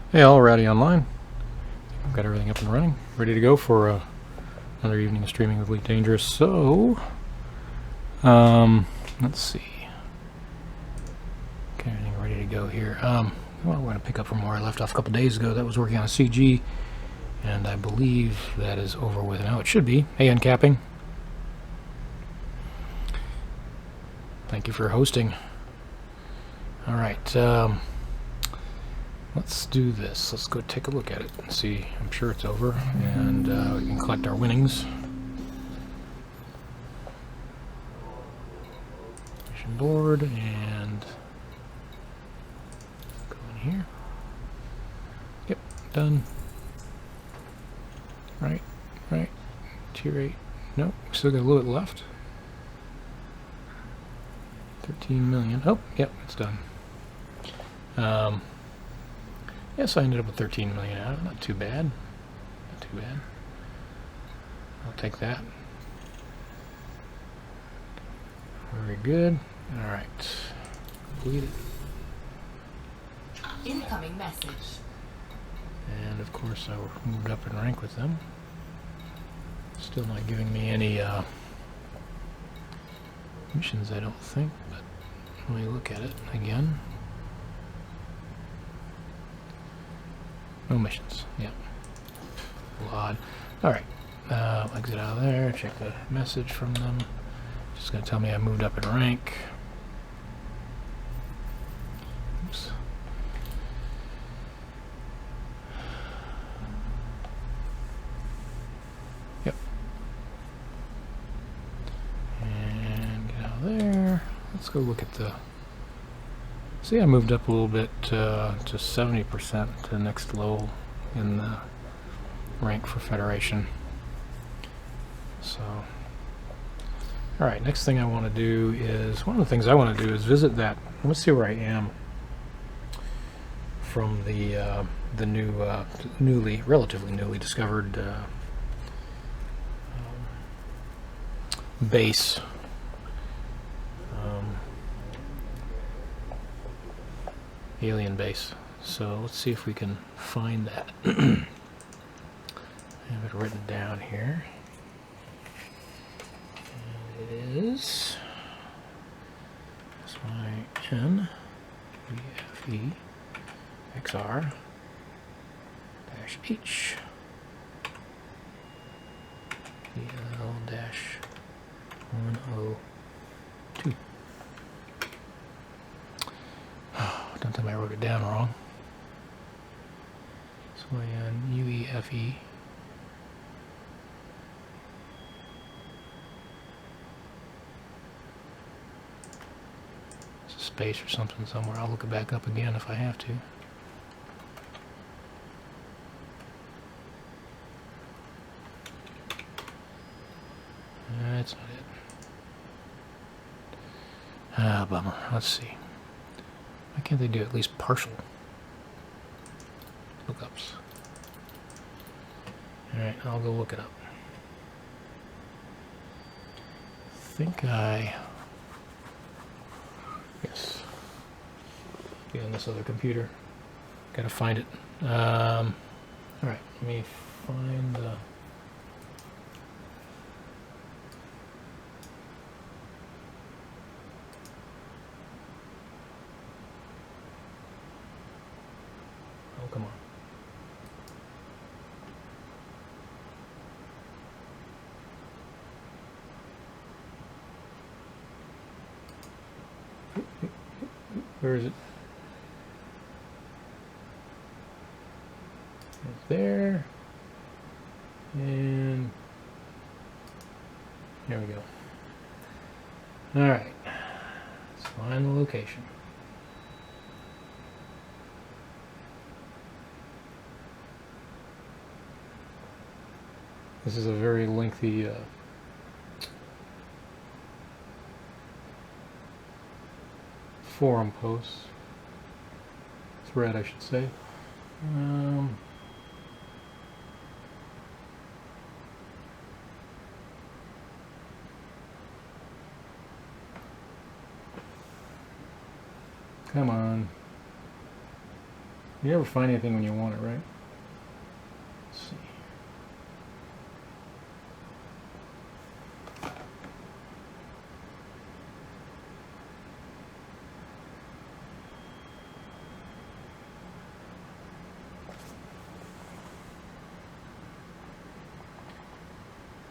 Hey all, Rowdy Online. I've got everything up and running, ready to go for another evening of streaming with Elite Dangerous. So, let's see. Okay, everything ready to go here. Well, we're going to pick up from where I left off a couple days ago. That was working on a CG, and I believe that is over with now. It should be. Hey, uncapping. Thank you for hosting. All right. Let's do this. Let's go take a look at it and see. I'm sure it's over, and we can collect our winnings. Mission board, and go in here. Yep, done. Right. Tier 8. Nope, we still got a little bit left. 13 million. Oh, yep, it's done. Yes, I ended up with 13 million out. Not too bad. Not too bad. I'll take that. Very good. All right. Completed. Incoming message. And of course, I moved up in rank with them. Still not giving me any missions, I don't think. But let me look at it again. No missions. Yep. A little odd. Alright. Exit out of there. Check the message from them. Just going to tell me I moved up in rank. Oops. Yep. And get out of there. Let's go look at the... See, I moved up a little bit to 70% to the next low in the rank for Federation. So, alright, next thing I want to do is, one of the things I want to do is visit that. Let's see where I am from the new, relatively newly discovered base. Alien base. So let's see if we can find that. I have it written down here. And it is SYNVFE-XR-H EL-102. Don't tell me I wrote it down wrong. SYNVFE. It's a space or something somewhere. I'll look it back up again if I have to. That's not it. Ah, bummer. Let's see. Why can't they do at least partial lookups? Alright, I'll go look it up. I think yes. Be on this other computer. Gotta find it. Alright, let me find the... Oh, come on. Where is it? It's there. And there we go. Alright. Let's find the location. This is a very lengthy forum post. Thread, I should say. Come on. You never find anything when you want it, right? Let's see.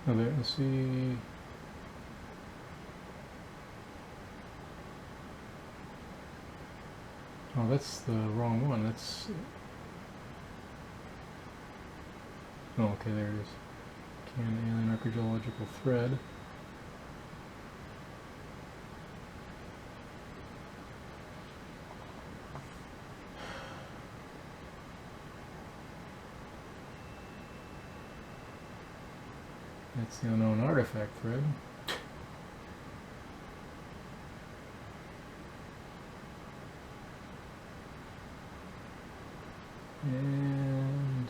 Oh, there, let's see. Oh, that's the wrong one. That's... Oh, okay, there it is. Can alien archaeological thread. That's the unknown artifact thread. And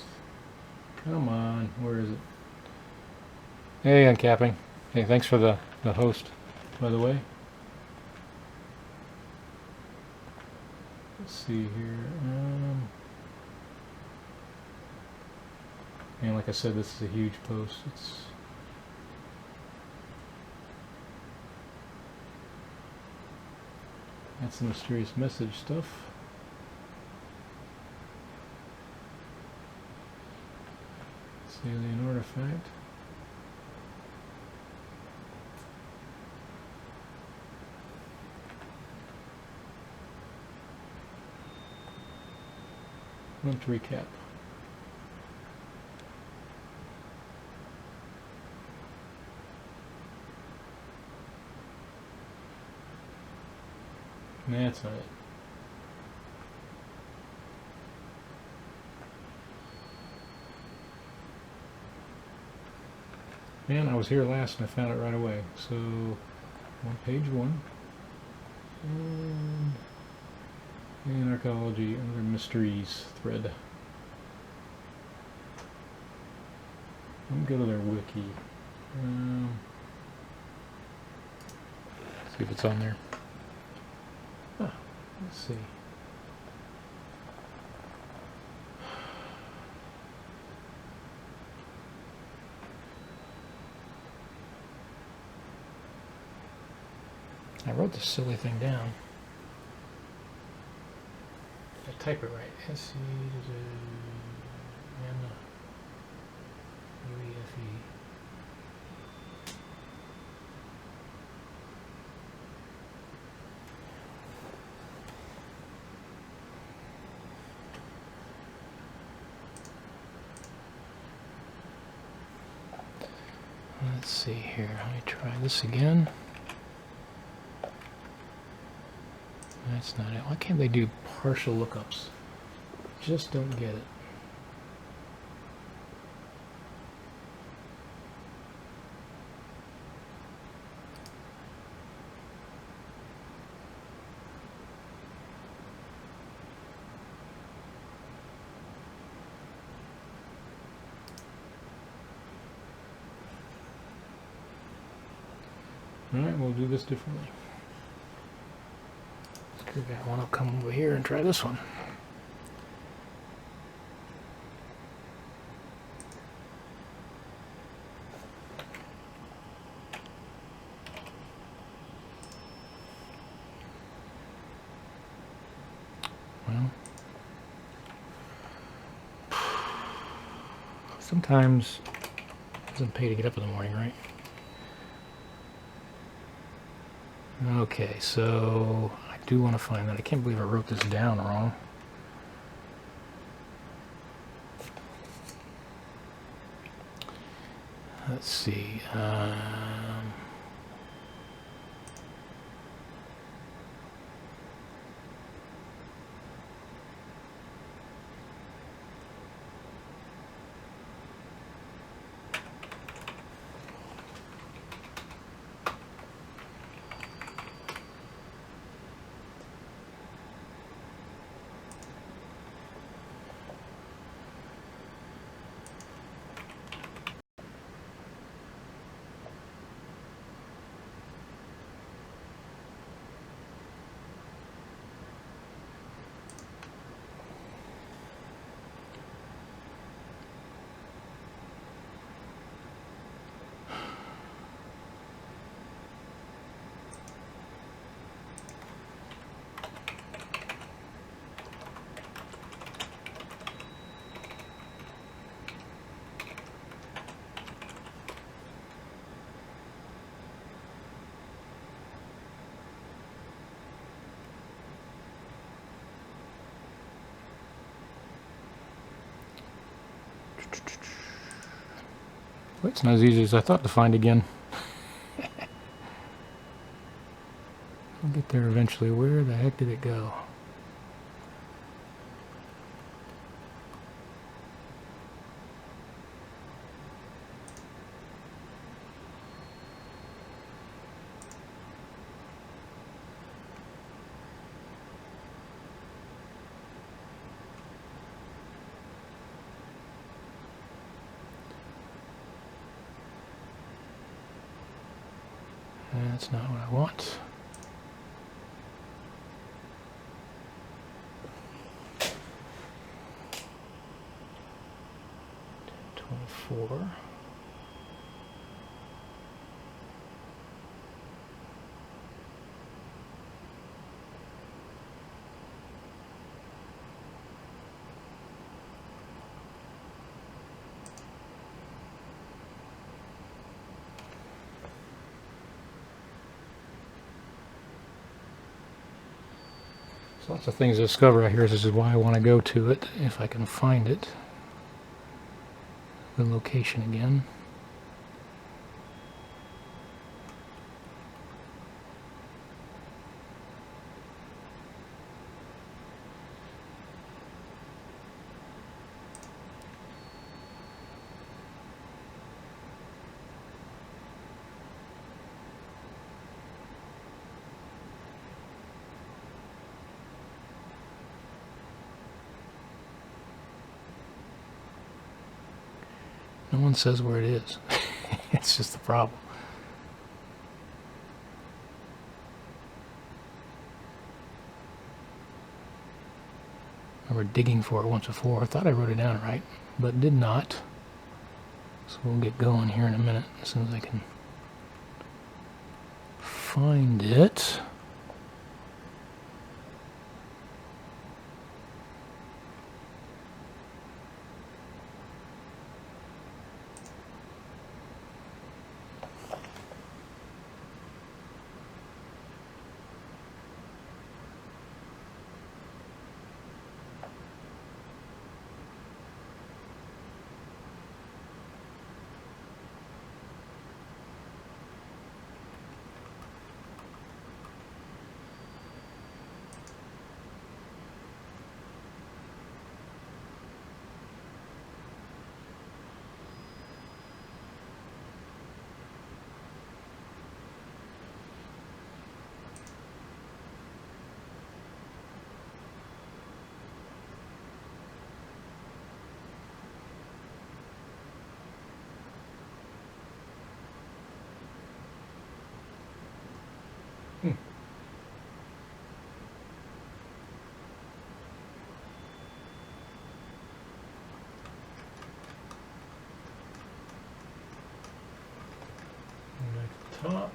come on, where is it? Hey, uncapping. Hey, thanks for the host, by the way. Let's see here. And like I said, this is a huge post. That's the mysterious message stuff. It's the alien artifact. Let's recap. That's not it. Man, I was here last and I found it right away. So, on page 1. And archaeology, other mysteries thread. Let me go to their wiki. See if it's on there. Ah, let's see. I wrote this silly thing down. I type it right. S-C-U-E-F-E. Let's see here. Let me try this again. That's not it. Why can't they do partial lookups? Just don't get it. Alright, we'll do this differently. Screw that one, I'll come over here and try this one. Well, sometimes it doesn't pay to get up in the morning, right? Okay, so I do want to find that. I can't believe I wrote this down wrong. Let's see. It's not as easy as I thought to find again. I'll get there eventually. Where the heck did it go? That's not what I want. $24. Lots of things to discover out here. This is why I want to go to it, if I can find it. The location again. No one says where it is. It's just the problem. I remember digging for it once before. I thought I wrote it down right, but did not. So we'll get going here in a minute as soon as I can find it. Top.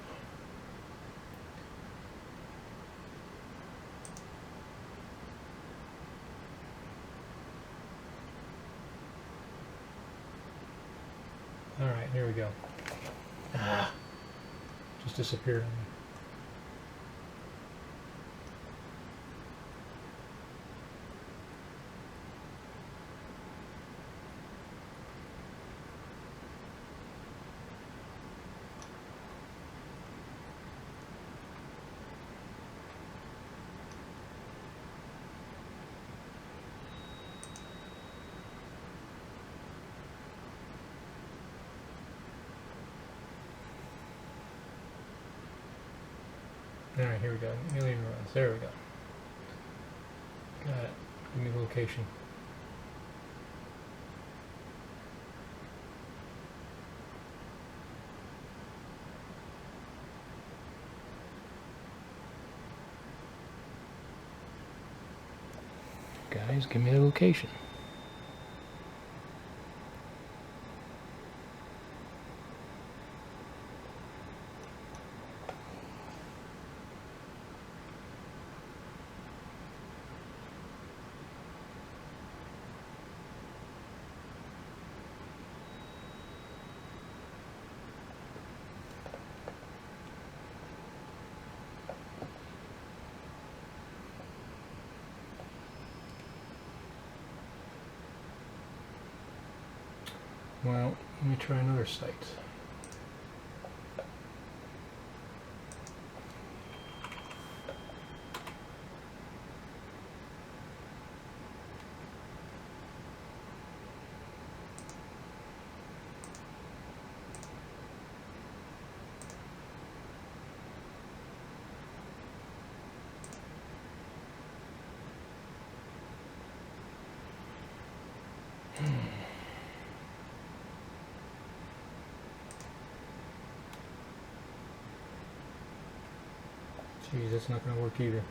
All right, here we go. Just disappeared on me. All right, here we go. Alien runs. There we go. Got it. Give me the location. Guys, give me the location. Well, let me try another site. Geez, that's not going to work either.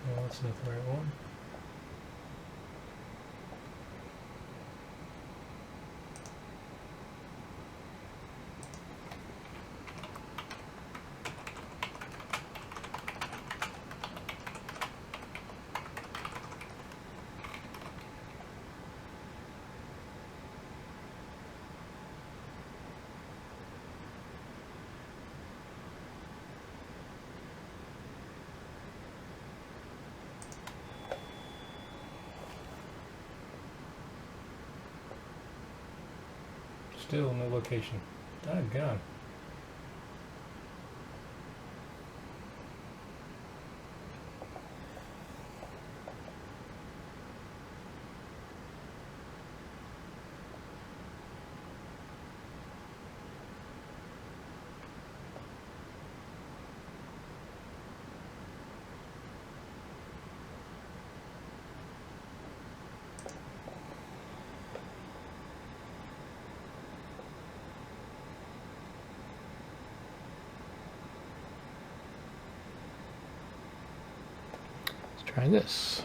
Well, that's not the right one. Still no location. Doggone. Try this.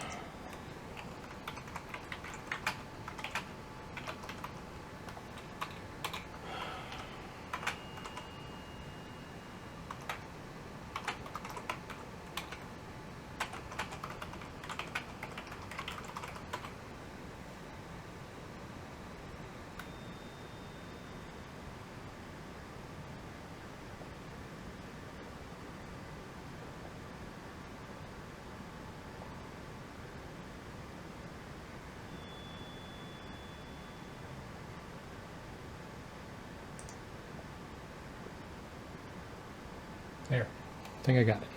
There. I think I got it.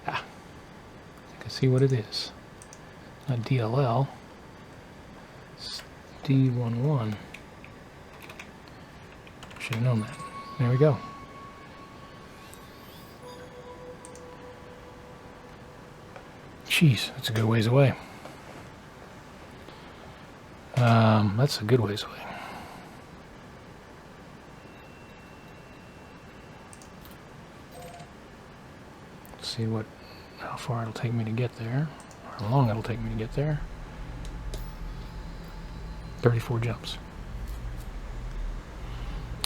Ah. I think I see what it is. Not DLL. It's D11. Should have known that. There we go. Jeez, that's a good ways away. That's a good ways away. See how far it'll take me to get there, or how long it'll take me to get there. 34 jumps.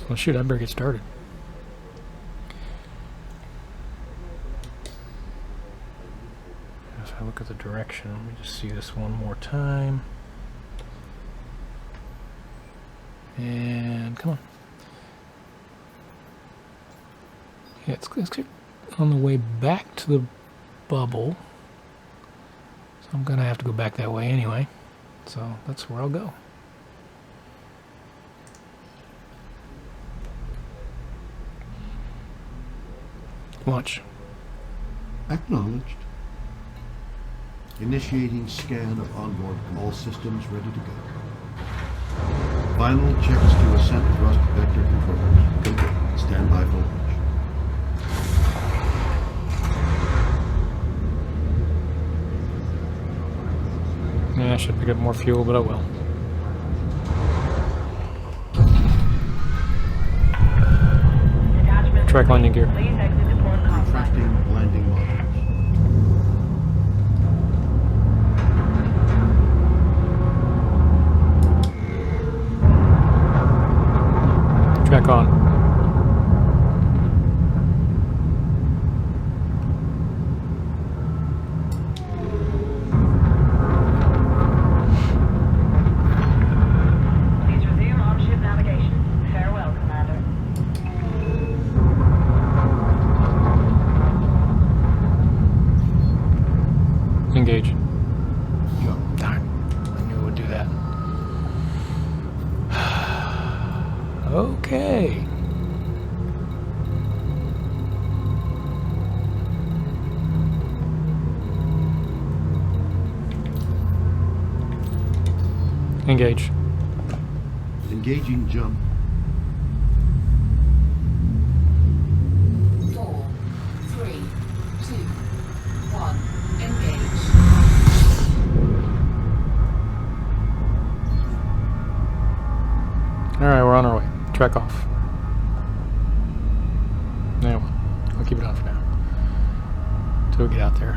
Well, shoot, I better get started. If I look at the direction, let me just see this one more time. And come on. Yeah, it's on the way back to the bubble. So I'm going to have to go back that way anyway. So that's where I'll go. Launch. Acknowledged. Initiating scan of onboard, all systems ready to go. Final checks to ascent thrust vector controllers. Complete. Stand by for launch. Yeah, I should pick up more fuel, but I will. Track landing gear. Refracting landing modules. Track on. Please resume on-ship navigation. Farewell, Commander. Engage. Jump. Darn. I knew it would do that. Okay. Engage. Engaging jump. 4, 3, 2, 1. Engage. Alright, we're on our way. Track off. Anyway, I'll keep it on for now. Till we get out there.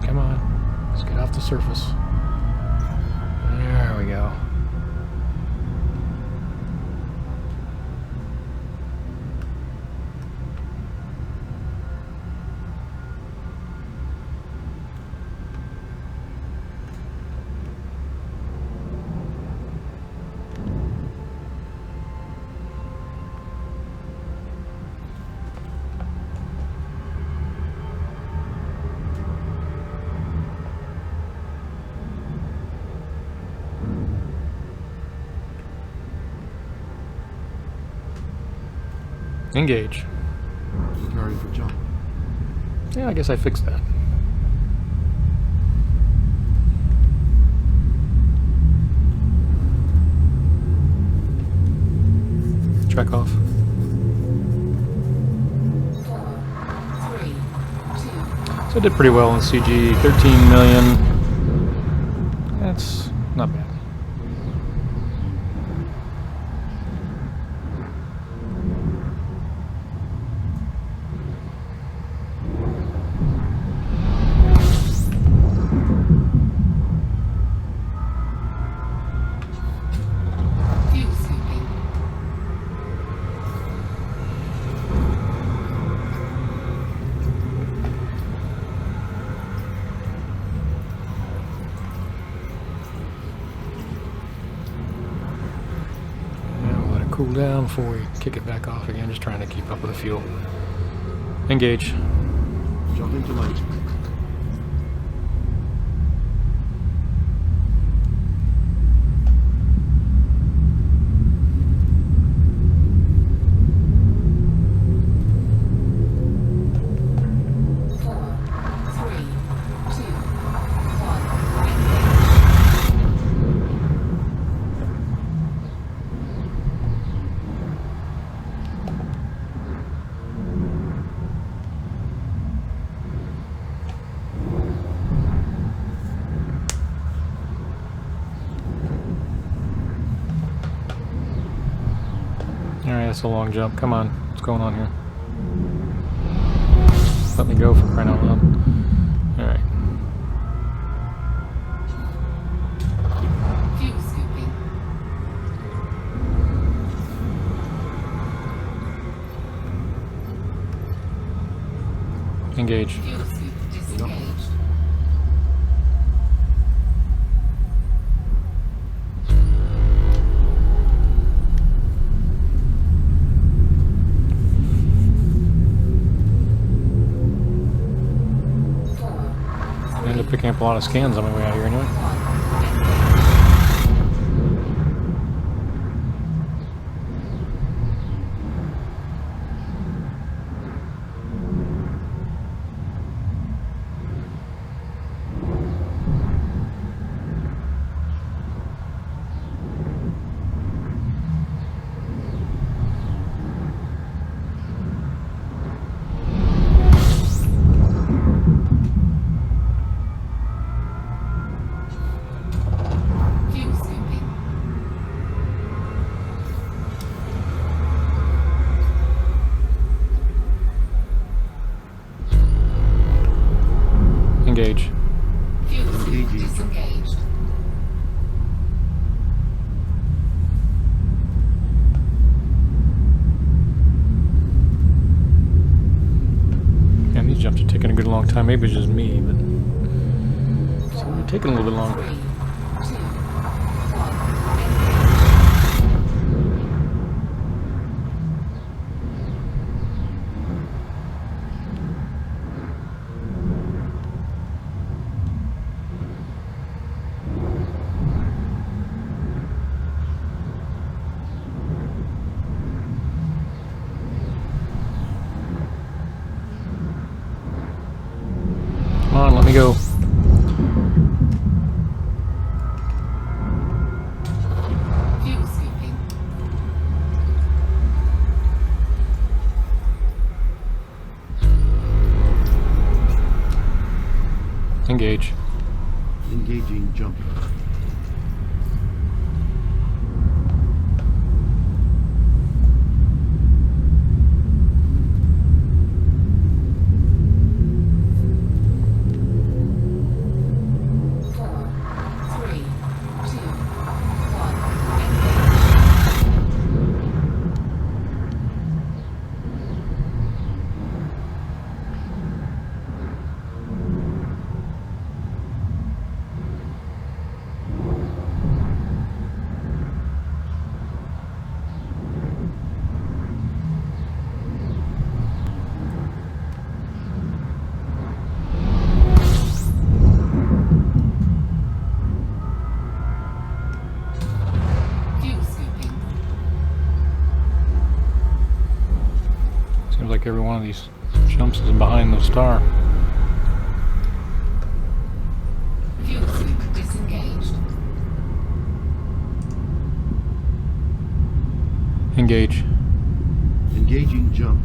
Come on. Let's get off the surface. There we go. Engage. Preparing for jump. Yeah, I guess I fixed that. Track off. 4, 3, 2. So I did pretty well in CG. 13 million. That's not bad. Fuel scooping. Now we'll let it cool down before we kick it back off again. Just trying to keep up with the fuel. Engage. Jump into light. Alright, that's a long jump. Come on. What's going on here? Let me go for crying out loud. Alright. Fuel scooping. Engage. Fuel scoop disengaged. I ended up picking up a lot of scans on my way out here anyway. a long time. Maybe it's just me, but so we're taking a little bit longer. 3, 2, Come on, let me go. fuel scooping. Engage. Engaging jump. Fuel scooping. Seems like every one of these jumps is behind the star. Fuel scoop disengaged. Engage. Engaging jump.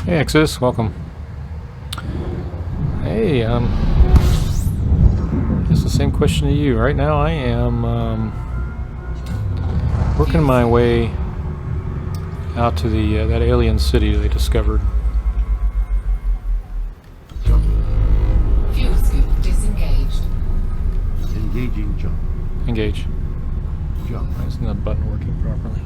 Hey, Exodus, welcome. Hey, it's the same question to you. Right now, I am working my way out to the that alien city they discovered. Jump. Fuel scoop disengaged. Engaging jump. Engage. Jump. Why isn't that button working properly?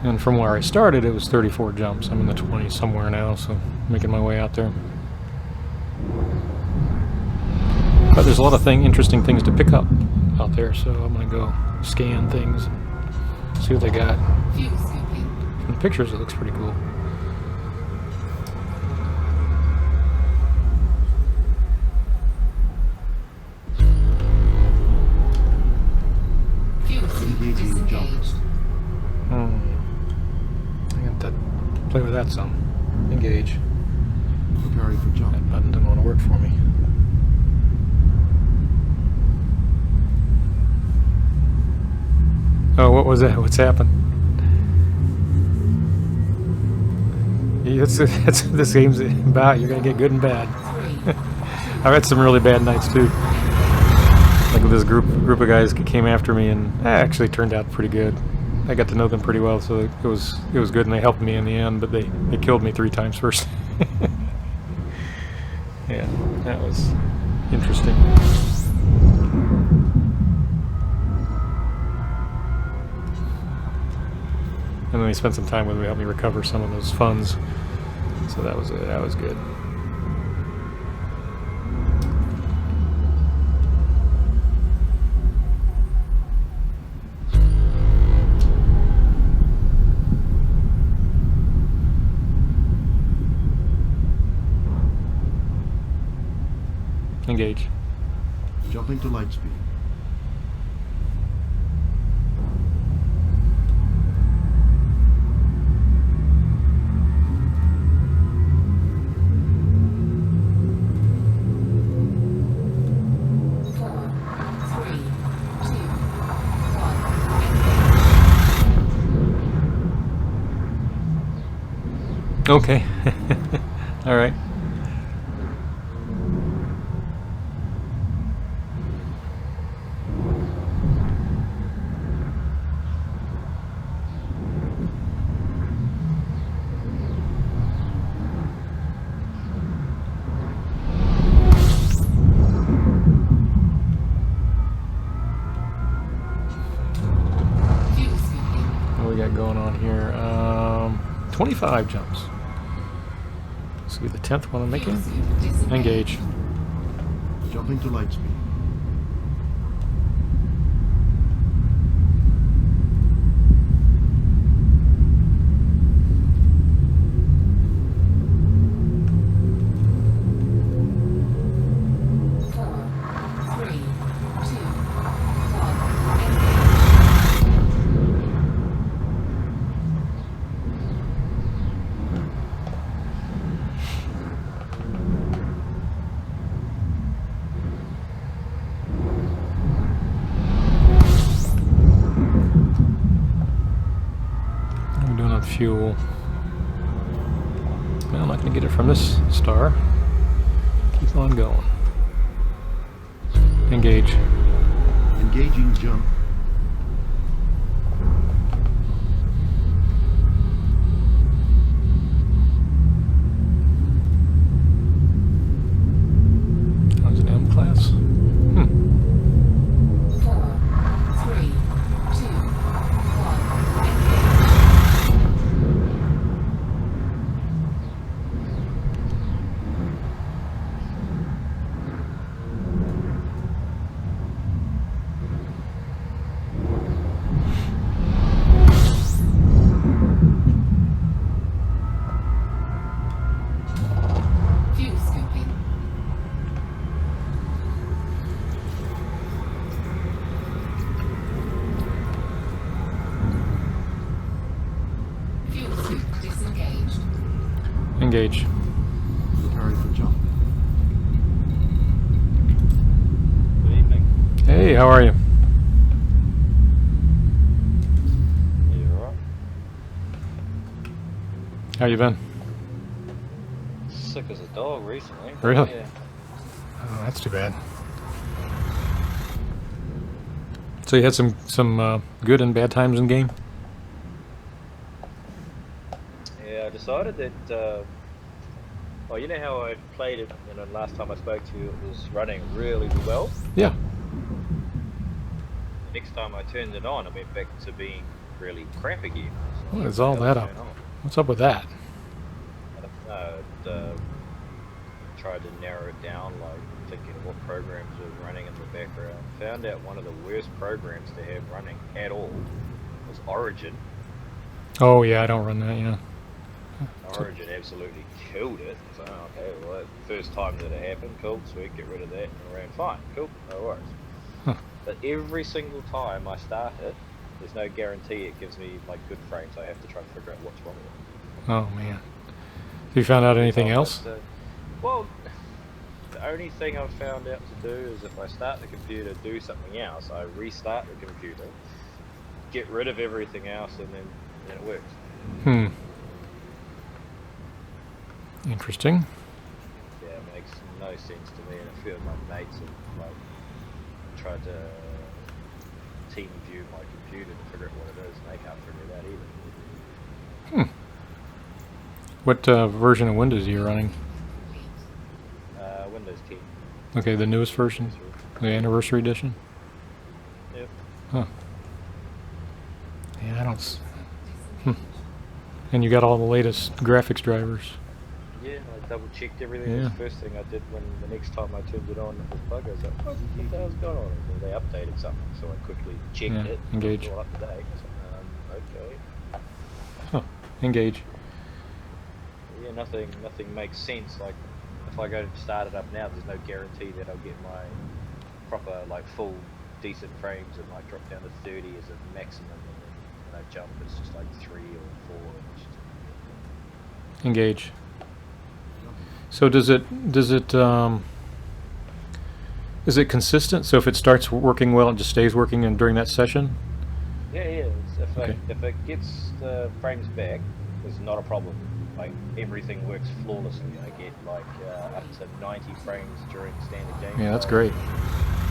And from where I started, it was 34 jumps. I'm in the 20s somewhere now, so making my way out there. But there's a lot of interesting things to pick up out there, so I'm going to go scan things, see what they got. Fuel scooping. From the pictures, it looks pretty cool. Fuel scoop disengaged. I got to play with that some. Engage. Preparing for jump. That button didn't want to work for me. Oh, what was that? What's happened? Yeah, that's what this game's about. You're gonna get good and bad. I've had some really bad nights too. Like with this group of guys came after me, and it actually turned out pretty good. I got to know them pretty well, so it was good, and they helped me in the end. But they killed me 3 times first. Yeah, that was interesting. And then they spent some time with me, helped me recover some of those funds. So that was good. Engage. Jumping to light speed. Okay. All right. Fuel scooping. What we got going on here? 25 jumps. This will be the 10th one I'm Fuel making. scoop disengaged. Engage. Jumping to light speed. Four, three, two, one. I'm doing on fuel. Well, I'm not going to get it from this star. Keep on going. Engage. Engaging jump. That was an M class. Four, three, two, one. Fuel scooping. Fuel scoop disengaged. Engage. Preparing for jump. Good evening. Hey, how are you? You alright? How you been? Sick as a dog recently. but Really? Yeah. Oh, that's too bad. So you had some good and bad times in game? Yeah, I decided that. Well, you know how I played it, and then last time I spoke to you, it was running really well. Yeah. The next time I turned it on, I went back to being really crap again. So What is what all the that hell's up? going on? What's up with that? I don't know. It, tried to narrow it down, like thinking of what programs were running in the background. Found out one of the worst programs to have running at all was Origin. Oh yeah, I don't run that. Yeah. Origin absolutely killed it. So, okay, well, first time that it happened, cool, sweet, get rid of that, and it ran fine, cool, no worries. Huh. But every single time I start it, there's no guarantee it gives me like good frames. I have to try and figure out what's wrong with it. Oh man. Have you found out anything else? Well, the only thing I've found out to do is if I start the computer, do something else, I restart the computer, get rid of everything else, and then it works. Hmm. Interesting. Yeah, it makes no sense to me, and a few of my mates have like tried to team view my computer to figure out what it is, and they can't figure it out either. What version of Windows are you running? Windows 10. Okay, the newest version, the anniversary edition. Yep. Huh. Yeah, I don't. And you got all the latest graphics drivers. Yeah, I double checked everything. Yeah. It was the first thing I did when the next time I turned it on, it was bug. I was like, what the hell's going on? And they updated something, so I quickly checked Yeah, it. engage. It was all up to date. So, okay. Huh. Engage. Yeah, nothing makes sense. Like, if I go to start it up now, there's no guarantee that I'll get my proper, like, full, decent frames. It might drop down to 30 as a maximum, and then when I jump, it's just like 3 or 4. And it's just, Engage. So does it is it consistent? So if it starts working well, it just stays working and during that session? yeah. If Okay. if it gets the frames back, it's not a problem. like everything works flawlessly. I get like up to 90 frames during standard game. Yeah, that's great.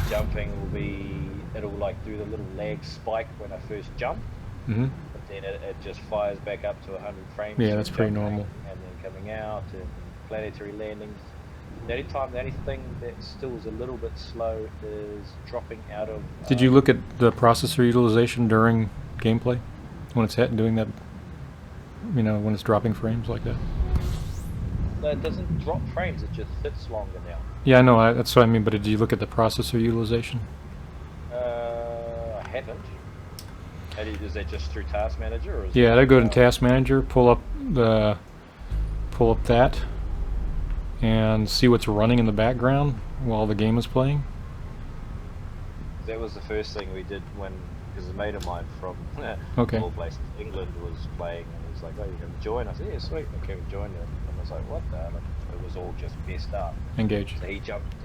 Jumping it'll like do the little lag spike when I first jump, Mm-hmm. but then it just fires back up to 100 frames. Yeah, through that's pretty jumping, normal. And then coming out and planetary landings. The only thing that still is a little bit slow is dropping out of. Did you look at the processor utilization during gameplay when it's doing that? You know, when it's dropping frames like that. No, it doesn't drop frames. It just sits longer now. Yeah, I know. That's what I mean. But did you look at the processor utilization? I haven't. Is that just through Task Manager? Or is Yeah, that, I go to Task Manager, pull up that, and see what's running in the background while the game is playing. That was the first thing we did because a mate of mine from Okay. all places, England, was playing, and he was like, "Oh, you can join?" I said, "Yeah, sweet." I came and joined him, and I was like, "What the hell?" It was all just messed up. Engage. So he jumped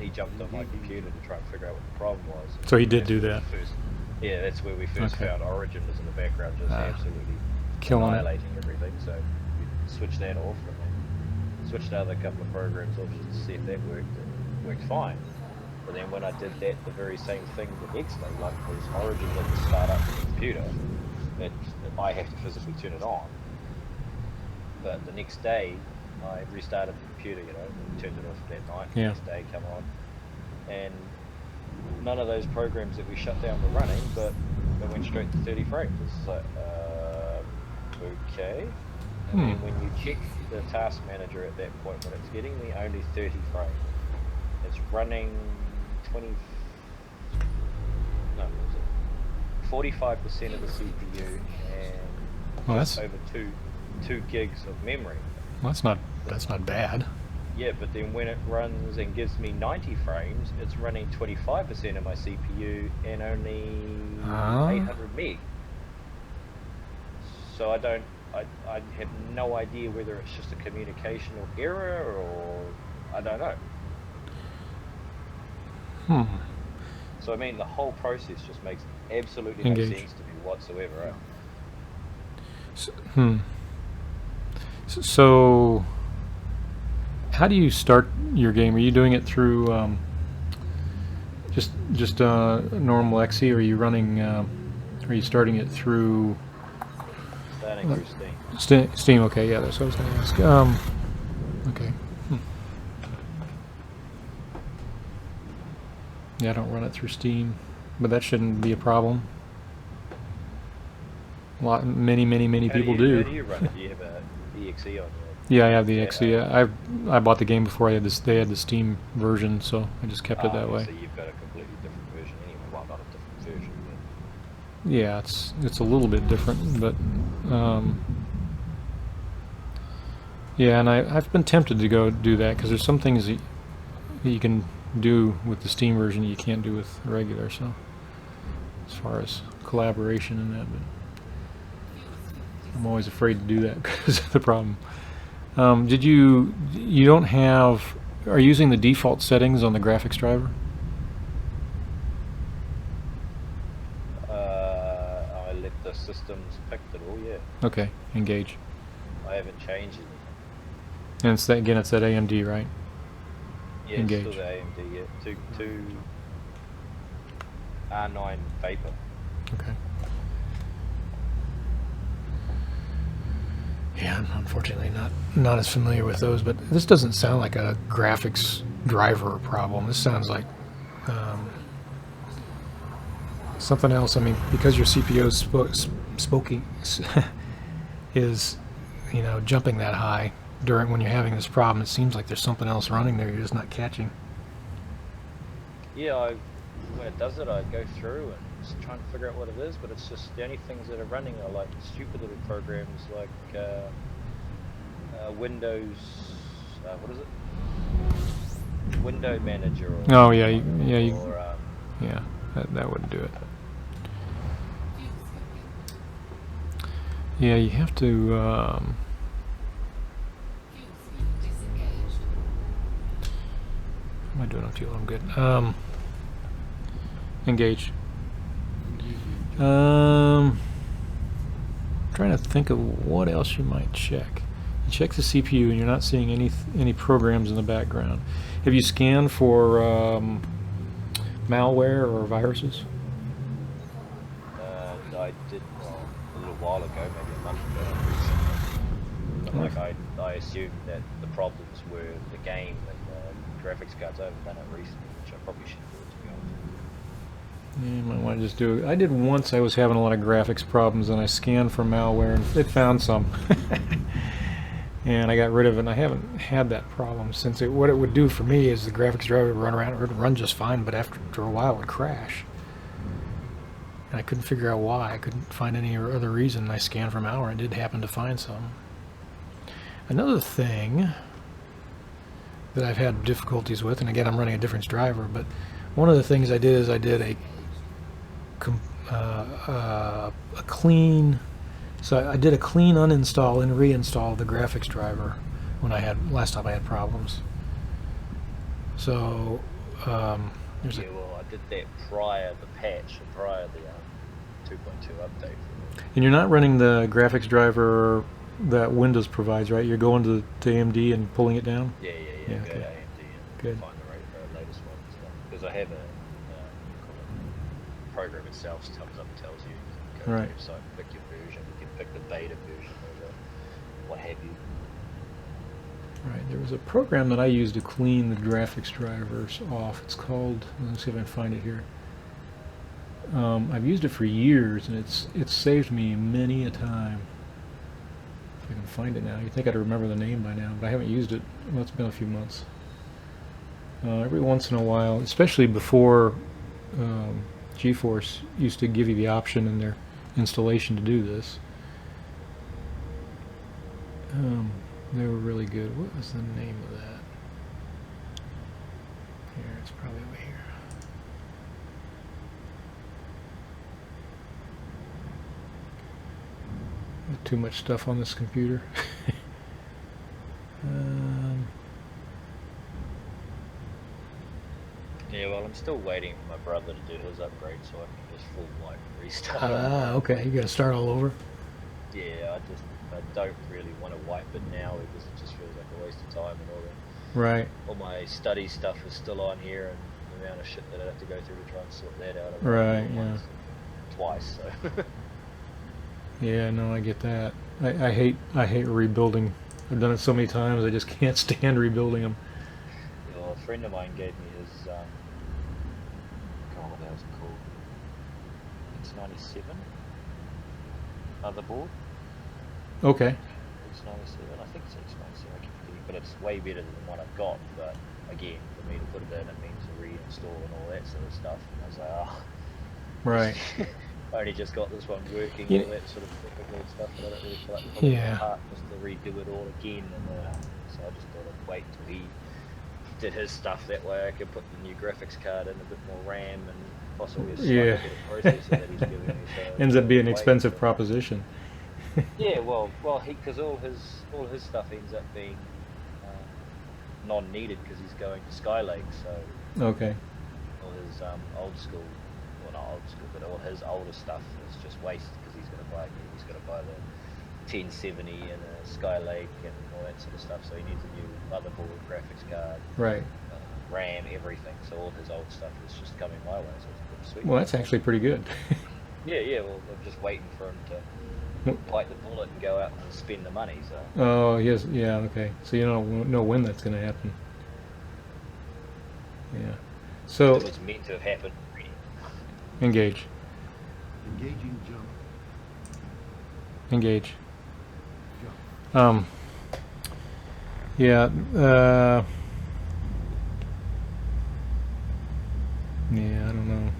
on my computer to try and figure out what the problem was. So he did That's do where that. Yeah, that's where we first Okay. found Origin was in the background, just absolutely Killing it. annihilating everything. So we switched that off, and then switched the other couple of programs off just to see if that worked. It worked fine. But then when I did that, the very same thing the next day, like because Origin didn't start up the computer, I have to physically turn it on. But the next day, I restarted the computer, and turned it off that night. Yeah. The next day, come on, and none of those programs that we shut down were running, but they went straight to 30 frames. It's like, okay. And then when you check the Task Manager at that point, when it's getting me only 30 frames, it's running 45% of the CPU and Well, just over two gigs of memory. Well, that's not bad. Yeah, but then when it runs and gives me 90 frames, it's running 25% of my CPU and only 800 meg. So I have no idea whether it's just a communicational error or I don't know. So I mean, the whole process just makes absolutely no sense to me whatsoever. So, how do you start your game? Are you doing it through just normal XE, or are you running? Are you starting it through? Starting through Steam. Steam. Okay, yeah, that's what I was going to ask. Okay. Yeah, I don't run it through Steam, but that shouldn't be a problem. Many people do. How do you run it? Do you have a EXE on your? Yeah, I have the XE. I bought the game before they had the Steam version, so I just kept it that way. So you've got a completely different version anyway. Well, not a different version, but Yeah, it's a little bit different, but yeah, and I've been tempted to go do that because there's some things that you can do with the Steam version you can't do with regular. So as far as collaboration and that, but I'm always afraid to do that because of the problem. You don't have, are you using the default settings on the graphics driver? I let the systems pick it all. Yeah. Okay, engage. I haven't changed it. And it's that AMD, right? Yeah, Engage. it's still the AMD. Yeah, two R9 Vapor. Okay. Yeah, I'm unfortunately not as familiar with those, but this doesn't sound like a graphics driver problem. This sounds like something else. I mean, because your CPU is jumping that high when you're having this problem, it seems like there's something else running there you're just not catching. Yeah, when it does it, I go through and just try and figure out what it is, but it's just the only things that are running are like stupid little programs like Windows, what is it? Window Manager. Or, Oh yeah, that wouldn't do it. Yeah, you have to. How am I doing on fuel? I'm good. Engage. Trying to think of what else you might check. check the CPU and you're not seeing any programs in the background. Have you scanned for malware or viruses? I did a little while ago, maybe a month ago. But like I assumed that the problems were the game and the graphics cards. I haven't done it recently, which I probably should do, to be honest. You might want to just do it. I did once. I was having a lot of graphics problems, and I scanned for malware, and it found some. And I got rid of it, and I haven't had that problem since. What it would do for me is the graphics driver would run around, it would run just fine, but after a while it would crash. And I couldn't figure out why. I couldn't find any other reason. I scanned for malware and did happen to find some. Another thing that I've had difficulties with, and again I'm running a different driver, but one of the things I did is I did a clean, so I did a clean uninstall and reinstall of the graphics driver when last time I had problems. So there's Yeah, well, I did that prior the patch, or prior the 2.2 update. and you're not running the graphics driver that Windows provides, right? You're going to AMD and pulling it down? Yeah. Yeah, Go okay. to AMD and Good. find the latest one and stuff. Because I have a program itself tells you. Go to Right. the website, pick your version. You can pick the beta version or what have you. Right, there was a program that I used to clean the graphics drivers off. It's called, let's see if I can find it here. I've used it for years, and it's saved me many a time. If I can find it now. You'd think I'd remember the name by now, but I haven't used it. Well, it's been a few months. Every once in a while, especially before GeForce used to give you the option in their installation to do this. They were really good. What was the name of that? Here, it's probably over here. Too much stuff on this computer. Yeah, well, I'm still waiting for my brother to do his upgrade so I can just full like restart. Okay. You got to start all over. Yeah, I don't really want to wipe it now because it just feels like a waste of time and Right. all my study stuff is still on here and the amount of shit that I have to go through to try and sort that out. I've Right, done it yeah. once, twice, so. Yeah, no, I get that. I hate rebuilding. I've done it so many times. I just can't stand rebuilding them. Well, a friend of mine gave me his, God, what the hell's it called? X97 motherboard. Okay. X97, I think it's X97, I keep forgetting, but it's way better than what I've got. But again, for me to put it in, it means to reinstall and all that sort of stuff. And I was like, oh. Right. I only just got this one working, Yeah. all that sort of typical stuff, but I don't really feel like pulling Yeah. it apart just to redo it all again. And so I just thought I'd wait till he did his stuff. That way I could put the new graphics card in, a bit more RAM, and possibly a slightly Yeah. better processor that he's giving me. So Ends up being an wait. expensive proposition. Yeah, well, because all his stuff ends up being non-needed because he's going to Skylake, so Okay. all his old school, well not old school, but all his older stuff is just waste because he's going to buy the 1070 and a Skylake and all that sort of stuff. So he needs a new motherboard, graphics card, Right. RAM, everything. So all his old stuff is just coming my way. So it's pretty sweet. Well, that's actually pretty good. Yeah. Well, I'm just waiting for him to bite the bullet and go out and spend the money. So. Oh, yes. Yeah. Okay. So you don't know when that's going to happen. Yeah. So It was meant to have happened. engage. Engaging jump. Engage. Jump. Yeah. Yeah. I don't know.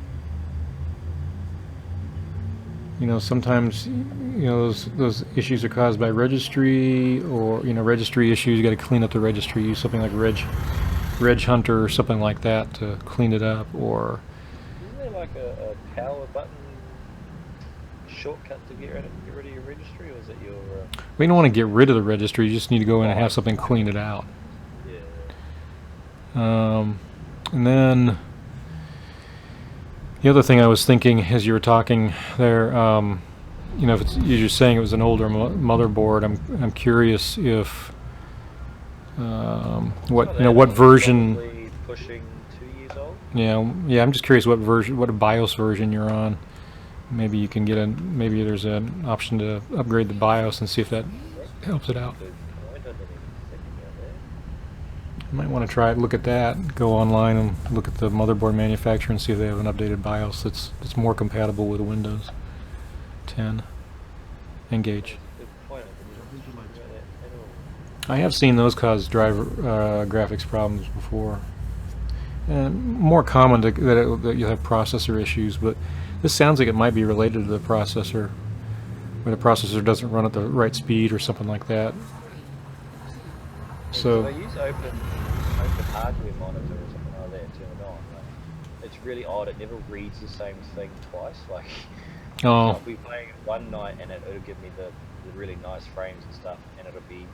You know, sometimes, you know, those issues are caused by registry, or, you know, registry issues. You got to clean up the registry. Use something like Reg Hunter or something like that to clean it up. Or Isn't there like a power button shortcut to get rid of your registry, or is it your? we don't want to get rid of the registry. You just need to go in and have something clean it out. Yeah. And then the other thing I was thinking as you were talking there, you know, if it's, you're saying it was an older motherboard, I'm curious if what, you know, what version. Probably pushing 2 years old. Yeah, I'm just curious what version, what BIOS version you're on. Maybe you can get a, maybe there's an option to upgrade the BIOS and see if that helps it out. You might want to try it, look at that, go online and look at the motherboard manufacturer and see if they have an updated BIOS that's more compatible with Windows 10. Engage. I have seen those cause driver graphics problems before. And more common that you'll have processor issues, but this sounds like it might be related to the processor, where the processor doesn't run at the right speed or something like that. So I use open hardware monitor or something like that, turn it on. Like, it's really odd. It never reads the same thing twice. Like, I'll be playing it one night and it'll give me the really nice frames and stuff, and it'll be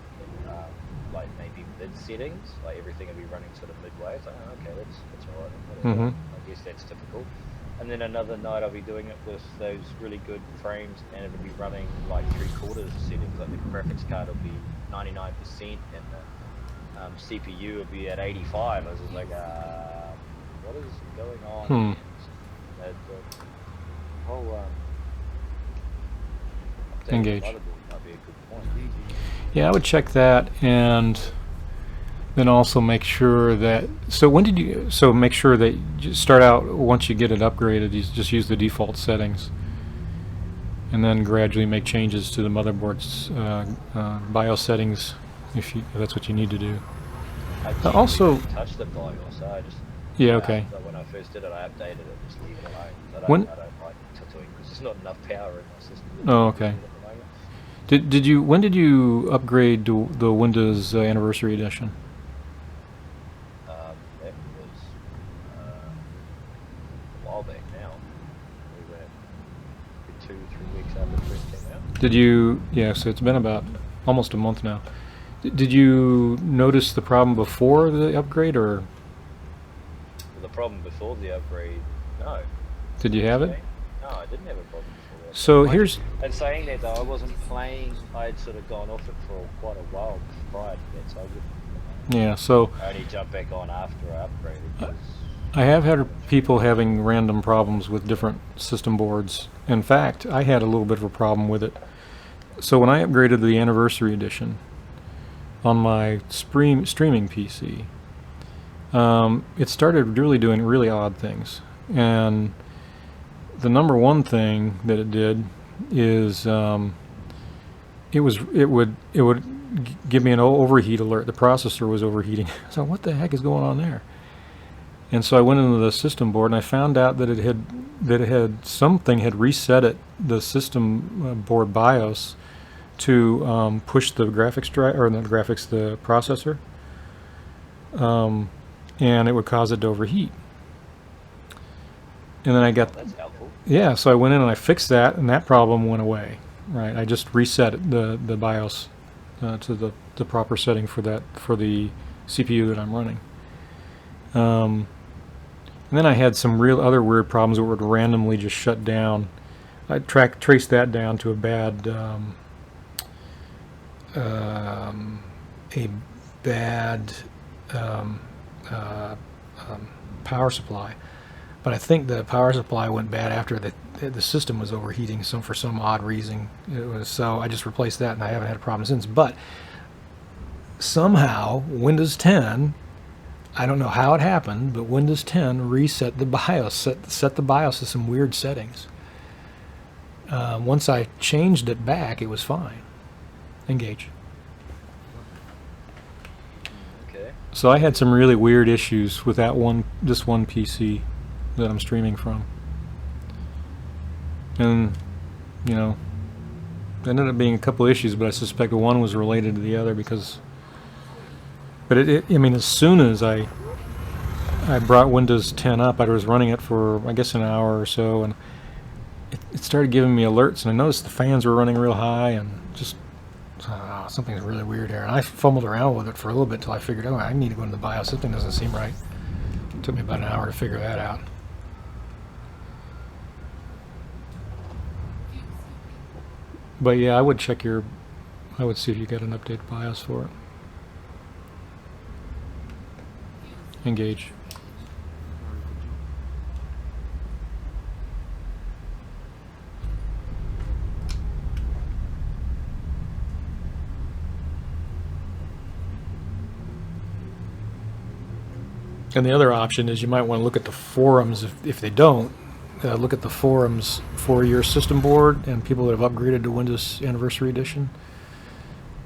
like maybe mid settings, like everything will be running sort of midway. It's like, oh, okay, that's alright. I guess that's typical. And then another night I'll be doing it with those really good frames, and it'll be running like 3/4 settings. Like the graphics card will be 99% and the CPU will be at 85. I was just like, what is going on? And the whole Engage. Might be a good point. yeah, I would check that, and then also make sure that, so when did you, so make sure that you start out, once you get it upgraded, you just use the default settings and then gradually make changes to the motherboard's BIOS settings if that's what you need to do. I also didn't touch the BIOS, I just okay. But when I first did it, I updated it, just leave it alone. I When- don't like tattooing because there's not enough power in my system. Oh, okay. Did you, when did you upgrade to the Windows Anniversary Edition? That was a while back now. We were 2-3 weeks after the first came out. Did you, yeah, so it's been about almost a month now. Did you notice the problem before the upgrade, or The problem before the upgrade, no. did you have it? No, I didn't have a problem before that. So here's, And saying that though, I wasn't playing, I had sort of gone off it for quite a while prior to that, so I wouldn't, yeah, so I only jumped back on after I upgraded. 'Cause I have had people having random problems with different system boards. In fact, I had a little bit of a problem with it. So when I upgraded to the Anniversary Edition on my streaming PC, it started really doing really odd things. And the number one thing that it did is it would give me an overheat alert. The processor was overheating. So what the heck is going on there? And so I went into the system board and I found out that it had something had reset it, the system board BIOS, to push the graphics drive, or not the graphics, the processor, and it would cause it to overheat. And then I got, that's helpful. yeah, so I went in and I fixed that, and that problem went away. Right, I just reset it, the BIOS to the proper setting for that, for the CPU that I'm running. And then I had some real other weird problems that would randomly just shut down. I traced that down to a bad power supply. But I think the power supply went bad after the system was overheating for some odd reason. It was, so I just replaced that, and I haven't had a problem since. But somehow Windows 10, I don't know how it happened, but Windows 10 reset the BIOS, set the BIOS to some weird settings. Once I changed it back, it was fine. Engage. Okay. So I had some really weird issues with that this one PC that I'm streaming from. And, you know, there ended up being a couple issues, but I suspect one was related to the other because, but I mean, as soon as I brought Windows 10 up, I was running it for, I guess, an hour or so, and it started giving me alerts, and I noticed the fans were running real high, and just, something's really weird here. And I fumbled around with it for a little bit until I figured, oh, I need to go into the BIOS. Something doesn't seem right. It took me about an hour to figure that out. But yeah, I would check your. I would see if you got an updated BIOS for it. Engage. And the other option is you might want to look at the forums if they don't. Look at the forums for your system board and people that have upgraded to Windows Anniversary Edition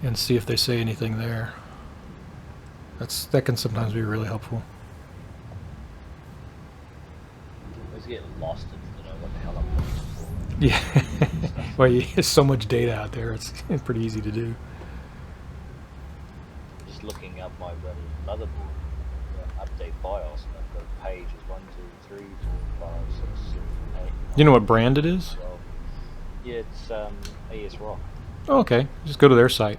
and see if they say anything there. That can sometimes be really helpful. I was getting lost in what the hell I'm looking for. Yeah. Well, there's so much data out there, it's pretty easy to do. Just looking up my bloody motherboard, update BIOS, and I've got pages 1, 2, 3, 4, 5, 6, 7, 8. You know what brand it is? 12. Yeah, it's AS Rock. Oh, okay. Just go to their site.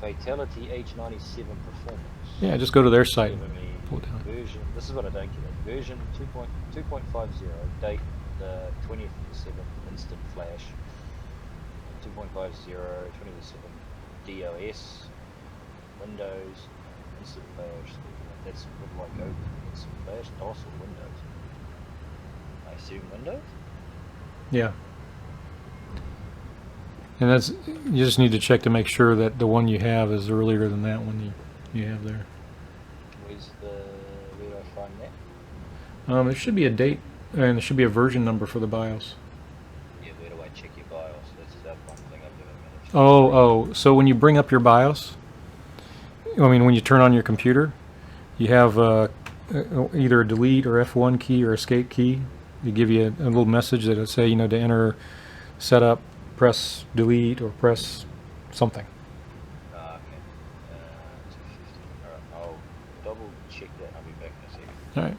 Fatality H97 Performance. Yeah, just go to their site. Giving me Pull it down. version. This is what I don't get. Version 2.50. Date the 20th of the 7th. Instant flash. 2.50. 20th of the 7th. DOS. Windows. Instant flash. That's what do I go with? Instant flash. DOS or Windows? I assume Windows. Yeah. And that's, you just need to check to make sure that the one you have is earlier than that one you have there. Where do I find that? There should be a date and there should be a version number for the BIOS. Yeah, where do I check your BIOS? That's one thing I've never managed. Oh, so when you bring up your BIOS, I mean when you turn on your computer, you have either a delete or F1 key or escape key. They give you a little message that will say, to enter setup, press delete or press something. Okay. 250. Alright, I'll double check that. I'll be back in a second. All right.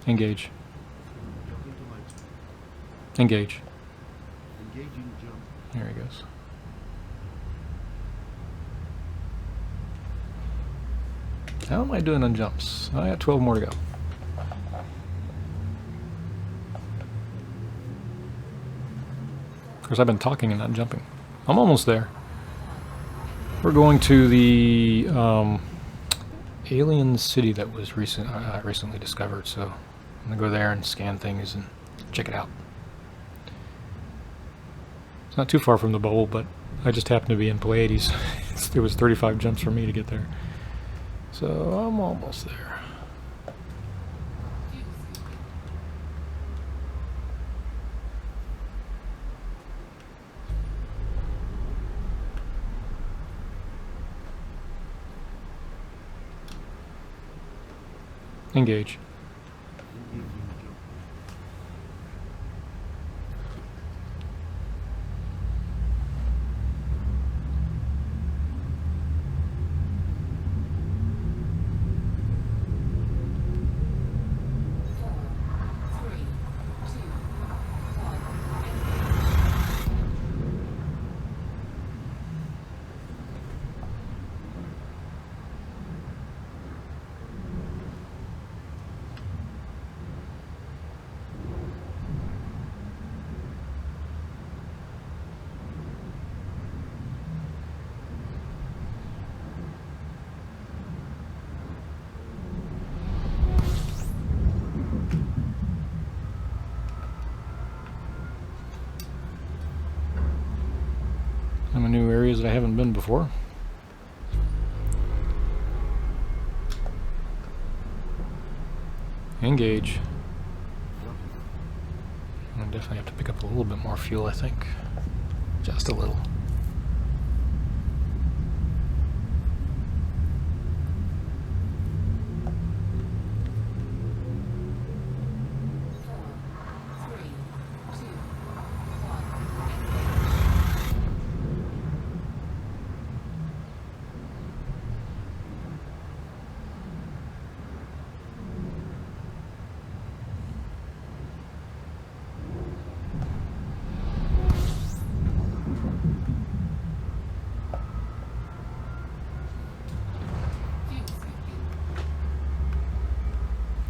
Engage. Jump into lights. Engage. Engaging jump. There he goes. How am I doing on jumps? I got 12 more to go. Of course, I've been talking and not jumping. I'm almost there. We're going to the alien city that was recently discovered, so I'm going to go there and scan things and check it out. It's not too far from the bowl, but I just happened to be in Pleiades. It was 35 jumps for me to get there. So I'm almost there. Engage. Engaging jump. Some new areas that I haven't been before. Engage. I definitely have to pick up a little bit more fuel, I think. Just a little.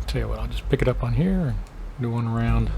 Tell you what, I'll just pick it up on here and do one round.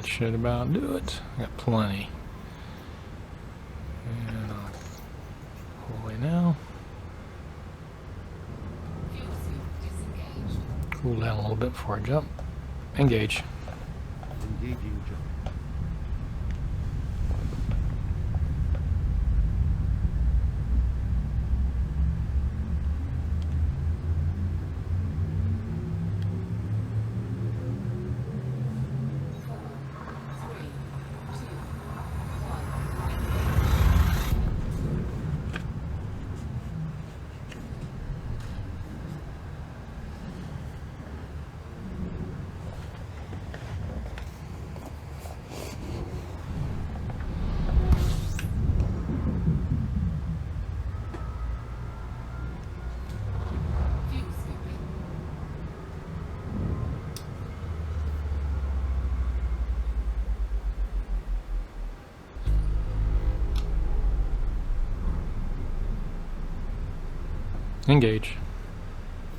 that should about do it. Got plenty. And I'll pull away now. Fuel scoop disengaged. Cool down a little bit before I jump. Engage. Engaging jump. Fuel scooping. Engage.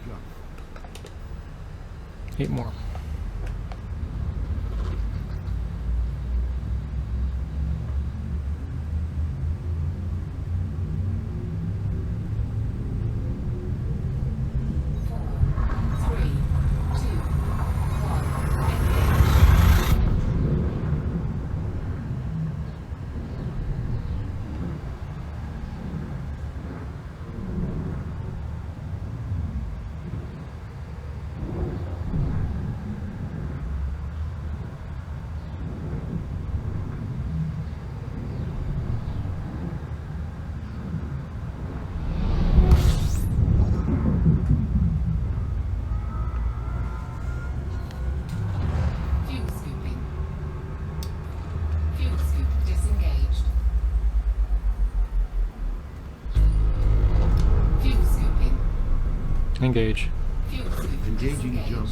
Jump. 8 more. Fuel scooping. Fuel scoop disengaged. Fuel scooping. Engage. Fuel scoop Engaging disengaged. jump.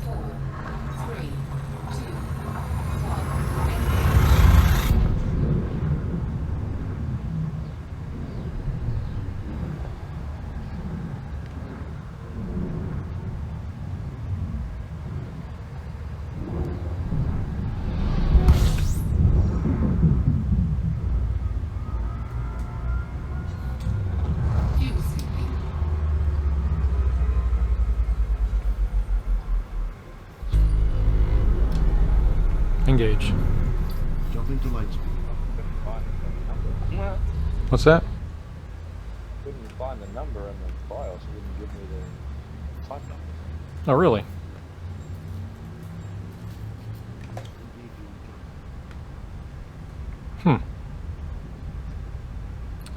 Four, three, two, one. Fuel scooping. Engage. Jumping to light speed. Couldn't find the number. What's that? Couldn't find the number in the BIOS. It wouldn't give me the type number. Oh, really? Engaging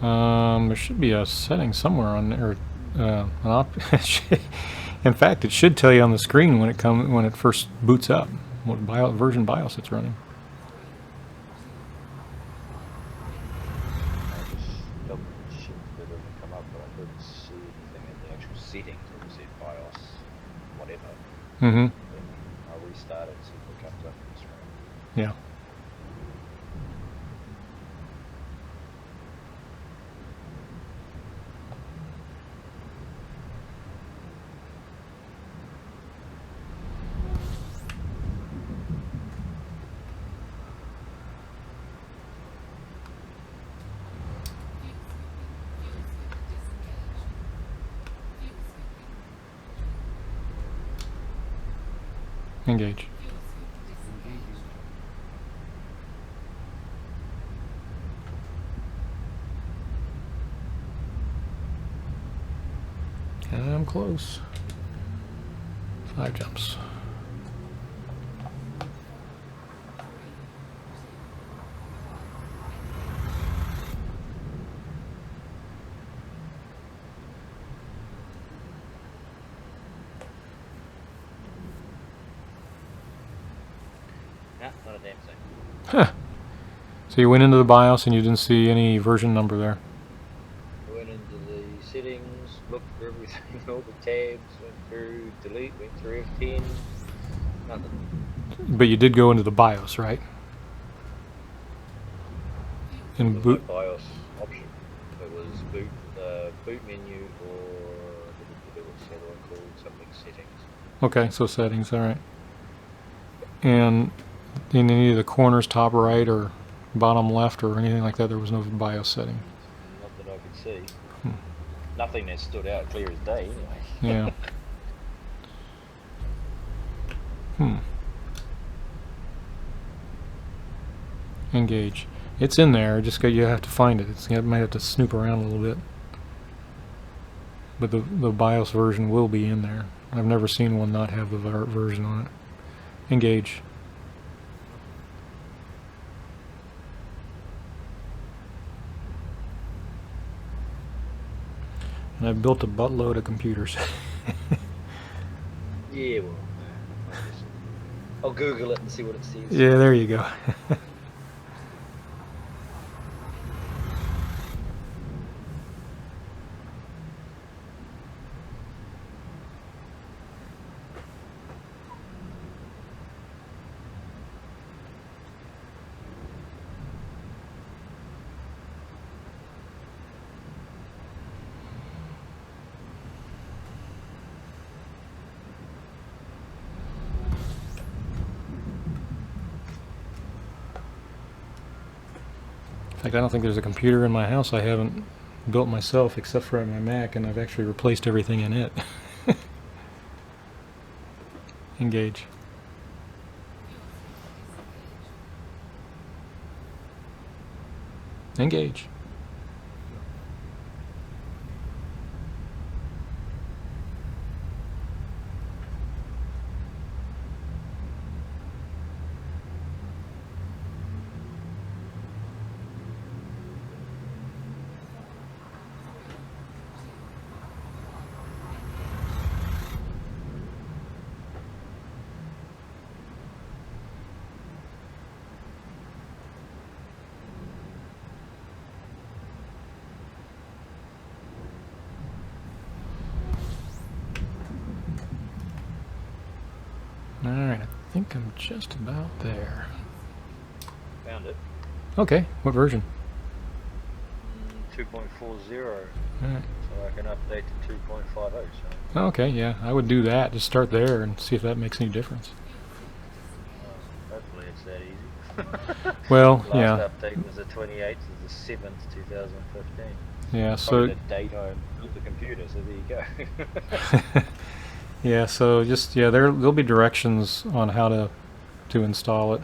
jump. There should be a setting somewhere on there. In fact, it should tell you on the screen when it first boots up what version BIOS it's running. I just double checked that it doesn't come up, but I couldn't see anything in the actual settings. It was in BIOS, whatever. Mm-hmm. Then I restarted and see if it comes up on the screen. Yeah. Engage. Engaging jump. And I'm close. 5 jumps. Nah, not a damn thing. Huh. So you went into the BIOS and you didn't see any version number there. I went into the settings, looked for everything, all the tabs, went through delete, went through F10, nothing. But you did go into the BIOS, right? In With boot. my BIOS option. It was boot menu or what's the other one called? Something settings. Okay, so settings. All right. And in any of the corners, top right or bottom left or anything like that, there was no BIOS setting. Not that I could see. Nothing that stood out clear as day, anyway. Yeah. Engage. It's in there. Just you have to find it. You might have to snoop around a little bit. But the BIOS version will be in there. I've never seen one not have the version on it. Engage. And I've built a buttload of computers. Yeah, well, I'll Google it and see what it says. Yeah, there you go. In fact, I don't think there's a computer in my house I haven't built myself except for my Mac, and I've actually replaced everything in it. Engage. Engage. Alright, I think I'm just about there. Found it. Okay, what version? 2.40. Alright. So I can update to 2.50. So Okay, yeah, I would do that. Just start there and see if that makes any difference. hopefully it's that easy. Well, Last yeah. update was the 28th of the 7th, 2015. Yeah, Probably so the date I built the computer, so there you go. yeah, so just there'll be directions on how to install it.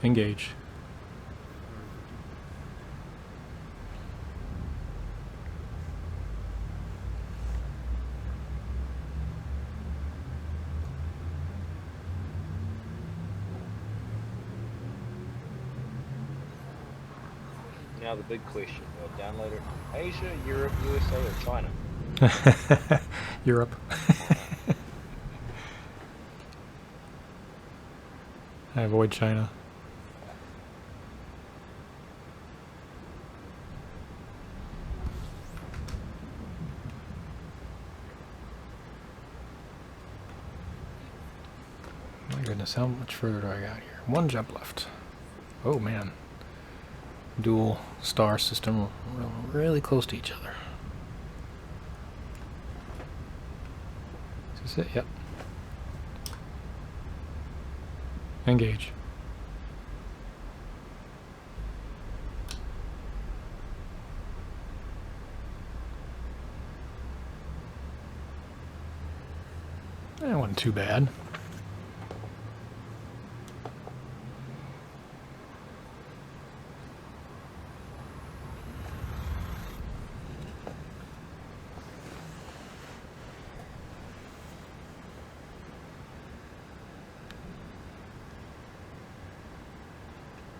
Engage. Now the big question, downloader Asia, Europe, USA or China? Europe. I avoid China. My goodness, how much further do I got here? One jump left. Oh man. Dual star system, really close to each other. Is this it? Yep. Engage. That wasn't too bad.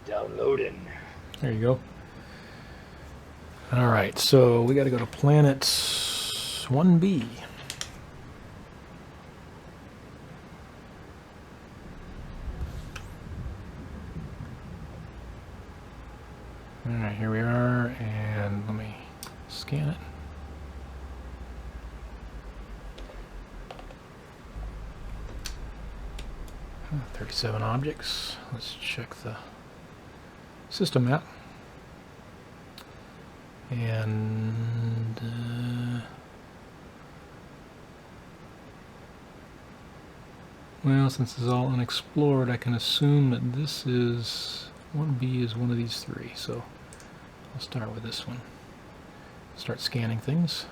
Downloading. There you go. All right, so we got to go to planet 1B. All right, here we are, and let me scan it. 37 objects. Let's check the system map. And well, since it's all unexplored, I can assume that this is 1B is one of these three. So I'll start with this one. Start scanning things.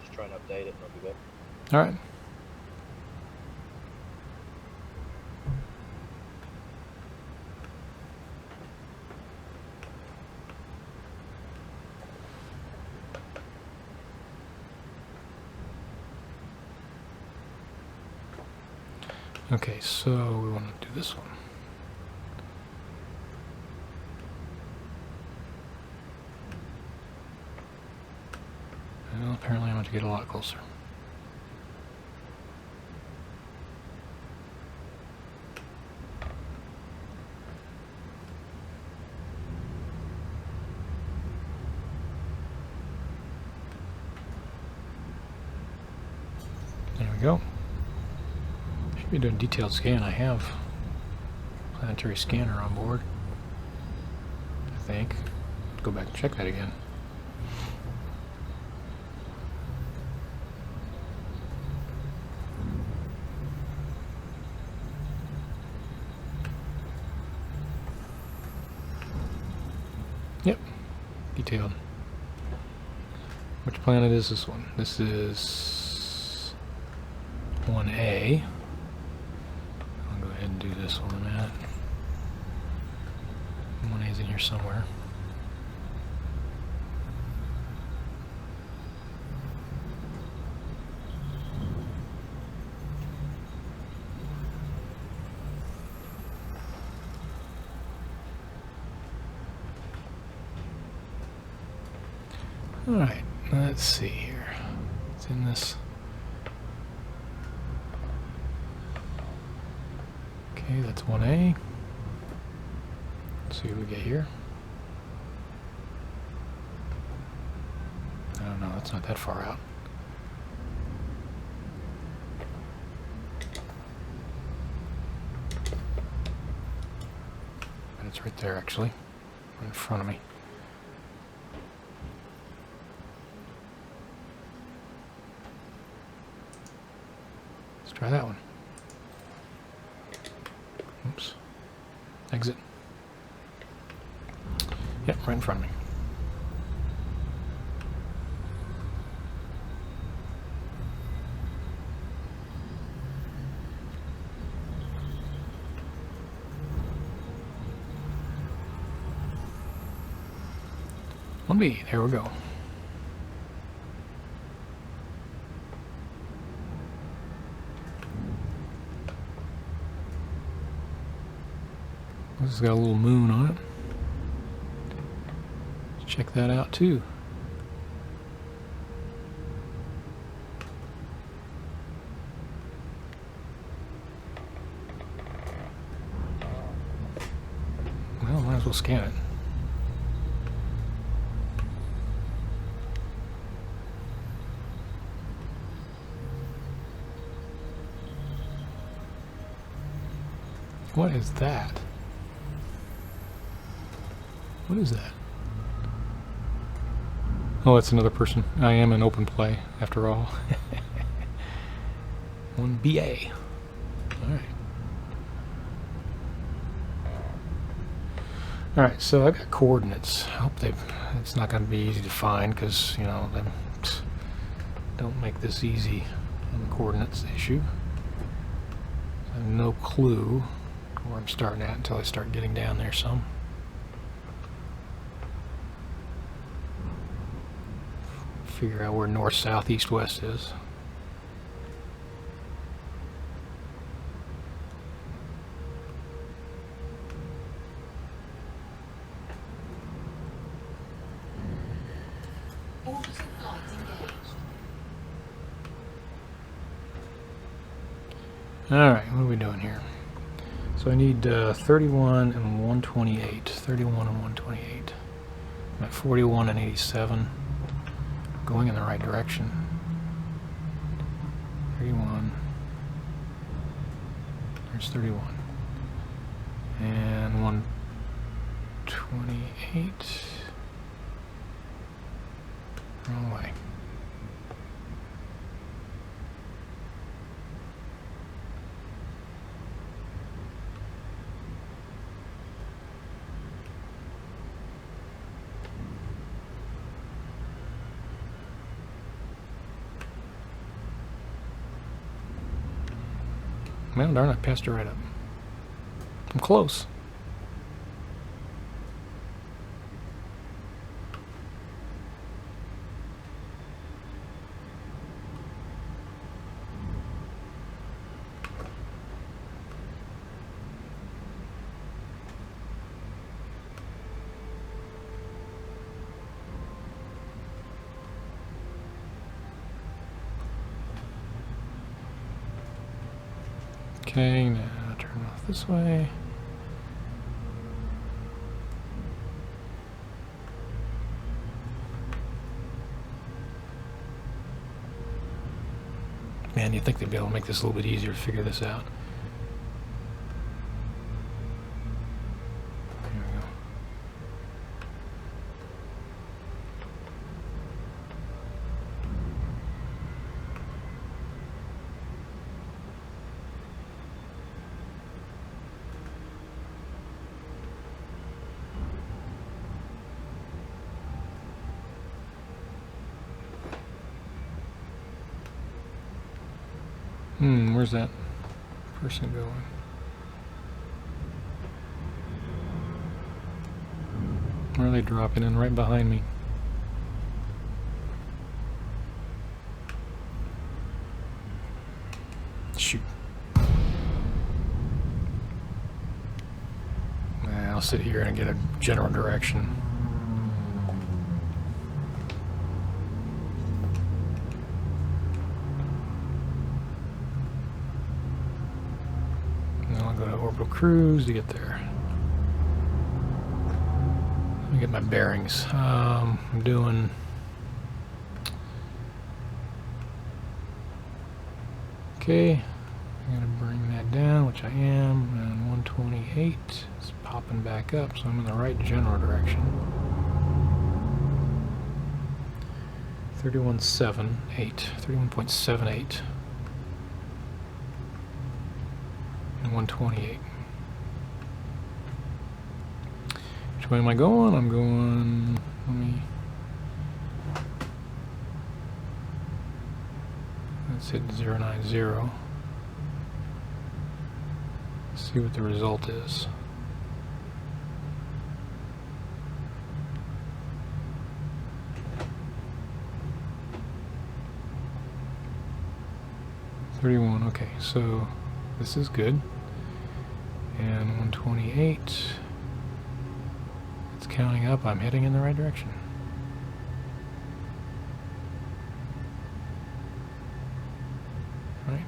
Just try and update it and I'll be back. All right. Okay, so we want to do this one. Well, apparently I'm going to get a lot closer. There we go. Should be doing detailed scan. I have planetary scanner on board, I think. Go back and check that again. Yep, detailed. Which planet is this one? This is 1A. I'll go ahead and do this one a minute. 1A is in here somewhere. Alright, let's see here. It's in this. Okay, that's 1A. Let's see what we get here. I don't know, that's not that far out. And it's right there, actually, right in front of me. Try that one. Oops. Exit. Yep, right in front of me. One B, there we go. This has got a little moon on it. Let's check that out too. Well, might as well scan it. What is that? What is that? Oh, it's another person. I am in open play, after all. 1BA. Alright. Alright, so I've got coordinates. I hope it's not going to be easy to find, because, you know, they don't make this easy on the coordinates issue. I have no clue where I'm starting at until I start getting down there some. Figure out where north, south, east, west is. Alright, what are we doing here? So I need 31 and 128. 31 and 128. I'm at 41 and 87. Going in the right direction. 31. There's 31. And 128. Wrong way. Well, darn, I passed her right up. I'm close. Okay, now turn off this way. Man, you'd think they'd be able to make this a little bit easier to figure this out. Here we go. Where's that person going? Where are they dropping in? Right behind me. Shoot. I'll sit here and get a general direction. Cruise to get there. Let me get my bearings. I'm doing okay. I'm gonna bring that down, which I am, and 128 is popping back up, so I'm in the right general direction. 31.78, 31.78, and 128. Which way am I going? I'm going, let me, let's hit 090. See what the result is. $31, okay, so this is good. And 128. It's counting up. I'm heading in the right direction. Right.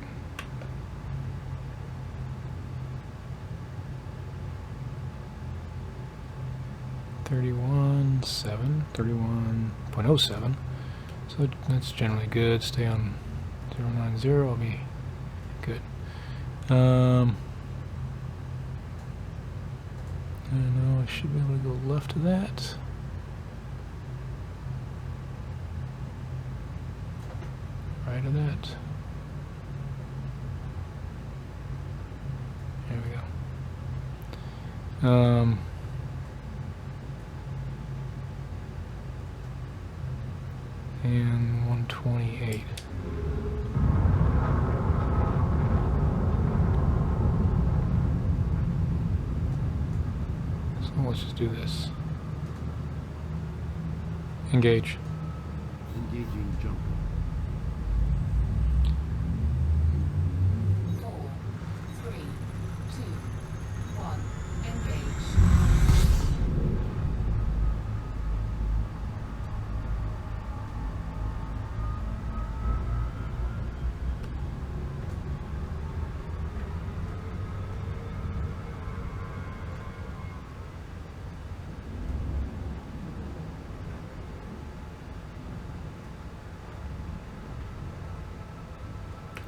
$31.07. So that's generally good. Stay on 090. I'll be good. I know I should be able to go left of that. Right of that. There we go. And 128. So let's just do this. Engage. Engaging jump. 4, 3, 2, 1, engage.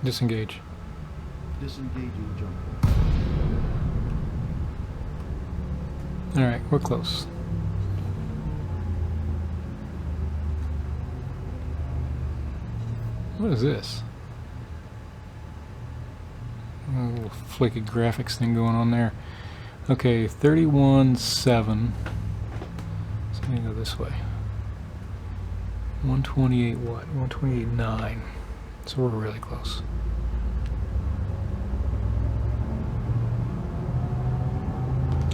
Disengage. Disengaging jump. Alright, we're close. What is this? A little flaky graphics thing going on there. Okay, 31.7. So I'm gonna go this way. 128 what? 128.9. So we're really close.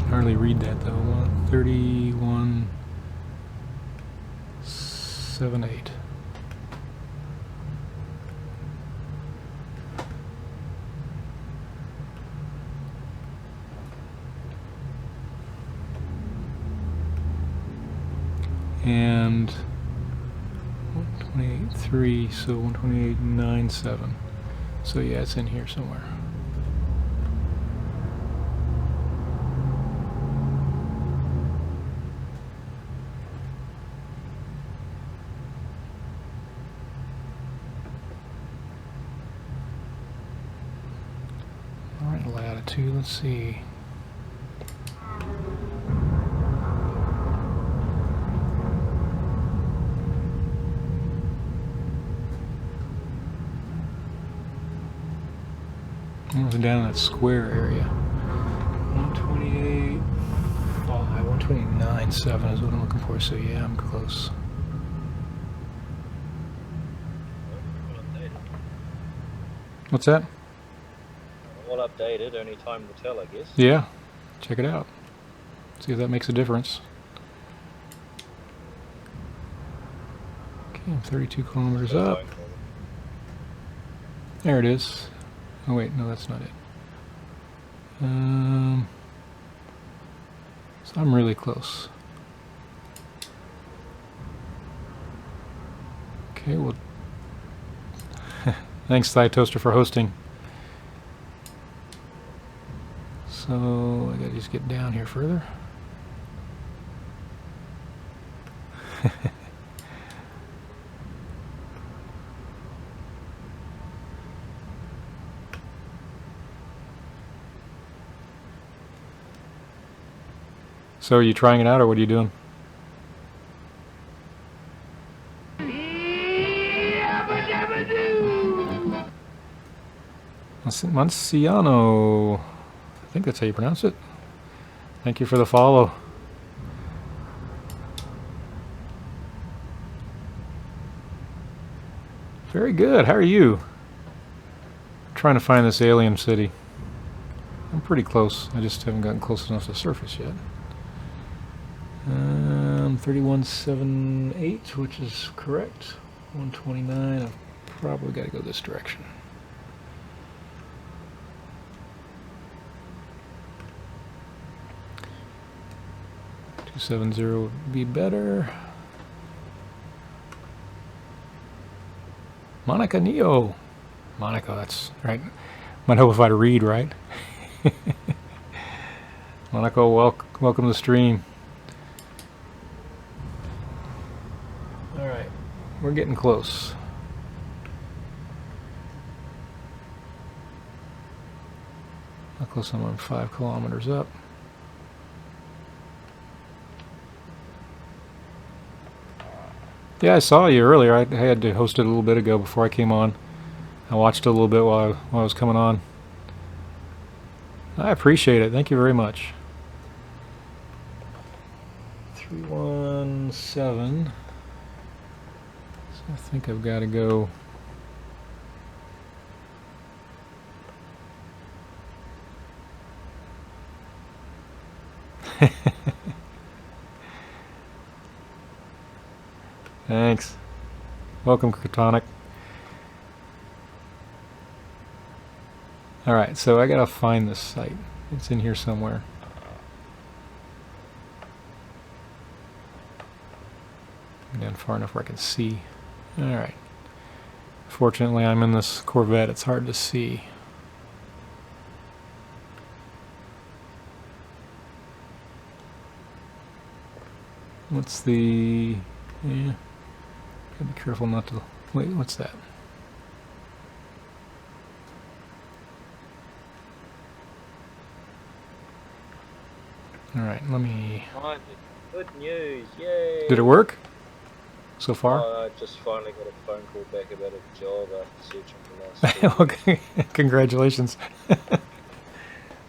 Hardly read that though. 31.78. And 128.3, so 128.97. So yeah, it's in here somewhere. All right, latitude, let's see. I was down in that square area. 128.5, 129.7 is what I'm looking for, so yeah, I'm close. What's that? Well updated, only time will tell, I guess. Yeah, check it out. See if that makes a difference. Okay, I'm 32 kilometers up. There it is. Oh wait, no, that's not it. So I'm really close. Okay, well, thanks Thigh Toaster for hosting. So I gotta just get down here further. So are you trying it out, or what are you doing? Manciano. I think that's how you pronounce it. Thank you for the follow. Very good. How are you? I'm trying to find this alien city. I'm pretty close. I just haven't gotten close enough to the surface yet. 31.78, which is correct. 129. I've probably got to go this direction. .270 would be better. Monica Neo. Monica, that's right. Might help if I read, right? Monica, welcome to the stream. Alright, we're getting close. How close am I? 5 kilometers up. Yeah, I saw you earlier. I had to host it a little bit ago before I came on. I watched it a little bit while I was coming on. I appreciate it. Thank you very much. 317. So I think I've got to go. Thanks. Welcome, Cryptonic. Alright, so I gotta find this site. It's in here somewhere. Down far enough where I can see. Alright. Fortunately, I'm in this Corvette. It's hard to see. What's the... yeah. Gotta be careful not to... wait, what's that? All right, let me. Finally, good news! Yay! Did it work so far? I just finally got a phone call back about a job after searching for the last 4 years. Okay, congratulations.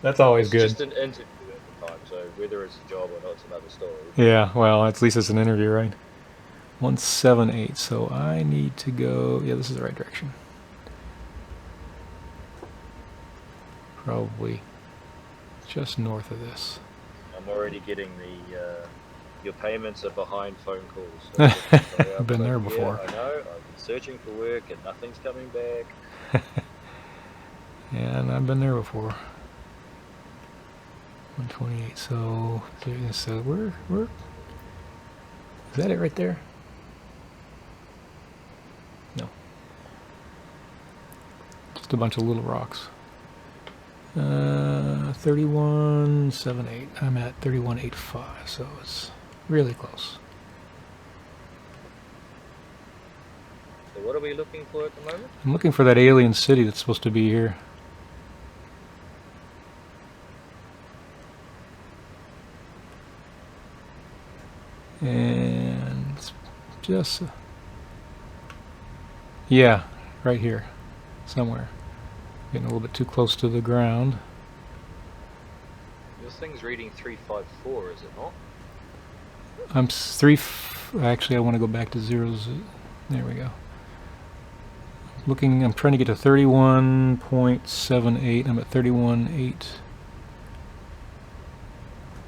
That's always It's good. just an interview at the time, so whether it's a job or not, it's another story. Yeah, well, at least it's an interview, right? 178, so I need to go. Yeah, this is the right direction. Probably just north of this. I'm already getting the your payments are behind phone calls. So I've been there before. Yeah, I know. I've been searching for work and nothing's coming back. Yeah, and I've been there before. 128. So where? Is that it right there? No. Just a bunch of little rocks. 3178. I'm at 3185, so it's really close. So what are we looking for at the moment? I'm looking for that alien city that's supposed to be here. And it's just yeah, right here somewhere. Getting a little bit too close to the ground. This thing's reading 354, is it not? I'm actually, I want to go back to zeros. There we go. I'm trying to get to 31.78. I'm at 31.8.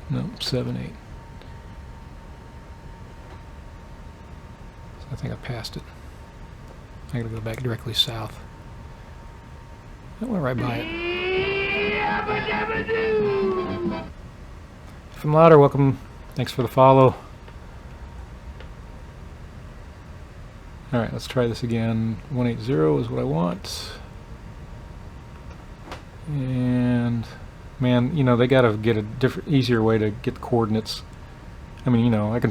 No, 7.8. So I think I passed it. I gotta go back directly south. I went right by it. From Louder, welcome. Thanks for the follow. Alright, let's try this again. 180 is what I want. And man, you know, they gotta get a different, easier way to get the coordinates. I mean, you know, if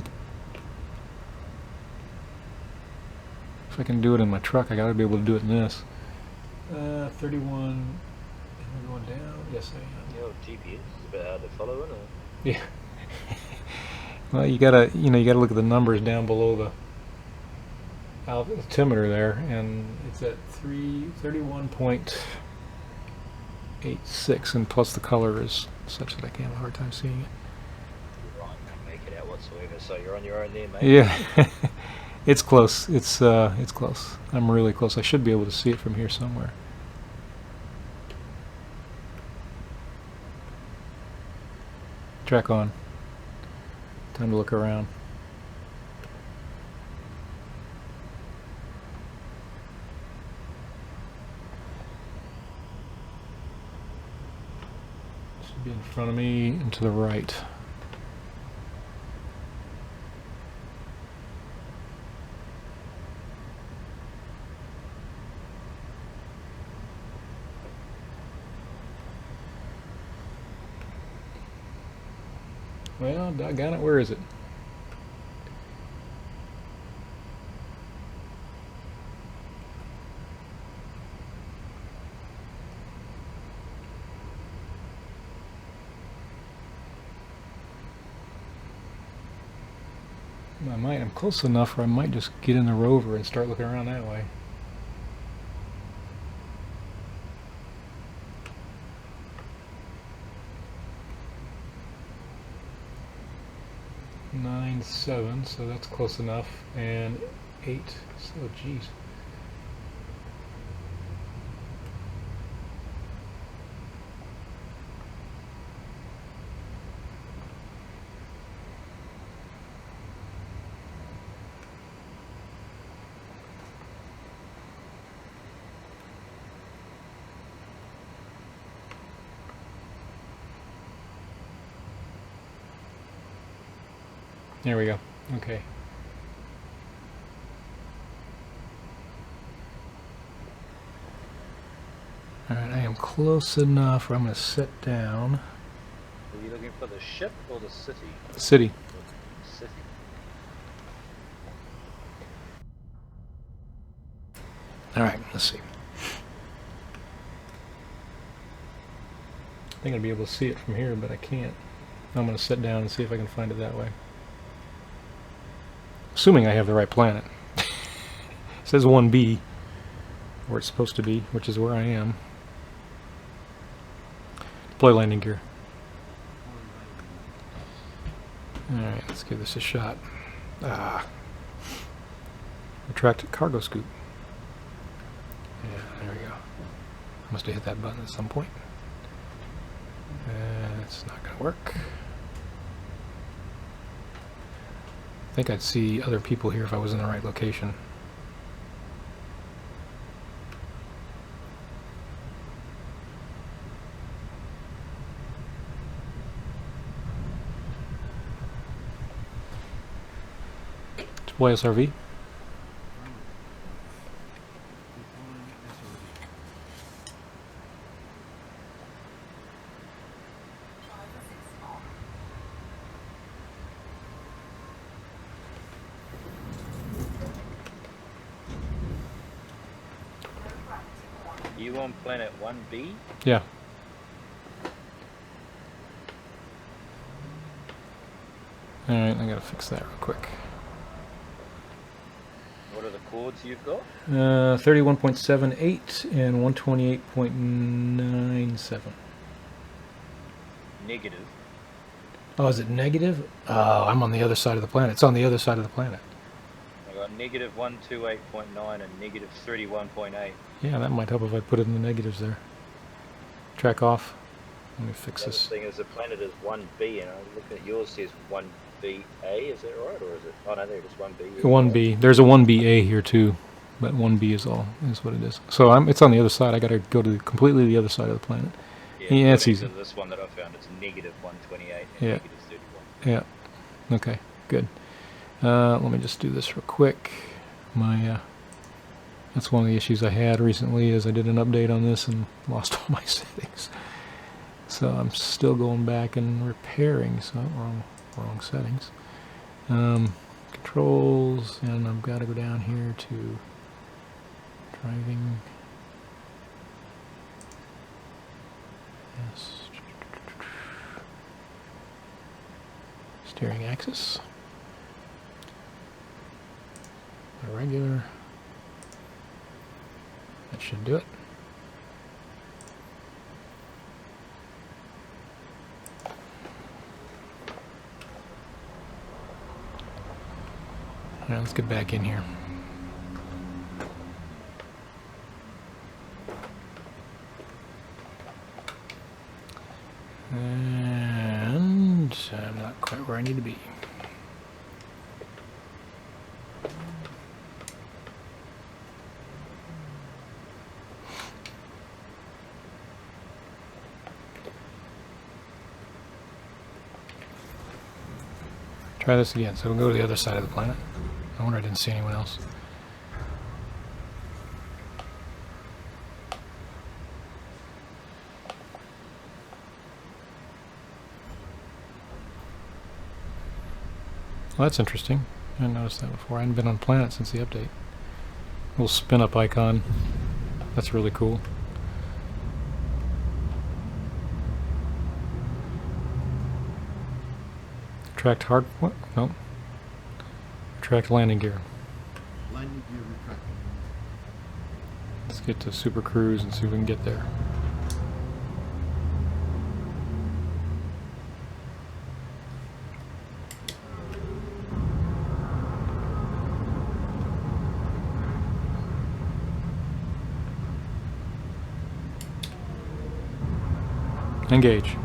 I can do it in my truck, I gotta be able to do it in this. 31. Am I going down? Yes, I am. Your GPS is a bit hard to follow, isn't it? Yeah. Well, you gotta look at the numbers down below the altimeter there, and it's at 31.86, and plus the color is such that I can have a hard time seeing it. Right, can't make it out whatsoever. So you're on your own there, mate. Yeah, it's close. It's close. I'm really close. I should be able to see it from here somewhere. Track on. Time to look around. Should be in front of me and to the right. Well, doggone it, where is it? I'm close enough where I might just get in the rover and start looking around that way. Nine, 7, so that's close enough, and 8, so geez. There we go. Okay. Alright, I am close enough where I'm going to sit down. Are you looking for the ship or the city? City. City. Alright, let's see. I think I'd be able to see it from here, but I can't. I'm going to sit down and see if I can find it that way. Assuming I have the right planet. It says 1B, where it's supposed to be, which is where I am. Deploy landing gear. Alright, let's give this a shot. Retract cargo scoop. Yeah, there we go. Must have hit that button at some point. It's not going to work. I think I'd see other people here if I was in the right location. Deploy SRV. You on planet 1B? Yeah. Alright, I gotta fix that real quick. What are the chords you've got? 31.78 and 128.97. Negative. Oh, is it negative? Oh, I'm on the other side of the planet. It's on the other side of the planet. I got negative 128.9 and negative 31.8. Yeah, that might help if I put it in the negatives there. Track off. Let me fix The other this. thing is the planet is 1B, and I'm looking at yours says 1BA, is that right? Or is it? Oh no, there it is, 1B. 1B. There's a 1BA here too, but 1B is what it is. So it's on the other side. I got to go to completely the other side of the planet. Yeah, it's easy. This one that I found, it's negative 128 and Yeah. negative 31. Yeah. Okay. Good. Let me just do this real quick. That's one of the issues I had recently is I did an update on this and lost all my settings. So I'm still going back and repairing. So wrong settings. Controls, and I've got to go down here to driving. Yes. Steering axis. A regular. That should do it. Alright, let's get back in here. And I'm not quite where I need to be. Try this again. So we'll go to the other side of the planet. I wonder I didn't see anyone else. Well, that's interesting. I didn't notice that before. I hadn't been on planet since the update. Little spin up icon. That's really cool. Retract hard. What? No. Retract landing gear. Landing gear retracted. Let's get to Super Cruise and see if we can get there. Engage.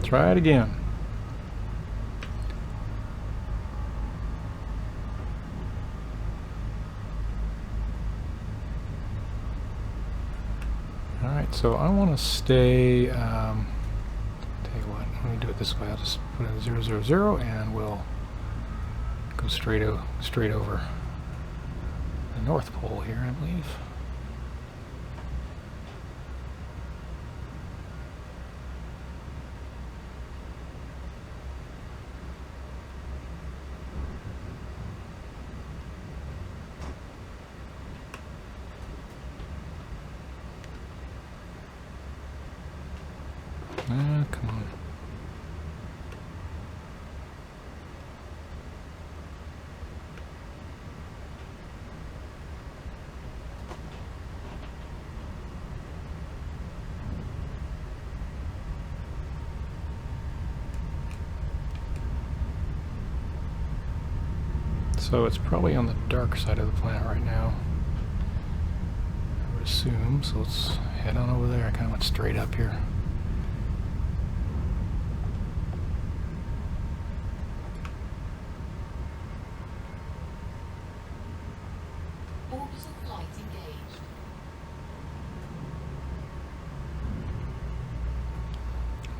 Try it again. Alright, so I want to stay, tell you what, let me do it this way. I'll just put in 000 and we'll go straight over the North Pole here, I believe. So it's probably on the dark side of the planet right now, I would assume. So let's head on over there. I kind of went straight up here. Orbital flight engaged.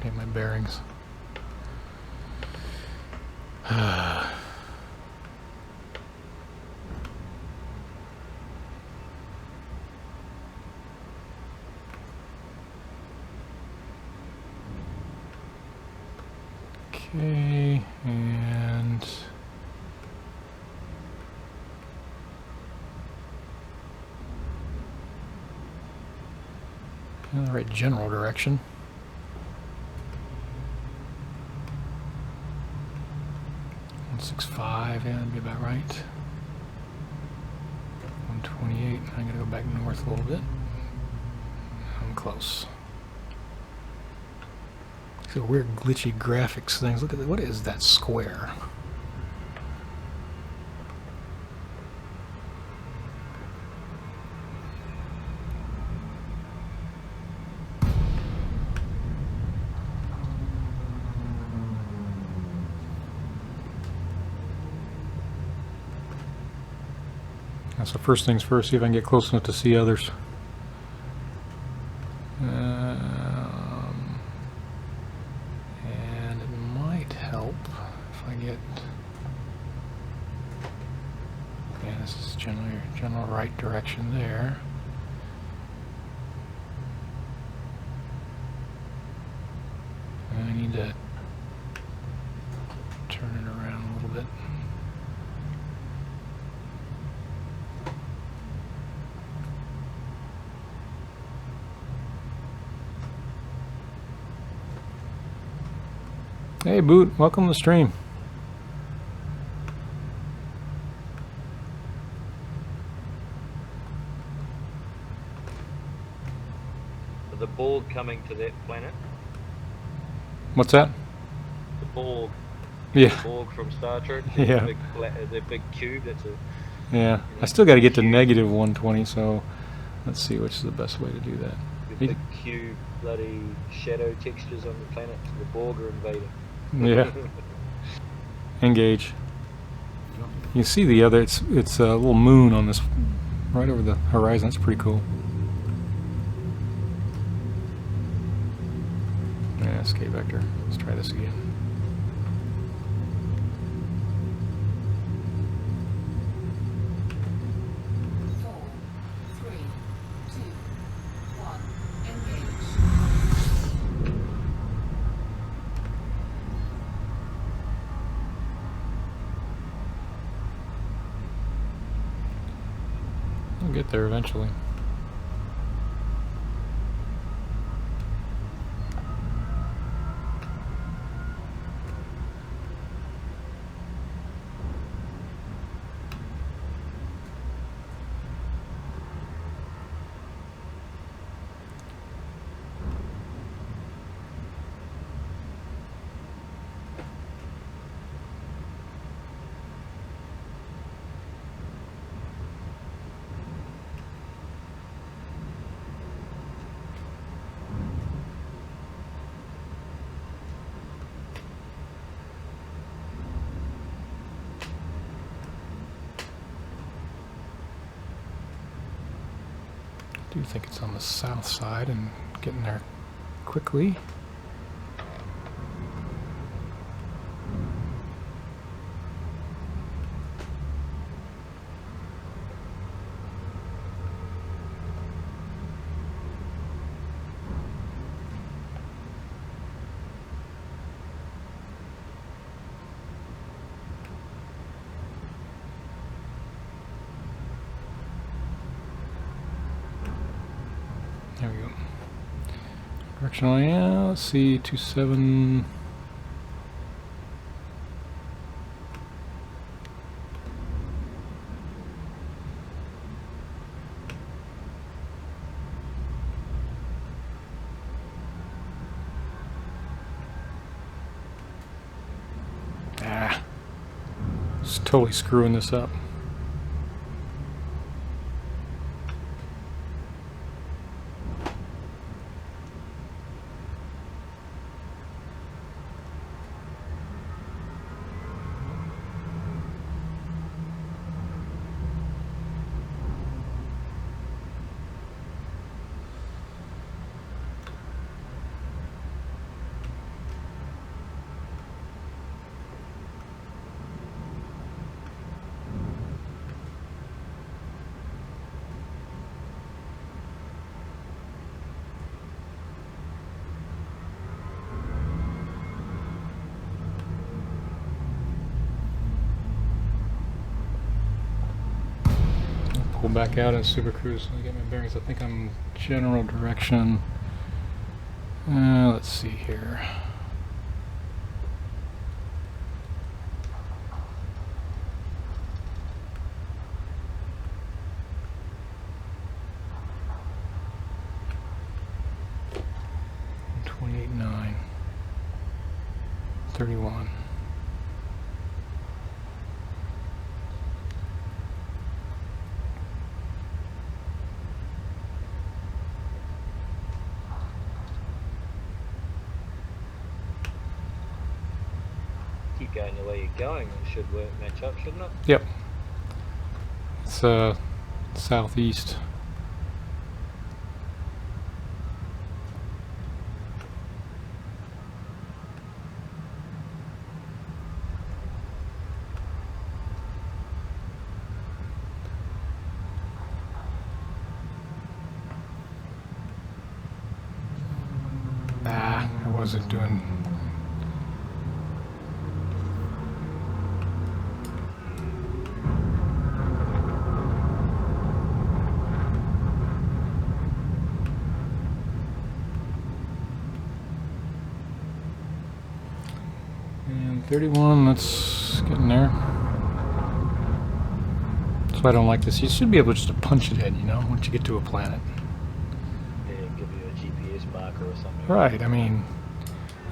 Get my bearings. Okay, and in the right general direction. 165, yeah, that'd be about right. 128, I'm gonna go back north a little bit. I'm close. So weird glitchy graphics things. Look at what is that square? So first things first, see if I can get close enough to see others. And it might help if I get... Yeah, this is general right direction there. And I need to turn it around a little bit. Hey Boot, welcome to the stream. Are the Borg coming to that planet? What's that? The Borg. Yeah. The Borg from Star Trek. Yeah. The big cube. That's a. Yeah. I still got to get to negative 120, so let's see which is the best way to do that. The big cube, bloody shadow textures on the planet. The Borg are invading. Yeah. Engage. You see the other, it's a little moon on this, right over the horizon. That's pretty cool. Yeah, escape vector. Let's try this again. Four, three, two, one. Engage. We'll get there eventually. I do think it's on the south side and getting there quickly. There we go. Directional, yeah, let's see, 27. It's totally screwing this up. Pull back out in Super Cruise and get my bearings. I think I'm general direction. Let's see here. $28.9. 31. Keep going the way you're going. It should work, match up, shouldn't it? Yep. It's southeast. I wasn't doing. And 31, that's getting there. That's why I don't like this. You should be able just to punch it in, you know, once you get to a planet. Yeah, give you a GPS marker or something. Right, I mean,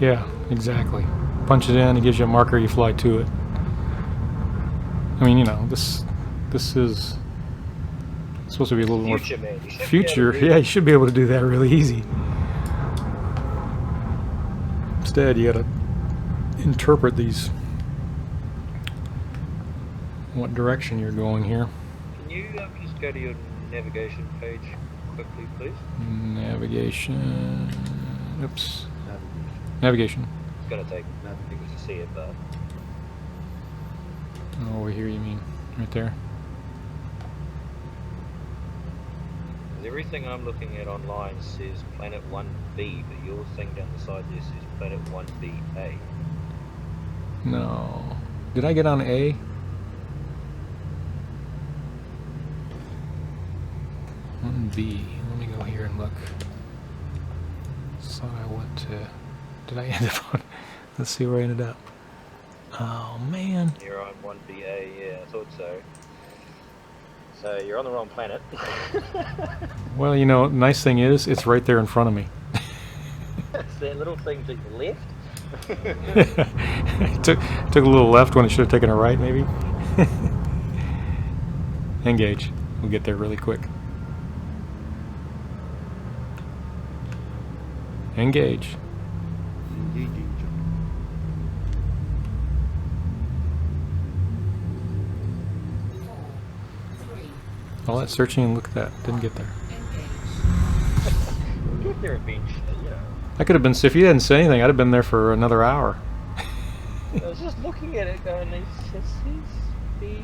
yeah, exactly. Punch it in, it gives you a marker, you fly to it. I mean, you know, this is supposed to be a little more Future, man. You should be able to future. do Yeah, you should be able to do that really easy. Instead, you gotta interpret these, what direction you're going here. Can you just go to your navigation page quickly, please? Navigation. Oops. Navigation. Navigation. It's gonna take Navigation. because to see it, but Oh, over here, you mean? Right there. everything I'm looking at online says Planet 1B, but your thing down the side there says Planet 1BA. No. Did I get on A? On B. Let me go here and look. So I went to. Did I end up on? Let's see where I ended up. Oh man. You're on 1BA, yeah, I thought so. So you're on the wrong planet. Well, you know, nice thing is, it's right there in front of me. It's that little thing to the left. took a little left when it should have taken a right, maybe. Engage. We'll get there really quick. Engage. Engaging. All that searching and look at that. Didn't get there. Get there eventually, you know. I could have been, if you hadn't said anything, I'd have been there for another hour. I was just looking at it going, it says BA,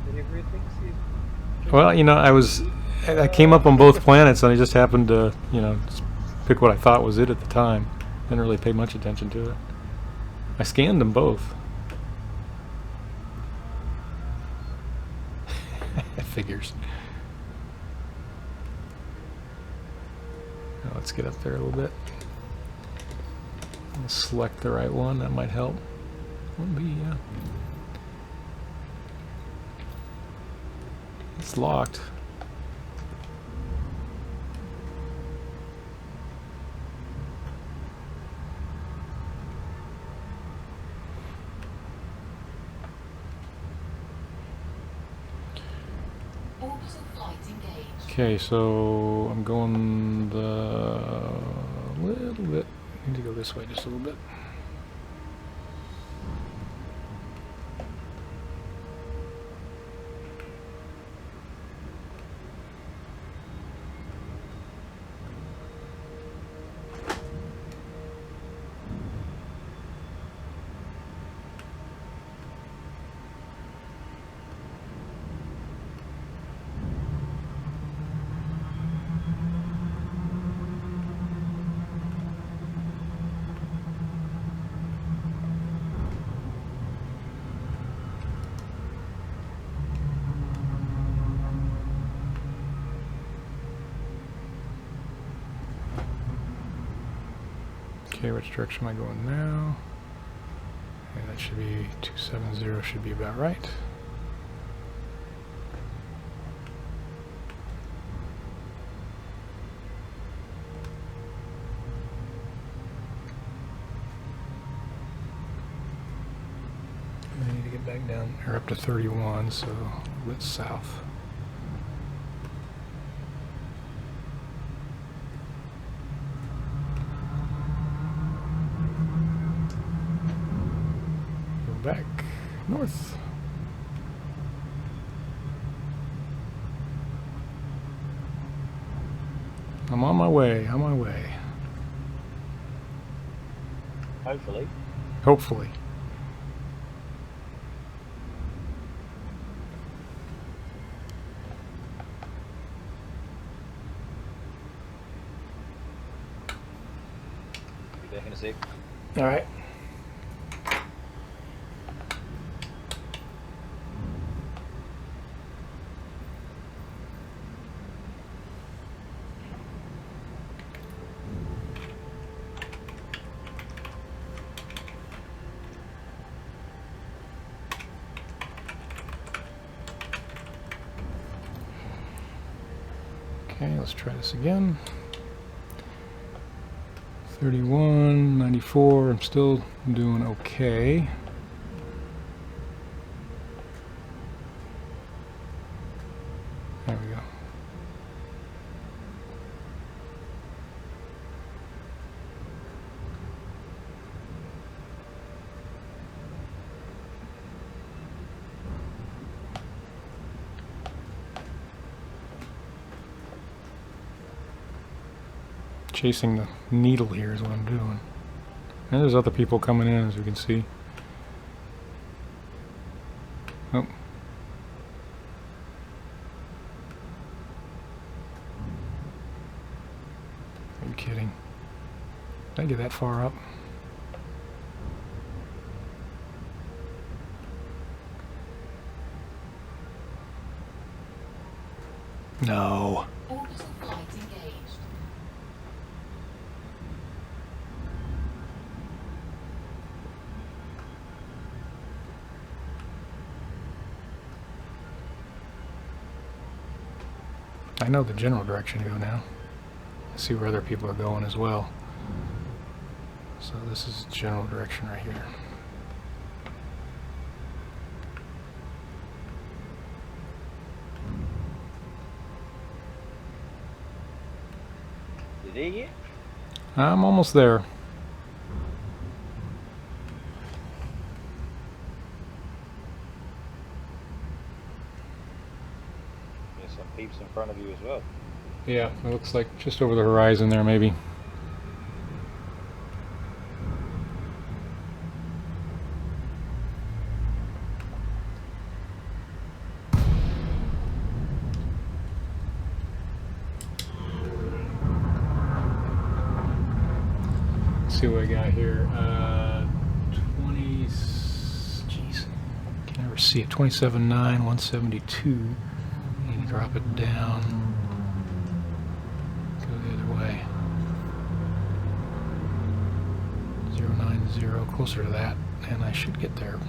but everything says... Well, you know, I came up on both planets and I just happened to, you know, just pick what I thought was it at the time. Didn't really pay much attention to it. I scanned them both. Figures. Now let's get up there a little bit. I'll select the right one. That might help. Wouldn't be, yeah. It's locked. Okay, so I'm going the little bit. Need to go this way just a little bit. Okay, which direction am I going now? Okay, that should be 270, should be about right. I need to get back down, or up to 31, so a bit south. Back north. I'm on my way, on my way. Hopefully. Hopefully. Be back in a sec. All right. Okay, let's try this again. 31, 94, I'm still doing okay. There we go. Chasing the needle here is what I'm doing. And there's other people coming in, as we can see. Oh. Are you kidding? Did I get that far up? No. Orbital flight engaged. I know the general direction to go now. I see where other people are going as well. So this is general direction right here. You there yet? I'm almost there. There's some peeps in front of you as well. Yeah, it looks like just over the horizon there maybe. Let's see what I got here. 20, jeez, can never see it. 27.9, 172. Need to drop it down. Go the other way. 090, closer to that, and I should get there.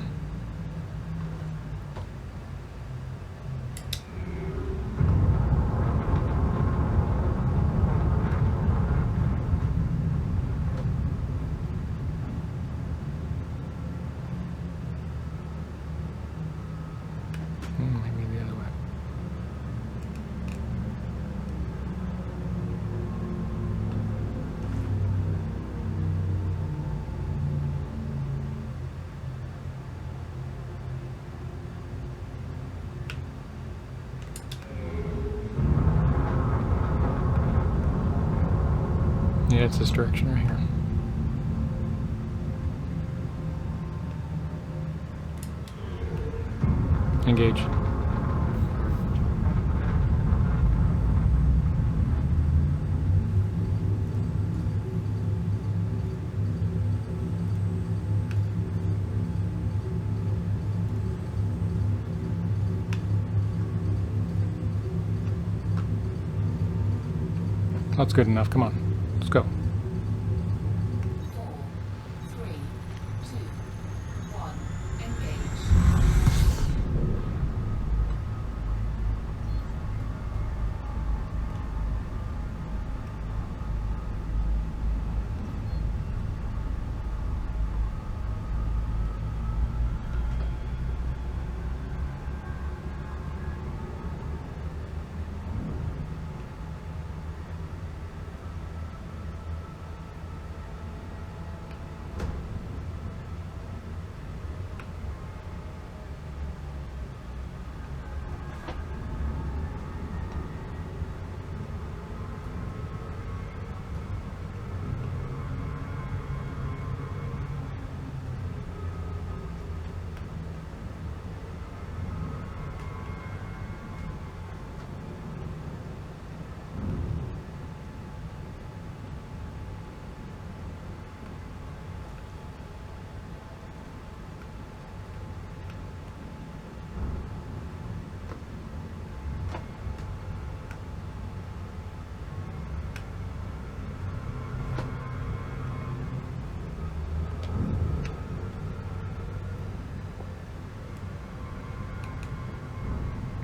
Maybe the other way. Yeah, it's this direction right here. Engage. That's good enough. Come on. Let's go. 4, 3, 2, 1. Engage.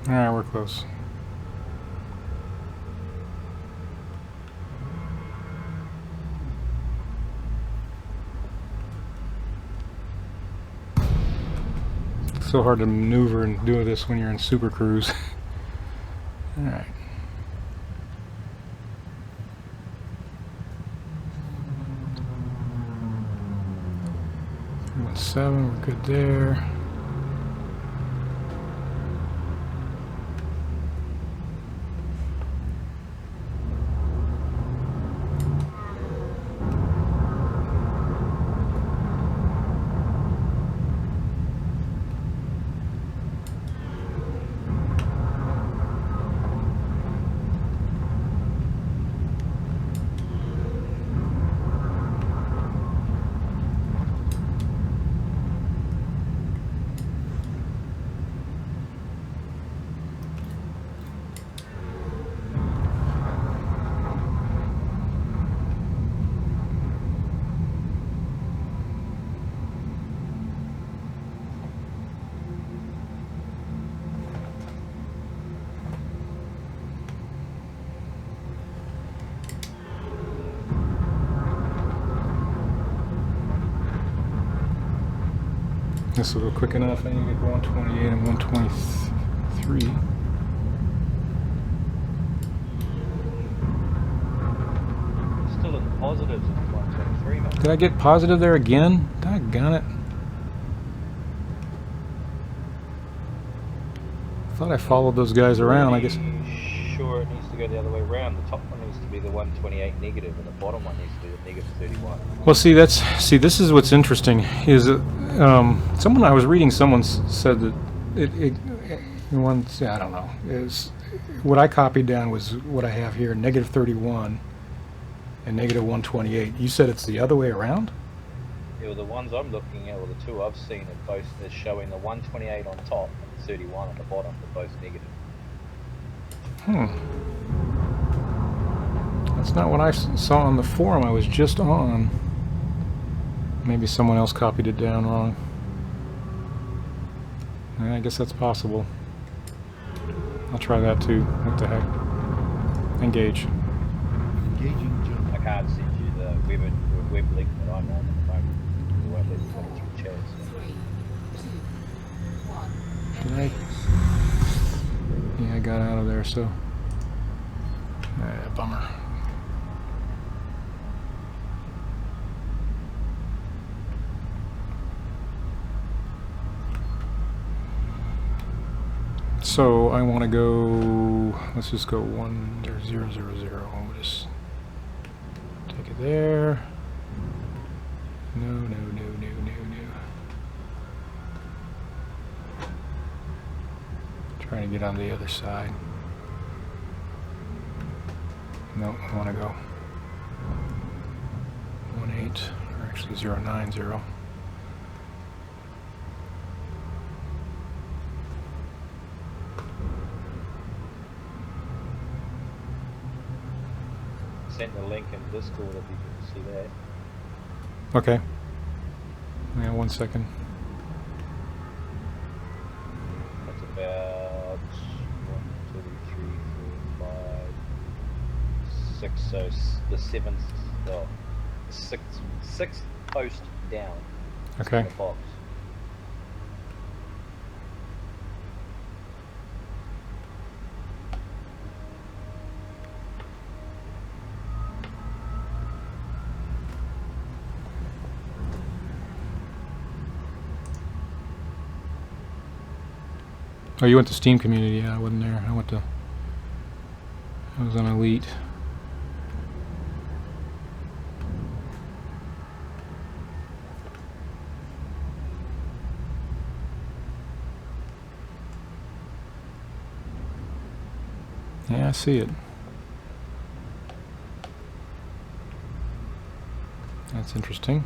Alright, we're close. It's so hard to maneuver and do this when you're in Super Cruise. Alright. Seven, we're good there. This will go quick enough. I need to get 128 and 123. Still in the positives at 123, man. Did I get positive there again? Doggone it. I thought I followed those guys around, I guess. Sure, it needs to go the other way around. The top one needs to be the 128 negative, and the bottom one needs to be the negative 31. Well, see, this is what's interesting. Is someone I was reading? Someone said that I don't know. Is what I copied down was what I have here: negative 31 and negative 128. You said it's the other way around? Yeah, well, the ones I'm looking at, or the two I've seen, are both is showing the 128 on top and the 31 on the bottom. They're both negative. That's not what I saw on the forum I was just on. Maybe someone else copied it down wrong. Yeah, I guess that's possible. I'll try that too. What the heck? Engage. Engaging jump. I can't send you the web link that I'm on at the moment. You won't let me put it through chat. 3, 2, 1. Did I? Yeah, I got out of there, so. Bummer. So I want to go. Let's just go 1 or 0 0 0. We'll just take Take it there. No, no, no, no, no, no. Trying to get on the other side. No, I want to go 18, or actually 090. Sent the link in Discord if you can see that. Okay. Yeah, 1 second. That's about 1, 2, 3, 4, 5, 6. So the seventh, well, sixth post down. Okay. In the box. Oh, you went to Steam Community? Yeah, I wasn't there. I was on Elite. Yeah, I see it. That's interesting.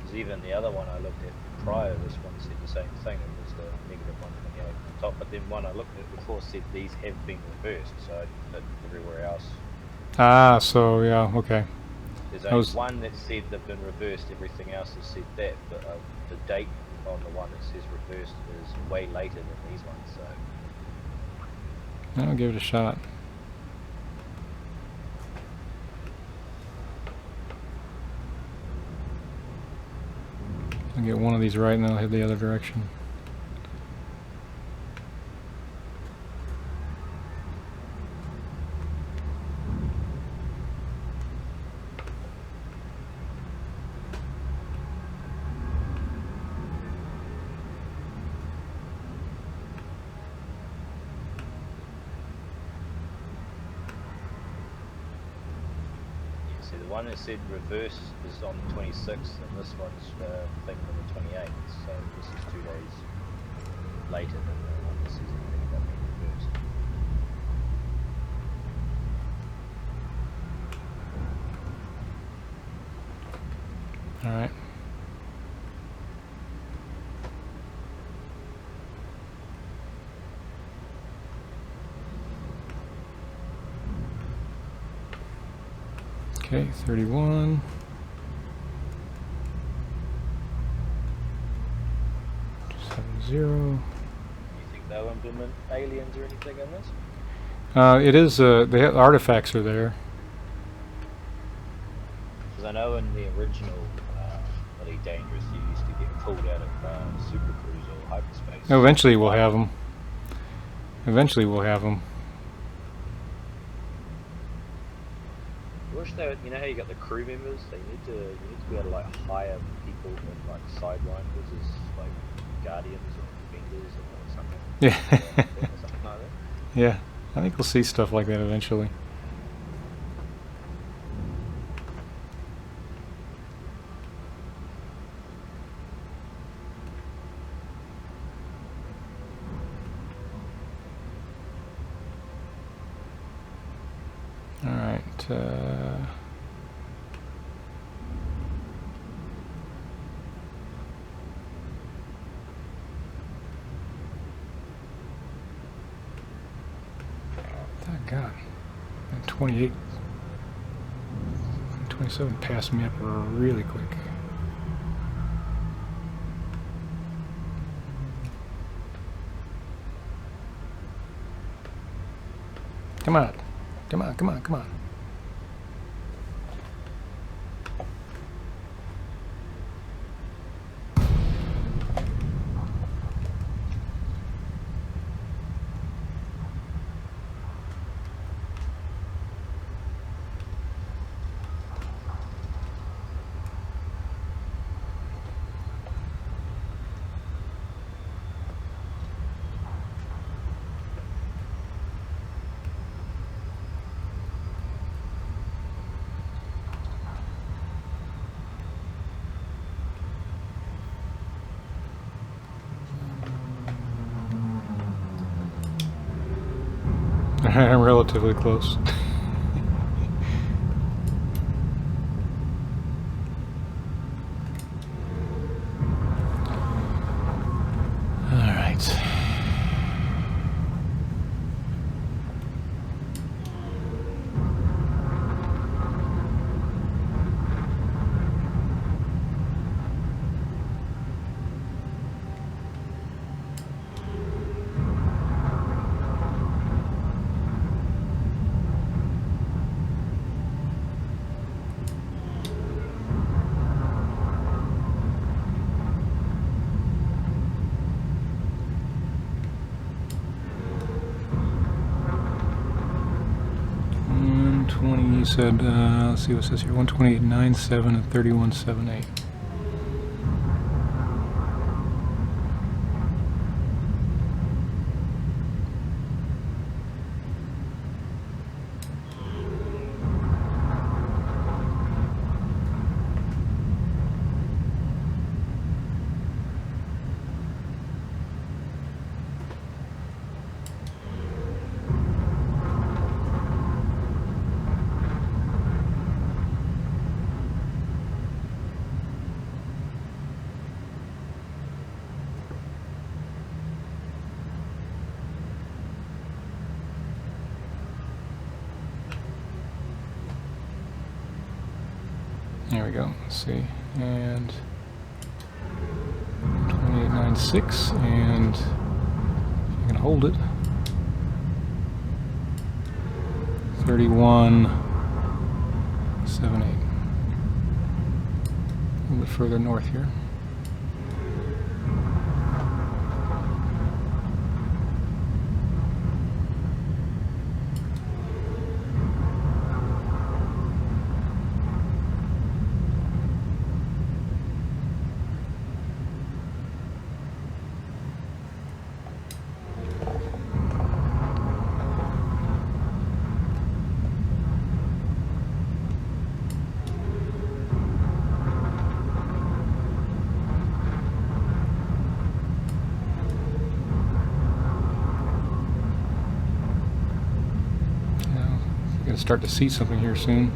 Because even the other one I looked at prior, this one said the same thing. It was the negative 128 on top. But then one I looked at before said these have been reversed. So I did everywhere else. Ah, so yeah, okay. There's only one that said they've been reversed. Everything else has said that. But the date on the one that says reversed is way later than these ones. So I'll give it a shot. I'll get one of these right and then I'll head the other direction. see, the one that said reverse is on the 26th, and this one's thing on the 28th. So this is 2 days later than the one that says anything about being reversed. All right. Okay, 31. You think they'll implement aliens or anything in this? It is, the artifacts are there. Because I know in the original Really Dangerous, you used to get pulled out of Super Cruise or hyperspace. Eventually we'll have them. Eventually we'll have them. I wish they would, you know how you got the crew members? You need to be able to like hire people in like sidewinders as like guardians or defenders or something. Yeah. Something like that. Yeah, I think we'll see stuff like that eventually. All right. God, and 28, 27 passed me up really quick. Come on, come on, come on, come on. I'm relatively close. Alright. You said, let's see what it says here, 128.97 and 31.78. There we go. Let's see. And 28.96, and if you can hold it, 31.78. A little bit further north here. Gonna start to see something here soon.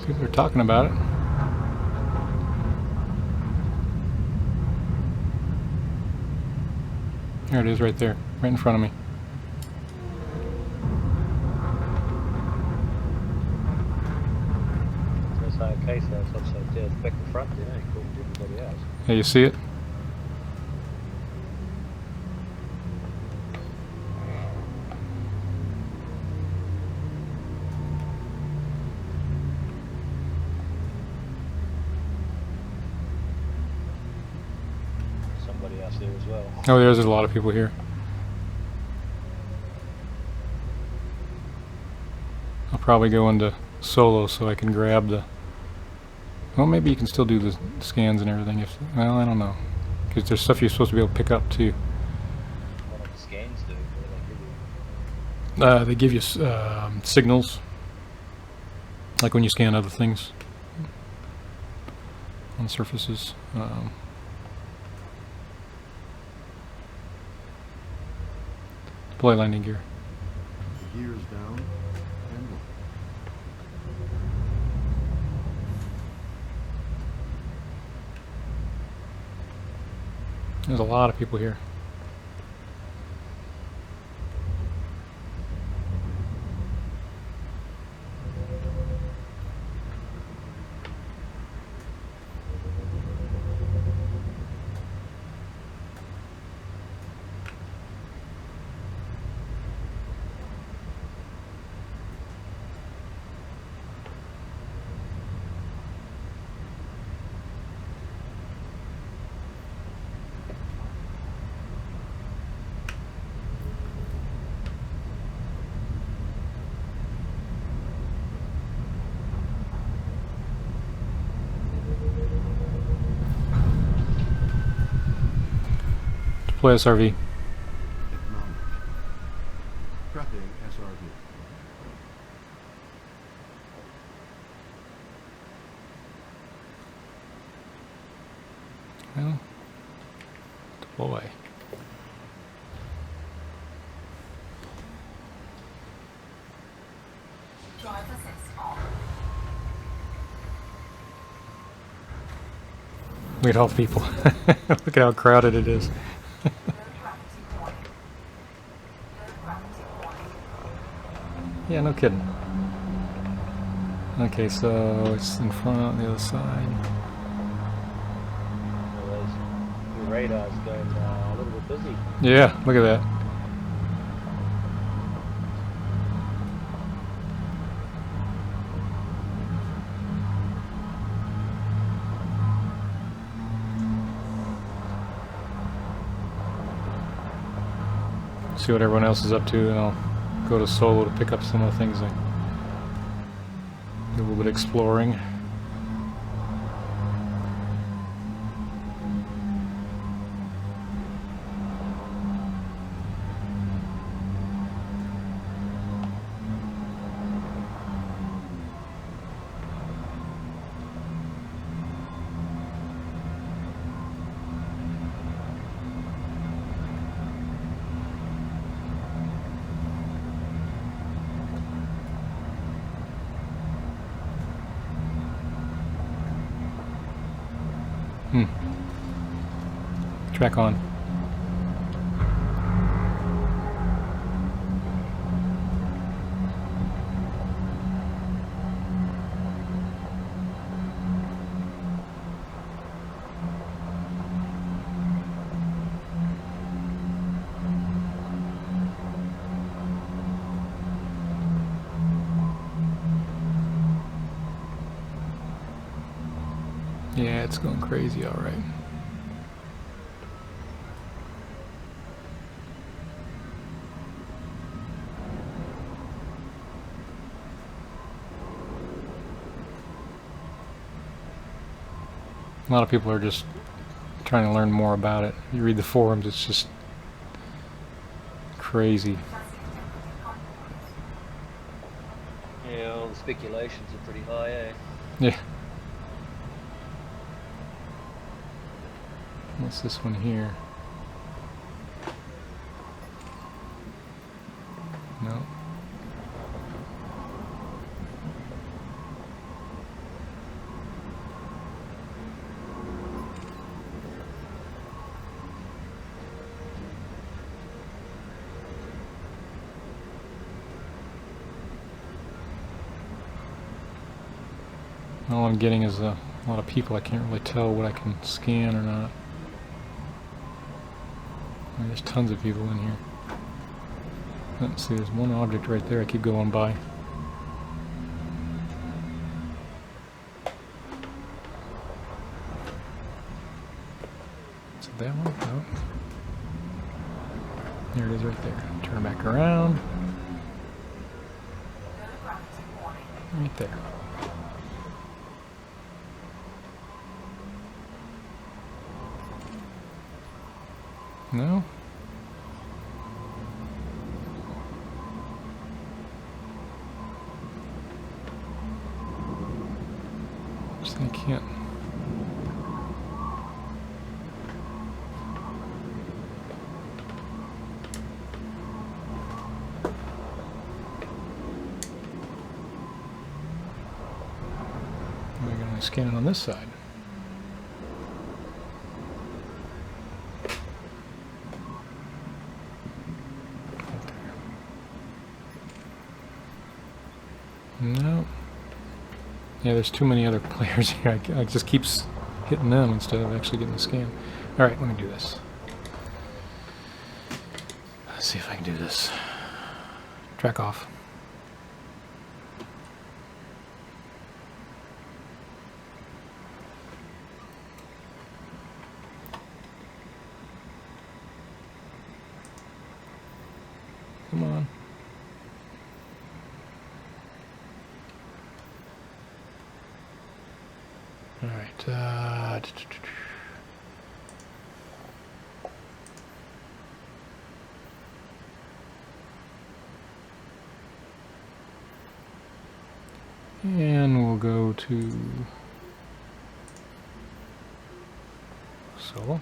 People are talking about it. There it is, right there, right in front of me. Okay, so it's upside down. Back the front, you know, according to everybody else. Yeah, you see it? Somebody else there as well. Oh, there's a lot of people here. I'll probably go into solo so I can grab the... Well, maybe you can still do the scans and everything. If well, I don't know, because there's stuff you're supposed to be able to pick up too. What do the scans do? What do They give you signals, like when you scan other things on surfaces. Deploy landing gear. The gears down and up. There's a lot of people here. Deploy SRV. Look at all the people. Look at how crowded it is. No gravity warning. No gravity warning. Yeah, no kidding. Okay, so it's in front on the other side. Your radar's going a little bit busy. Yeah, look at that. See what everyone else is up to, and I'll go to Solo to pick up some of the things. I do a little bit of exploring. Track on. Yeah, it's going crazy, all right. A lot of people are just trying to learn more about it. You read the forums, it's just crazy. Yeah, all the speculations are pretty high, eh? Yeah. What's this one here? No. All I'm getting is a lot of people. I can't really tell what I can scan or not. I mean, there's tons of people in here. Let's see, there's one object right there I keep going by. Is it that one? No. There it is right there. Turn back around. Right there. No? Just I can't. I'm going to scan it on this side. No. Yeah, there's too many other players here. I just keep hitting them instead of actually getting the scan. Alright, let me do this. Let's see if I can do this. Track off. Come on. All right. And we'll go to Solo.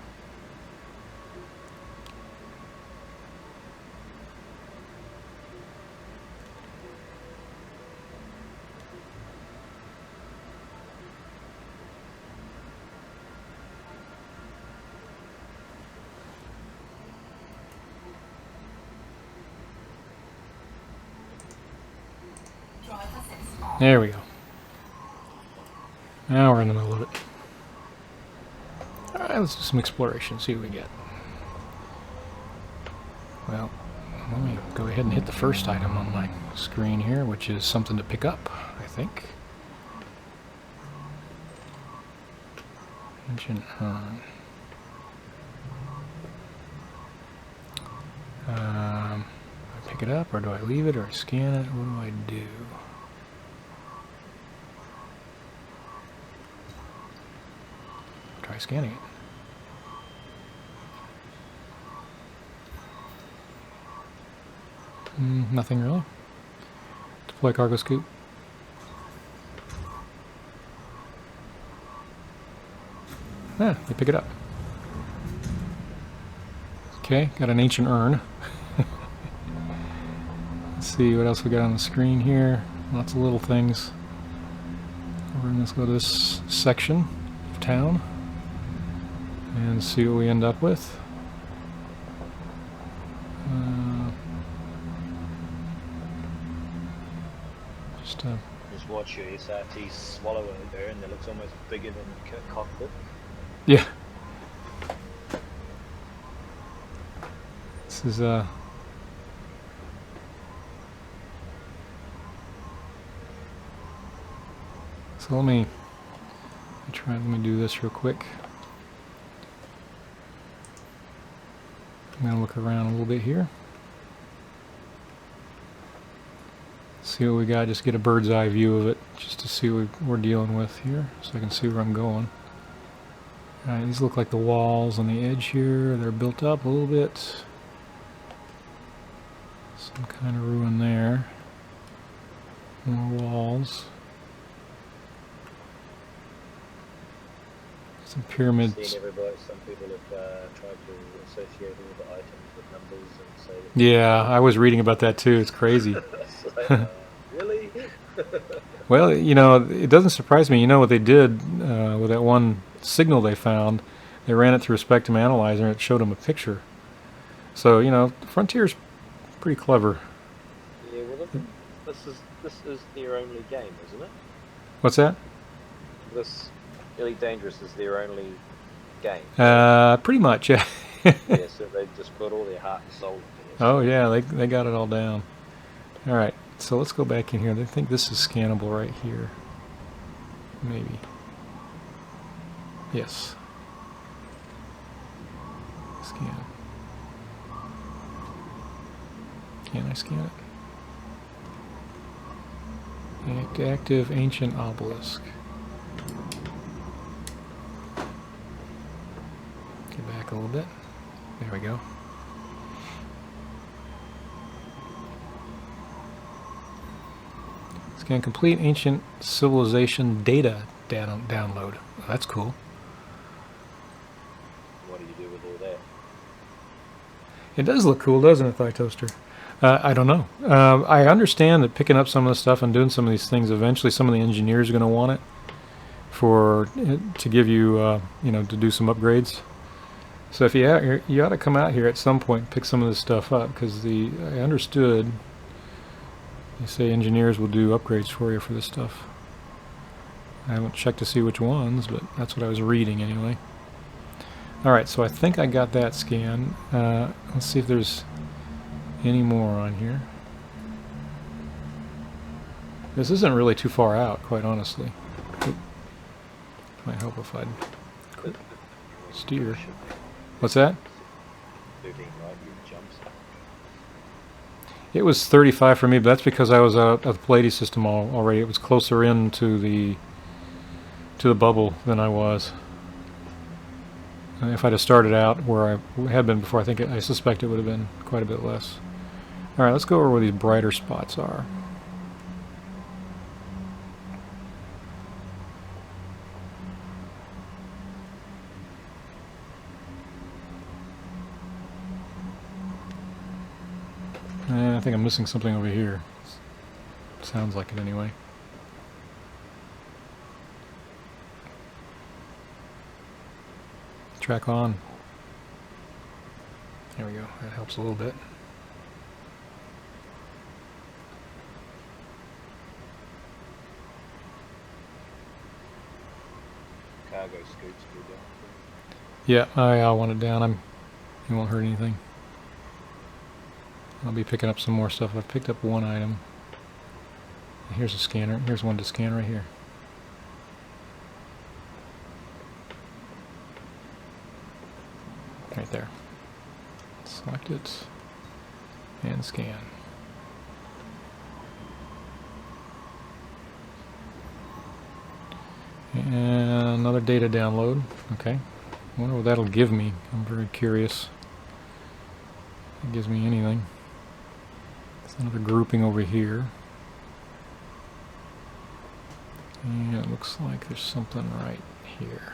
There we go. Now we're in the middle of it. Alright, let's do some exploration, see what we get. Well, let me go ahead and hit the first item on my screen here, which is something to pick up, I think. Ancient urn. Do I pick it up, or do I leave it, or scan it? What do I do? Try scanning it. Nothing really. Deploy cargo scoop. Ah, they pick it up. Okay, got an ancient urn. Let's see what else we got on the screen here. Lots of little things. Let's go to this section of town and see what we end up with. Just watch your SRT swallow over there, and it looks almost bigger than the cockpit. Yeah. This is so let me do this real quick. I'm gonna look around a little bit here. See what we got, just get a bird's eye view of it, just to see what we're dealing with here, so I can see where I'm going. Alright, these look like the walls on the edge here. They're built up a little bit. Some kind of ruin there. More walls. Some pyramids. Some people have tried to associate all the items with numbers and say... Yeah, I was reading about that too. It's crazy. Like, really? Well, you know, it doesn't surprise me. You know what they did with that one signal they found? They ran it through a spectrum analyzer and it showed them a picture. So, you know, Frontier's pretty clever. Yeah, well, this is their only game, isn't it? What's that? This Really Dangerous is their only game. Pretty much, yeah. Yeah, so they just put all their heart and soul into this. Oh, yeah, they got it all down. All right, so let's go back in here. I think this is scannable right here. Maybe. Yes. Scan. Can I scan it? Active ancient obelisk. Get back a little bit. There we go. Scan complete ancient civilization data download. Oh, that's cool. What do you do with all that? It does look cool, doesn't it, Thigh Toaster? I don't know. I understand that picking up some of the stuff and doing some of these things, eventually some of the engineers are going to want it to give you, you know, to do some upgrades. So if you ought to come out here at some point and pick some of this stuff up, because I understood they say engineers will do upgrades for you for this stuff. I haven't checked to see which ones, but that's what I was reading anyway. Alright, so I think I got that scan. Let's see if there's any more on here. This isn't really too far out, quite honestly. Oop. Might help if I'd steer. What's that? 13, right? Your jumps. It was 35 for me, but that's because I was out of the Pallades system already. It was closer in to the bubble than I was. If I'd have started out where I had been before, I suspect it would have been quite a bit less. All right, let's go over where these brighter spots are. I think I'm missing something over here. Sounds like it anyway. Track on. There we go. That helps a little bit. go scoot down. Yeah, I want it down. It won't hurt anything. I'll be picking up some more stuff. I've picked up one item. Here's a scanner. Here's one to scan right here. Right there. Select it and scan. And another data download. Okay. I wonder what that'll give me. I'm very curious. If it gives me anything. It's another grouping over here. And it looks like there's something right here.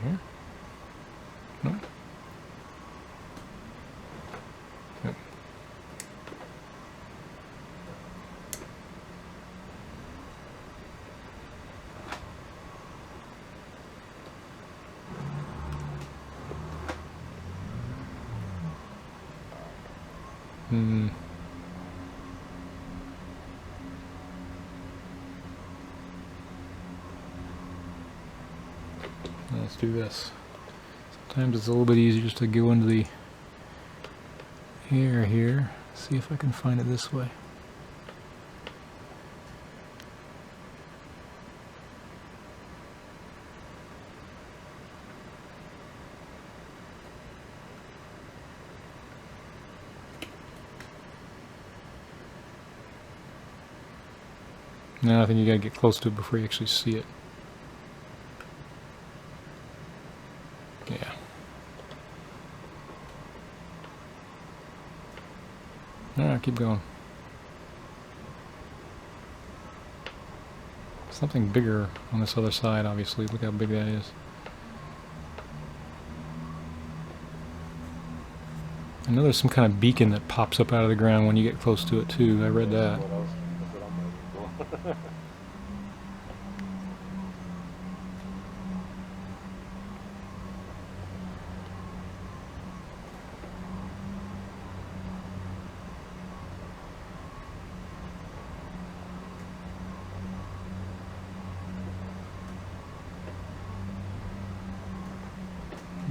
Here? No? Yep. Let's do this. Sometimes it's a little bit easier just to go into the air here. See if I can find it this way. Now I think you gotta get close to it before you actually see it. Yeah. Alright, keep going. Something bigger on this other side, obviously. Look how big that is. I know there's some kind of beacon that pops up out of the ground when you get close to it too. I read that. That's what I'm waiting for.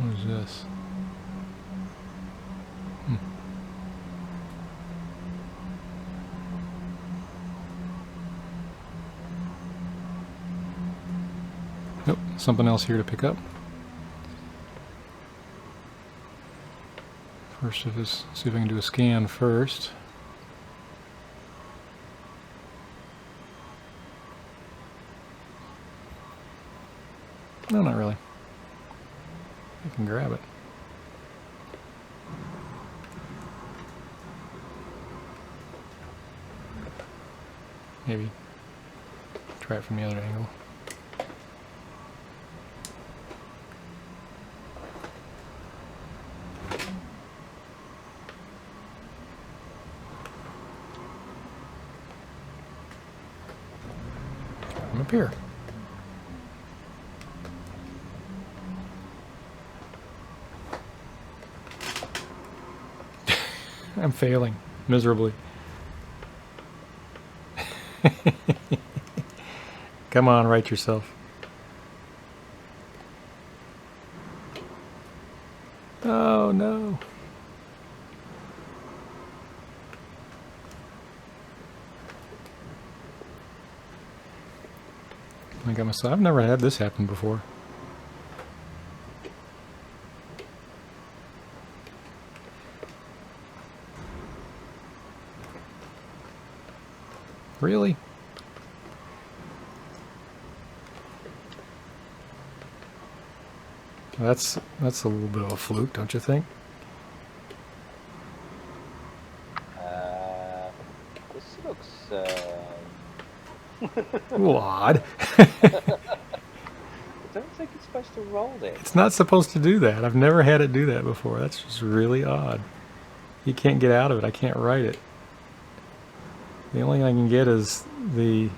What is this? Nope, something else here to pick up. First, see if I can do a scan first. No, not really. I can grab it. Maybe try it from the other angle. From up here. I'm failing miserably. Come on, write yourself. Oh no. I got myself. I've never had this happen before. Really? That's a little bit of a fluke, don't you think? This looks A little odd. I don't think it's supposed to roll there. It's not supposed to do that. I've never had it do that before. That's just really odd. You can't get out of it. I can't write it. The only thing I can get is the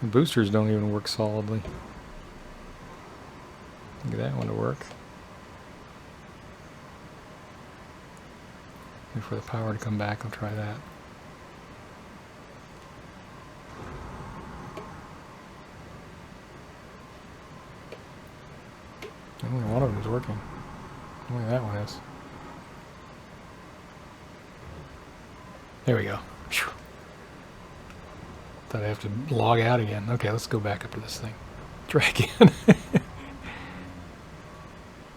boosters don't even work solidly. Get that one to work. Wait for the power to come back. I'll try that. Only one of them is working. Only that one is. There we go. Phew. Thought I have to log out again. Okay, let's go back up to this thing. Drag in.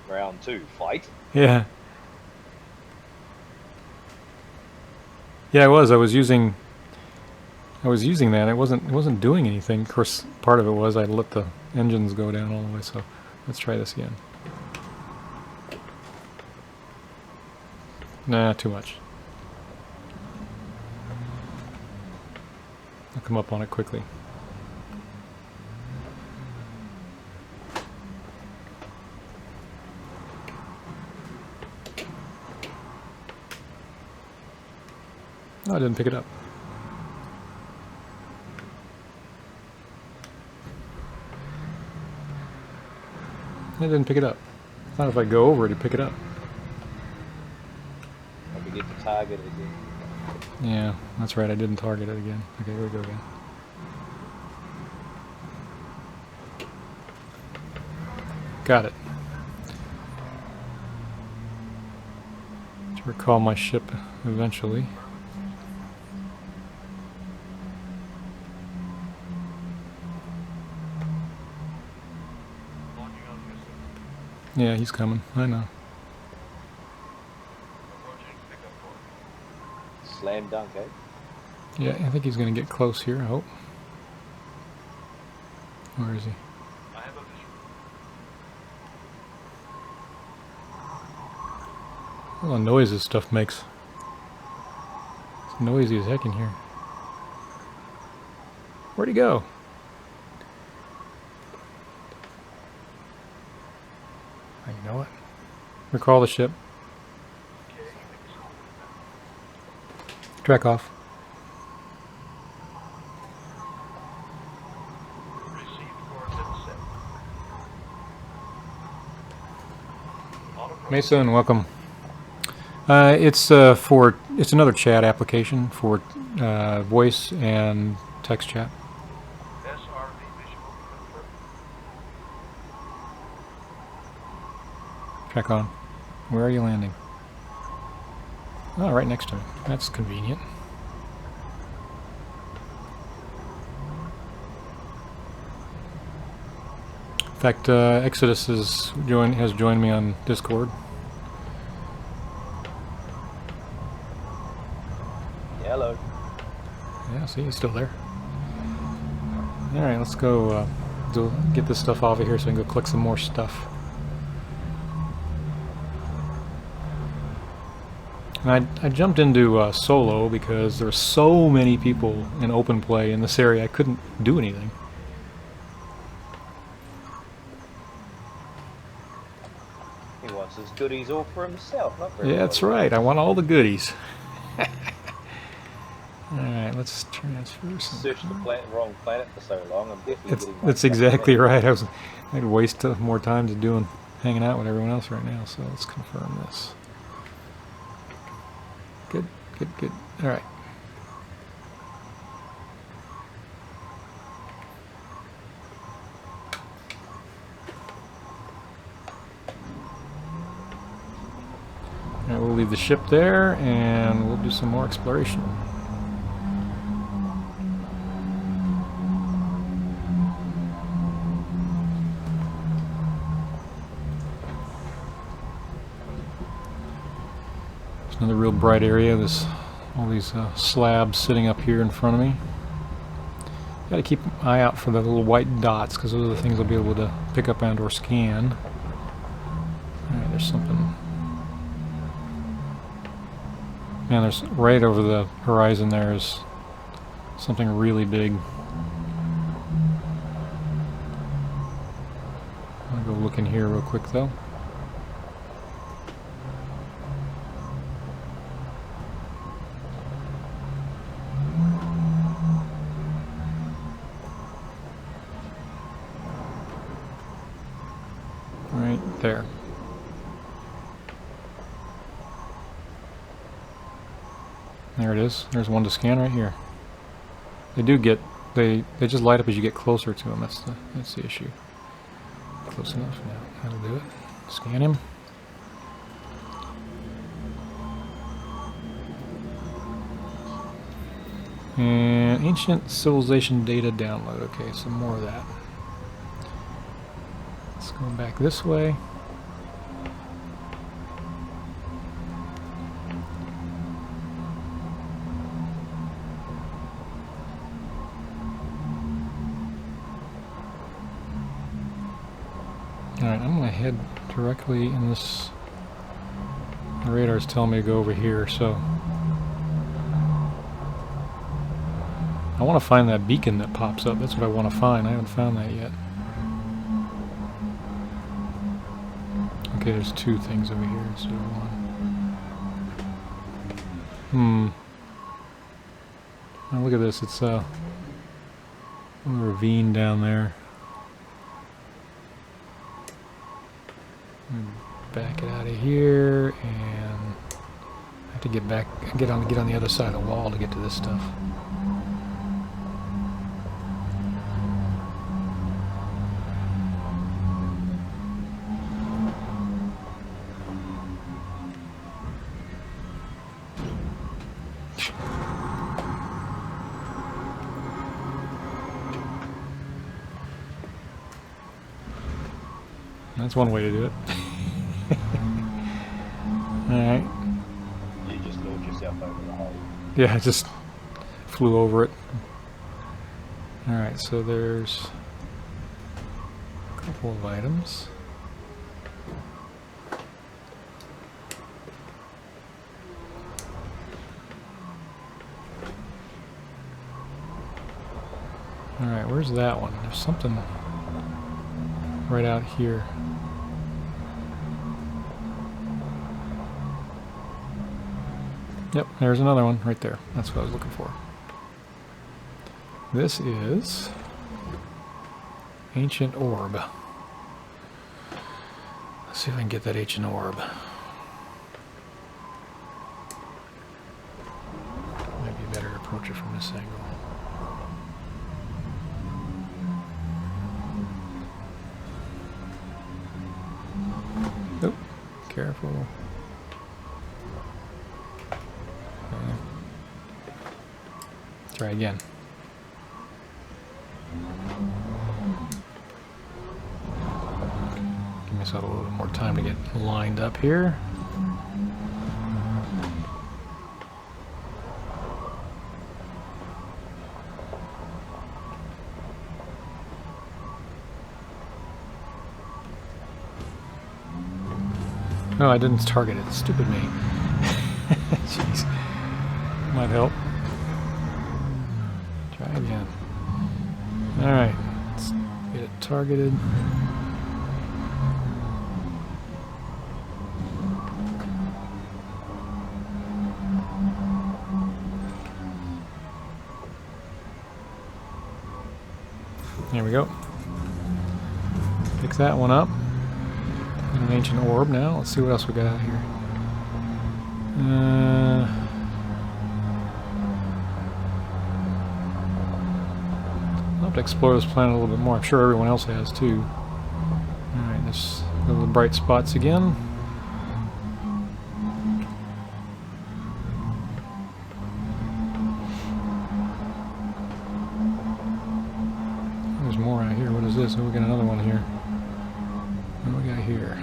Round 2, fight. Yeah. Yeah, I was using that. It wasn't doing anything. Of course, part of it was I let the engines go down all the way, so let's try this again. Nah, too much. I'll come up on it quickly. Oh, I didn't pick it up. I didn't pick it up. I thought if I go over it, it'd pick it up. Probably get the target again. Yeah, that's right. I didn't target it again. Okay, here we go again. Got it. To recall my ship eventually. Yeah, he's coming. I know. Slam dunk, eh? Yeah, I think he's going to get close here, I hope. Where is he? All the noise this stuff makes. It's noisy as heck in here. Where'd he go? You know what? Recall the ship. Track off. Mason, welcome. It's another chat application for voice and text chat. Track on. Where are you landing? Oh, right next to it. That's convenient. In fact, Exodus has joined me on Discord. Hello. Yeah, see, he's still there. All right, let's go get this stuff off of here so I can go collect some more stuff. And I jumped into solo because there were so many people in open play in this area I couldn't do anything. He wants his goodies all for himself, not for Yeah, that's right. I want all the goodies. Alright, let's transfer some. Searched the wrong planet for so long. I'm definitely That's exactly right. I'd waste more time to hanging out with everyone else right now, so let's confirm this. Good, good, good. Alright. Alright, we'll leave the ship there and we'll do some more exploration. Another real bright area. There's all these slabs sitting up here in front of me. Got to keep an eye out for the little white dots because those are the things I'll be able to pick up and/or scan. All right, there's something. Man, there's right over the horizon. There's something really big. I'll go look in here real quick though. Right there. There it is. There's one to scan right here. They do get, they just light up as you get closer to them. That's the issue. Close enough now. That'll do it. Scan him. And ancient civilization data download. Okay, some more of that. Let's go back this way. Alright, I'm going to head directly in this. The radar's telling me to go over here, so I want to find that beacon that pops up. That's what I want to find. I haven't found that yet. Okay, there's two things over here instead of one. Oh, look at this. It's a ravine down there. Back it out of here, and I have to get back, get on the other side of the wall to get to this stuff. That's one way to do it. Alright. You just launched yourself over the hole. Yeah, I just flew over it. Alright, so there's a couple of items. Alright, where's that one? There's something right out here. Yep, there's another one right there. That's what I was looking for. This is Ancient Orb. Let's see if I can get that Ancient Orb. Might be better to approach it from this angle. Oh, careful. Try again. Give myself a little bit more time to get lined up here. No, I didn't target it. Stupid me. Jeez. Might help. Try again. Alright. Let's get it targeted. There we go. Pick that one up. An ancient orb now. Let's see what else we got out here. I'll have to explore this planet a little bit more. I'm sure everyone else has too. Alright, let's go to the bright spots again. There's more out here. What is this? Oh, we got another one here. What do we got here?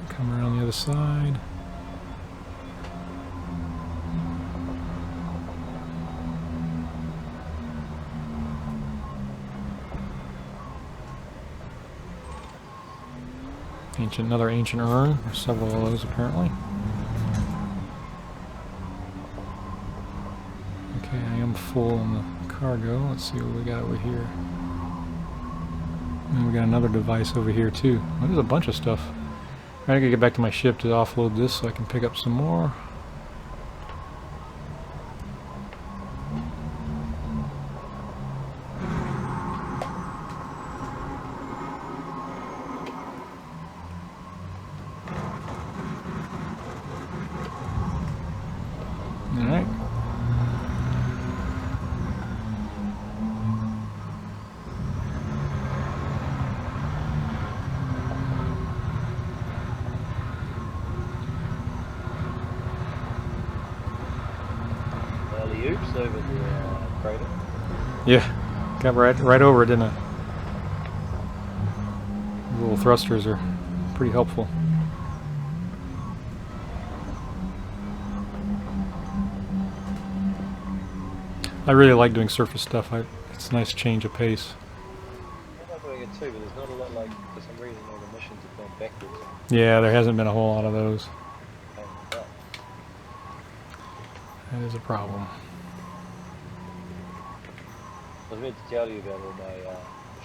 Come around the other side. Another ancient urn. There's several of those apparently. Okay, I am full on the cargo. Let's see what we got over here. And we got another device over here too. Well, there's a bunch of stuff. I gotta get back to my ship to offload this so I can pick up some more. Alright. over the crater? Yeah, got right over it, didn't I? The little thrusters are pretty helpful. I really like doing surface stuff. It's a nice change of pace. I like doing it too, but there's not a lot, like, for some reason all the missions have gone backwards. Yeah, there hasn't been a whole lot of those. And, That is a problem. I was meant to tell you about all my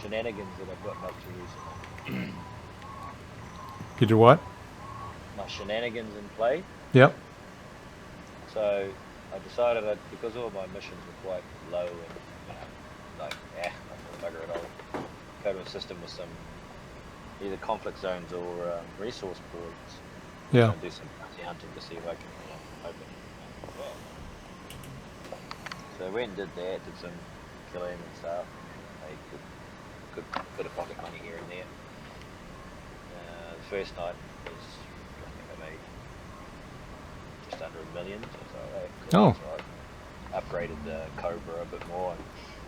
shenanigans that I've gotten up to recently. You did what? My shenanigans in play. Yep. So I decided that because all my missions were quite low and, you know, like, I'm gonna bugger it all. Go to a system with some either conflict zones or resource boards. Yeah. And do some bounty hunting to see if I can, you know, open. So I went and did that, did some killing and stuff, made good bit of pocket money here and there. The first night was, I think I made just under $1 million, so I thought, hey, cool, Oh. that's all right. Upgraded the Cobra a bit more and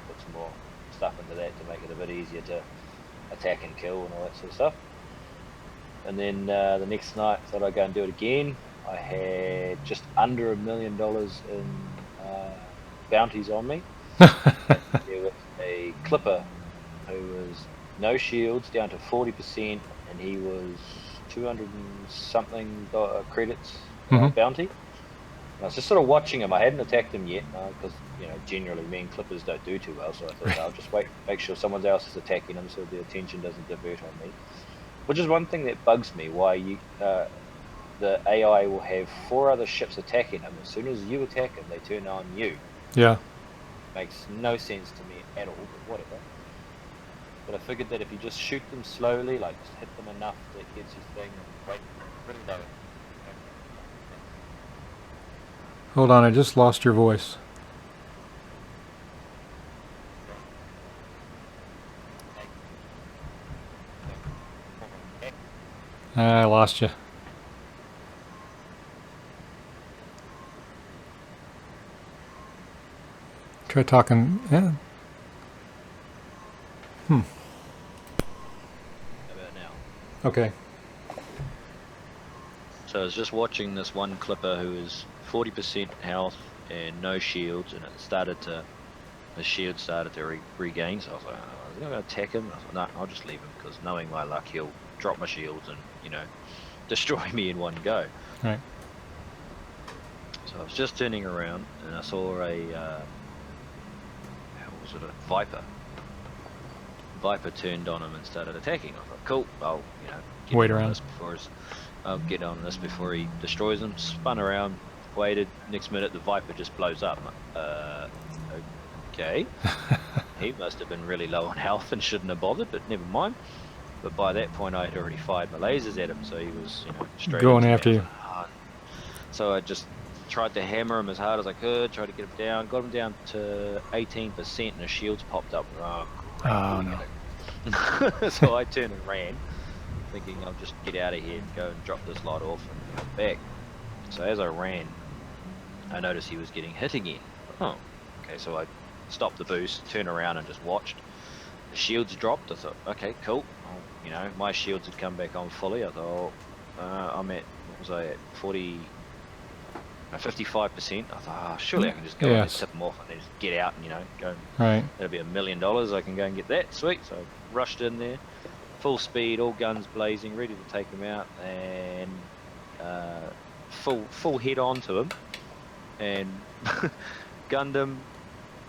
put some more stuff into that to make it a bit easier to attack and kill and all that sort of stuff. And then the next night, thought I'd go and do it again. I had just under $1 million in bounties on me. There was a clipper who was no shields, down to 40%, and he was 200 and something credits bounty. And I was just sort of watching him. I hadn't attacked him yet because, you know, generally me and clippers don't do too well. So I thought I'll just wait, make sure someone else is attacking him so the attention doesn't divert on me. Which is one thing that bugs me. Why you the AI will have 4 other ships attacking him. As soon as you attack him, they turn on you. Yeah. Makes no sense to me at all, but whatever. But I figured that if you just shoot them slowly, like just hit them enough that gets his thing, and wait, really low. Hold on, I just lost your voice. I lost you. Try talking. Yeah. How about now? Okay. So I was just watching this one clipper who is 40% health and no shields, and the shield started to regain. So I was like, oh, is he going to attack him? I was like, no, I'll just leave him because knowing my luck, he'll drop my shields and, you know, destroy me in one go. Right. So I was just turning around and I saw a was it a Viper? Viper turned on him and started attacking. I thought, cool, I'll, you know, get on this before he destroys him. Spun around, waited. Next minute, the Viper just blows up. Okay. He must have been really low on health and shouldn't have bothered, but never mind. But by that point, I had already fired my lasers at him, so he was, you know, straight going after you. So I just tried to hammer him as hard as I could, tried to get him down, got him down to 18%, and his shields popped up. Oh, no. So I turned and ran, thinking I'll just get out of here and go and drop this lot off and come back. So as I ran, I noticed he was getting hit again. Oh, okay, so I stopped the boost, turned around and just watched. The shields dropped. I thought, okay, cool. You know, my shields had come back on fully. I thought, I'm at, what was I at, 55%. I thought, surely I can just go and tip them off and then just get out and, you know, go. Right. That'll be $1 million. I can go and get that. Sweet. So I rushed in there, full speed, all guns blazing, ready to take him out, and full head on to him, and gunned him.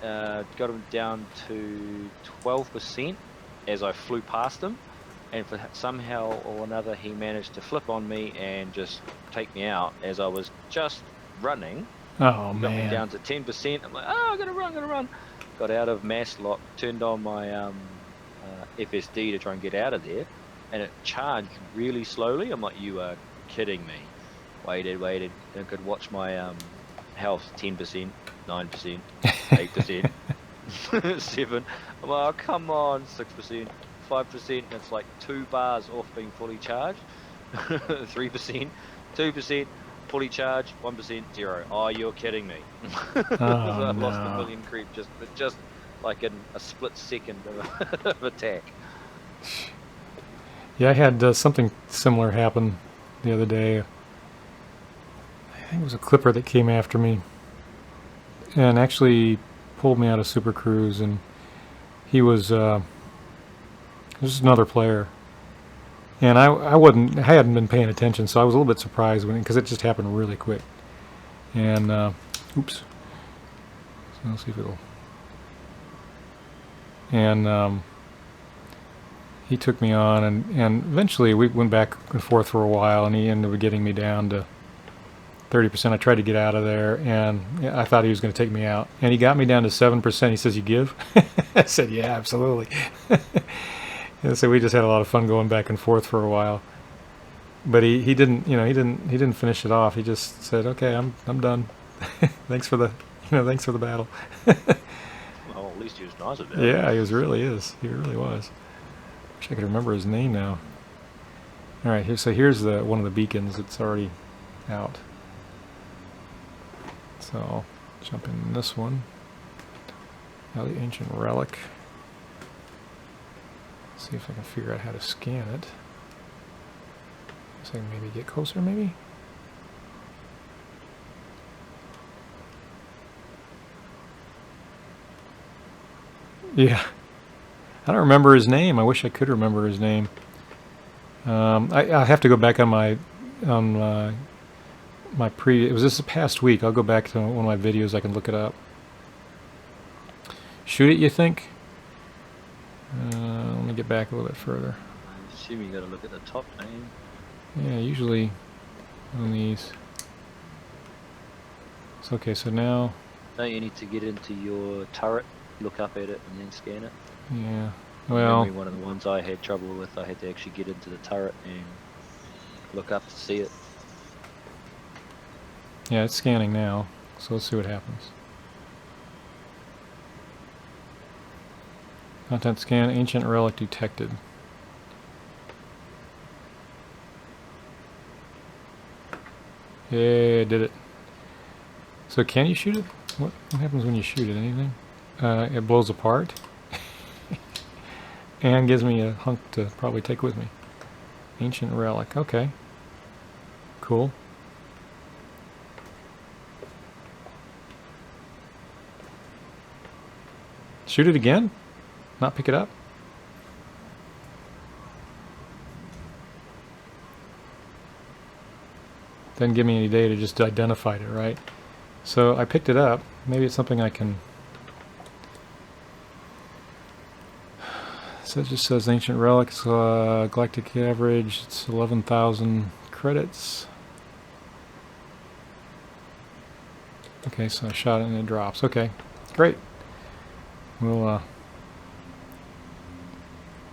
Got him down to 12% as I flew past him, and for somehow or another he managed to flip on me and just take me out as I was just running. Oh, got man. me down to 10%. I'm like, oh, I gotta run. Got out of mass lock, turned on my FSD to try and get out of there, and it charged really slowly. I'm like, you are kidding me. Waited, and could watch my health 10%, 9%, 8%, 7. I'm like, oh, come on, 6%, 5%. It's like 2 bars off being fully charged. 3%, 2%. fully charged, 1%, 0. Oh, you're kidding me. Oh, I lost a no. million creep just like in a split second of attack. Yeah, I had something similar happen the other day. I think it was a clipper that came after me and actually pulled me out of Super Cruise, and he was just another player. And I hadn't been paying attention, so I was a little bit surprised because it just happened really quick. And oops. So let's see if it'll. And he took me on, and eventually we went back and forth for a while, and he ended up getting me down to 30%. I tried to get out of there, and I thought he was going to take me out. And he got me down to 7%. He says, "You give?" I said, "Yeah, absolutely." And so we just had a lot of fun going back and forth for a while. But he didn't, he didn't finish it off. He just said, "Okay, I'm done. Thanks for the battle." Well, at least he was nice about it. Yeah, he really is. He really was. Wish I could remember his name now. All right, here's one of the beacons. It's already out. So I'll jump in this one. Now the ancient relic. See if I can figure out how to scan it. So I can maybe get closer, maybe? Yeah. I don't remember his name. I wish I could remember his name. I have to go back on my it was this past week. I'll go back to one of my videos. I can look it up. Shoot it, you think? Let me get back a little bit further. I assume you got to look at the top name. Yeah, usually on these. It's okay, so now... Don't you need to get into your turret, look up at it, and then scan it? Yeah, well... One of the ones I had trouble with, I had to actually get into the turret and look up to see it. Yeah, it's scanning now, so let's see what happens. Content scan, ancient relic detected. Yeah, I did it. So can you shoot it? What happens when you shoot it? Anything? It blows apart. And gives me a hunk to probably take with me. Ancient relic, okay. Cool. Shoot it again? Not pick it up? Doesn't give me any data, just identified it, right? So I picked it up. Maybe it's something I can... So it just says ancient relics, galactic average, it's 11,000 credits. Okay, so I shot it and it drops. Okay, great. We'll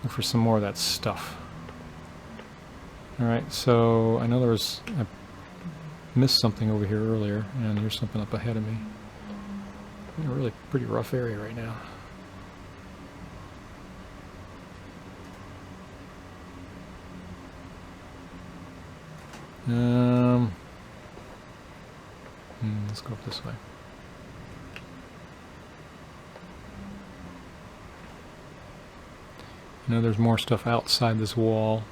look for some more of that stuff. Alright, so I know I missed something over here earlier, and there's something up ahead of me. In a really pretty rough area right now. Let's go up this way. You know, there's more stuff outside this wall.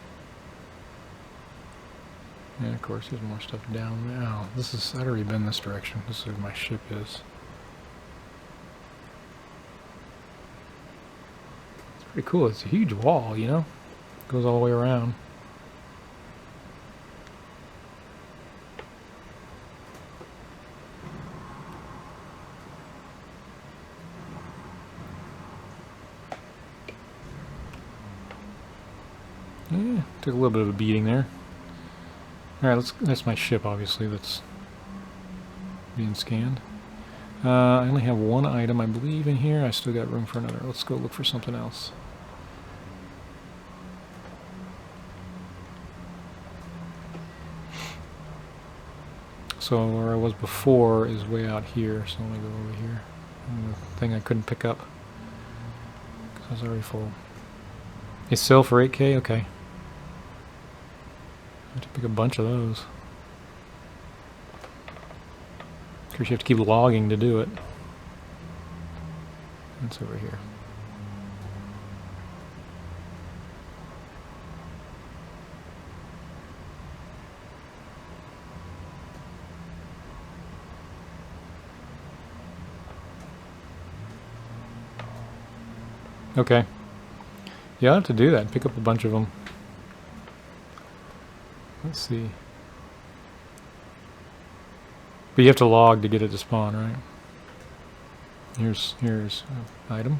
And of course there's more stuff down now. I'd already been this direction. This is where my ship is. It's pretty cool. It's a huge wall, you know? It goes all the way around. Yeah, took a little bit of a beating there. Alright, that's my ship, obviously, that's being scanned. I only have one item, I believe, in here. I still got room for another. Let's go look for something else. So where I was before is way out here, so I'm going to go over here. And the thing I couldn't pick up, because I was already full. It's sell for 8K? Okay. I have to pick a bunch of those. course, you have to keep logging to do it. That's over here. Okay. Yeah, I'll have to do that. Pick up a bunch of them. Let's see. But you have to log to get it to spawn, right? Here's item.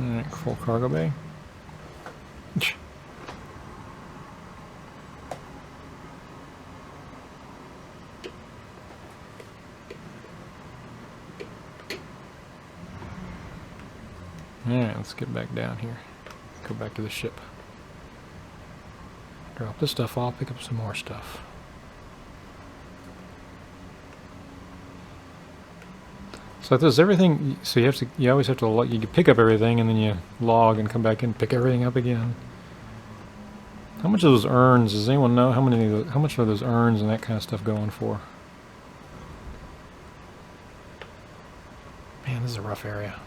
Alright, full cargo bay. Alright, let's get back down here. Go back to the ship. Drop this stuff off, pick up some more stuff. So this everything, so you always have to, you pick up everything and then you log and come back and pick everything up again. How much of those urns, does anyone know how much are those urns and that kind of stuff going for? Man, this is a rough area.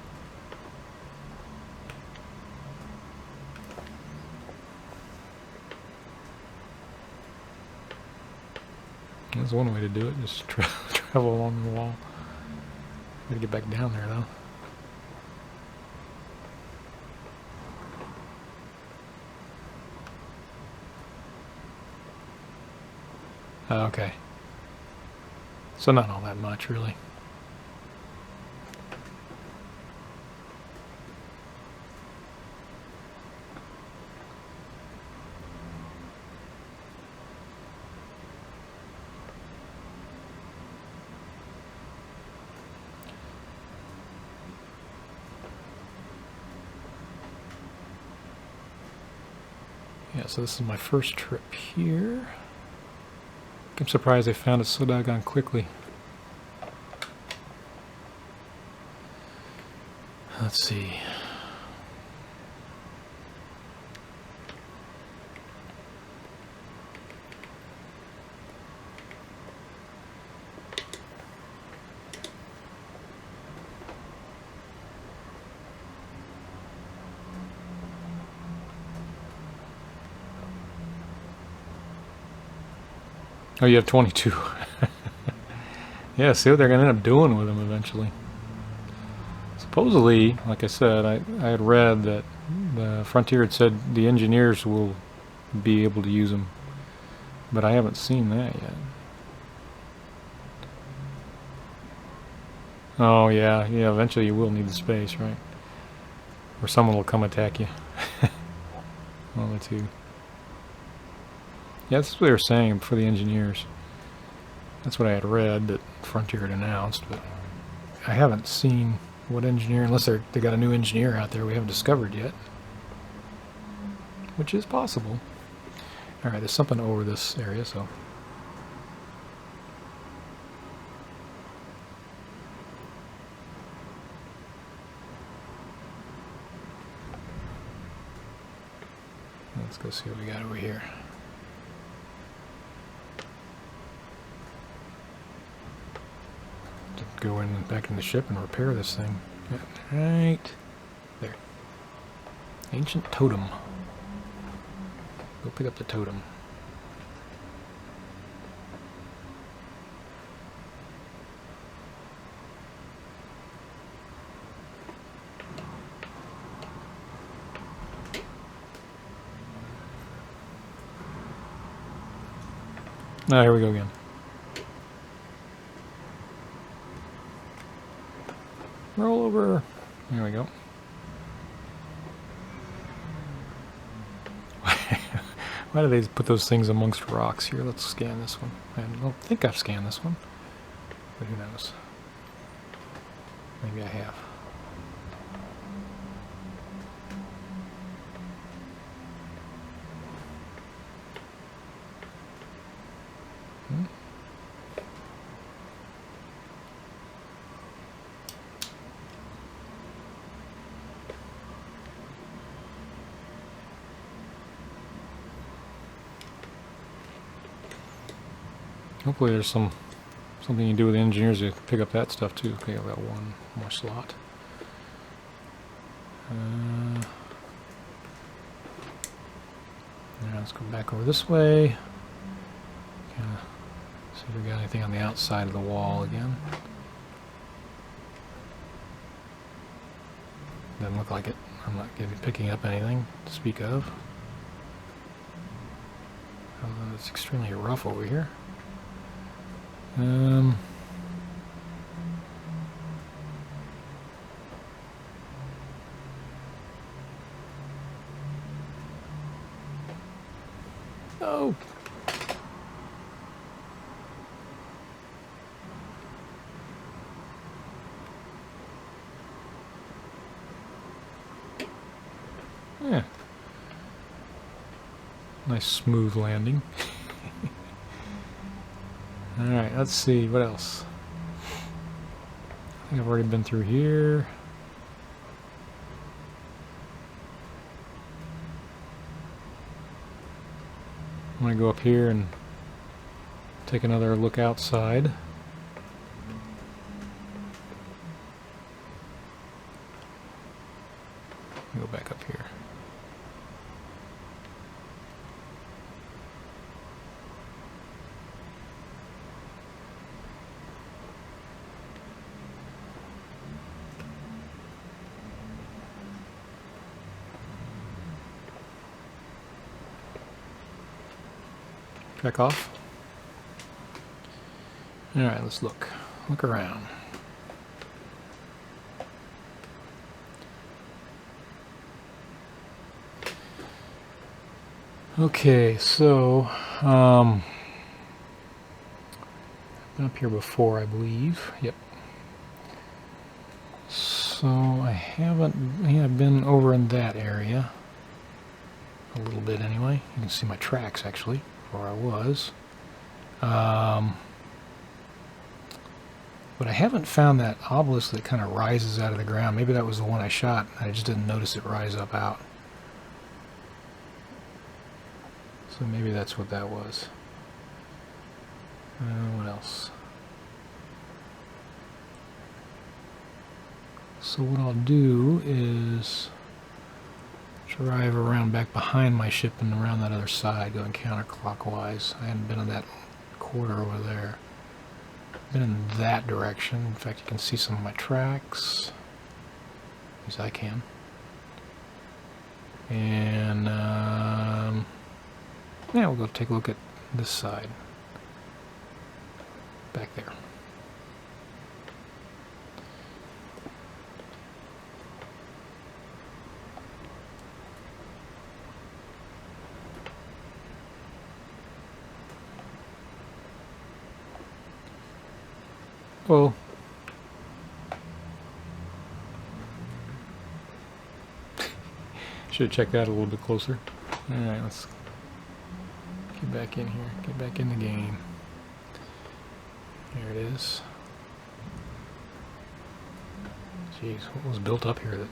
That's one way to do it, just travel along the wall. Gotta get back down there though. Okay. So not all that much really. Yeah, so this is my first trip here. I'm surprised they found it so doggone quickly. Let's see. Oh, you have 22. Yeah, see what they're going to end up doing with them eventually. Supposedly, like I said, I had read that the Frontier had said the engineers will be able to use them. But I haven't seen that yet. Oh, yeah, eventually you will need the space, right? Or someone will come attack you. One of the two. Yeah, that's what they were saying for the engineers. That's what I had read that Frontier had announced, but I haven't seen what engineer, unless they got a new engineer out there we haven't discovered yet. Which is possible. Alright, there's something over this area, so. Let's go see what we got over here. Go in back in the ship and repair this thing. Right there. Ancient totem. Go pick up the totem. Ah, here we go again. Roll over. There we go. Why do they put those things amongst rocks here? Let's scan this one. I don't think I've scanned this one, but who knows? Maybe I have. Hopefully there's something you can do with the engineers to pick up that stuff too. Okay, I've got one more slot. Now let's go back over this way. Kinda see if we got anything on the outside of the wall again. Doesn't look like it. I'm not picking up anything to speak of. It's extremely rough over here. Oh. Yeah. Nice smooth landing. Alright, let's see, what else? I think I've already been through here. I'm going to go up here and take another look outside. Go back up here. Back off. Alright, let's look. Look around. Okay, so I've been up here before, I believe. Yep. So I've been over in that area a little bit anyway. You can see my tracks actually where I was. But I haven't found that obelisk that kind of rises out of the ground. Maybe that was the one I shot. I just didn't notice it rise up out. So maybe that's what that was. What else? So what I'll do is drive around back behind my ship and around that other side, going counterclockwise. I hadn't been in that quarter over there. I've been in that direction. In fact, you can see some of my tracks. At least I can. And yeah, we'll go take a look at this side. Back there. Well, should have checked that a little bit closer. Alright, let's get back in here. Get back in the game. There it is. Jeez, what was built up here that...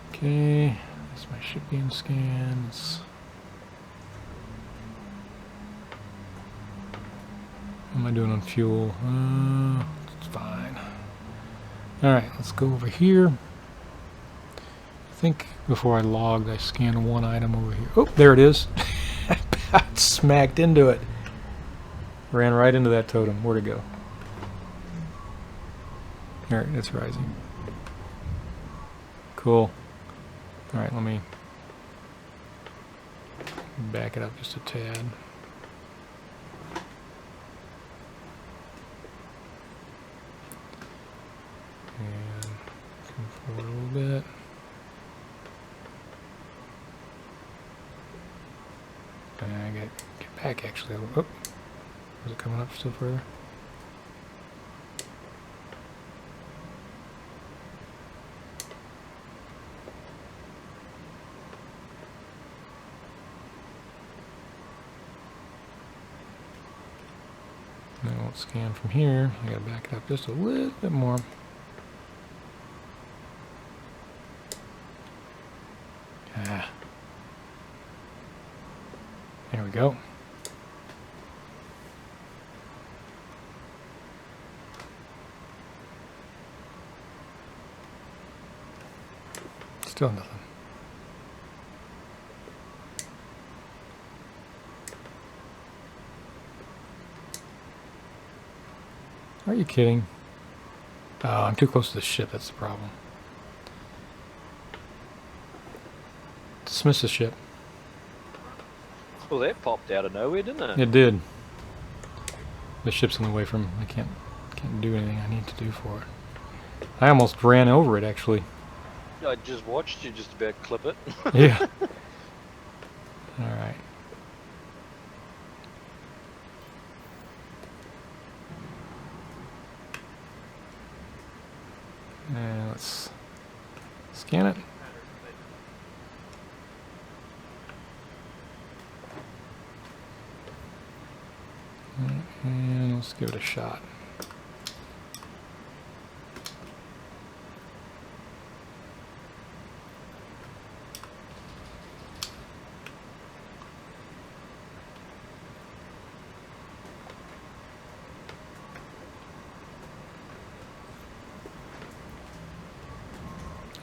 Okay, that's my ship being scanned. What am I doing on fuel? It's fine. Alright, let's go over here. I think before I logged, I scanned one item over here. Oh, there it is. I about smacked into it. Ran right into that totem. Where'd it go? Alright, it's rising. Cool. Alright, let me back it up just a tad. And come forward a little bit. And I gotta get back actually. Oh, is it coming up still further? Now I won't scan from here. I gotta back it up just a little bit more. Ah. There we go. Still nothing. Are you kidding? Oh, I'm too close to the ship, that's the problem. Dismiss the ship. Well, that popped out of nowhere, didn't it? It did. The ship's in the way from... I can't do anything I need to do for it. I almost ran over it, actually. I just watched you just about clip it. Yeah. Alright. And let's scan it. And let's give it a shot.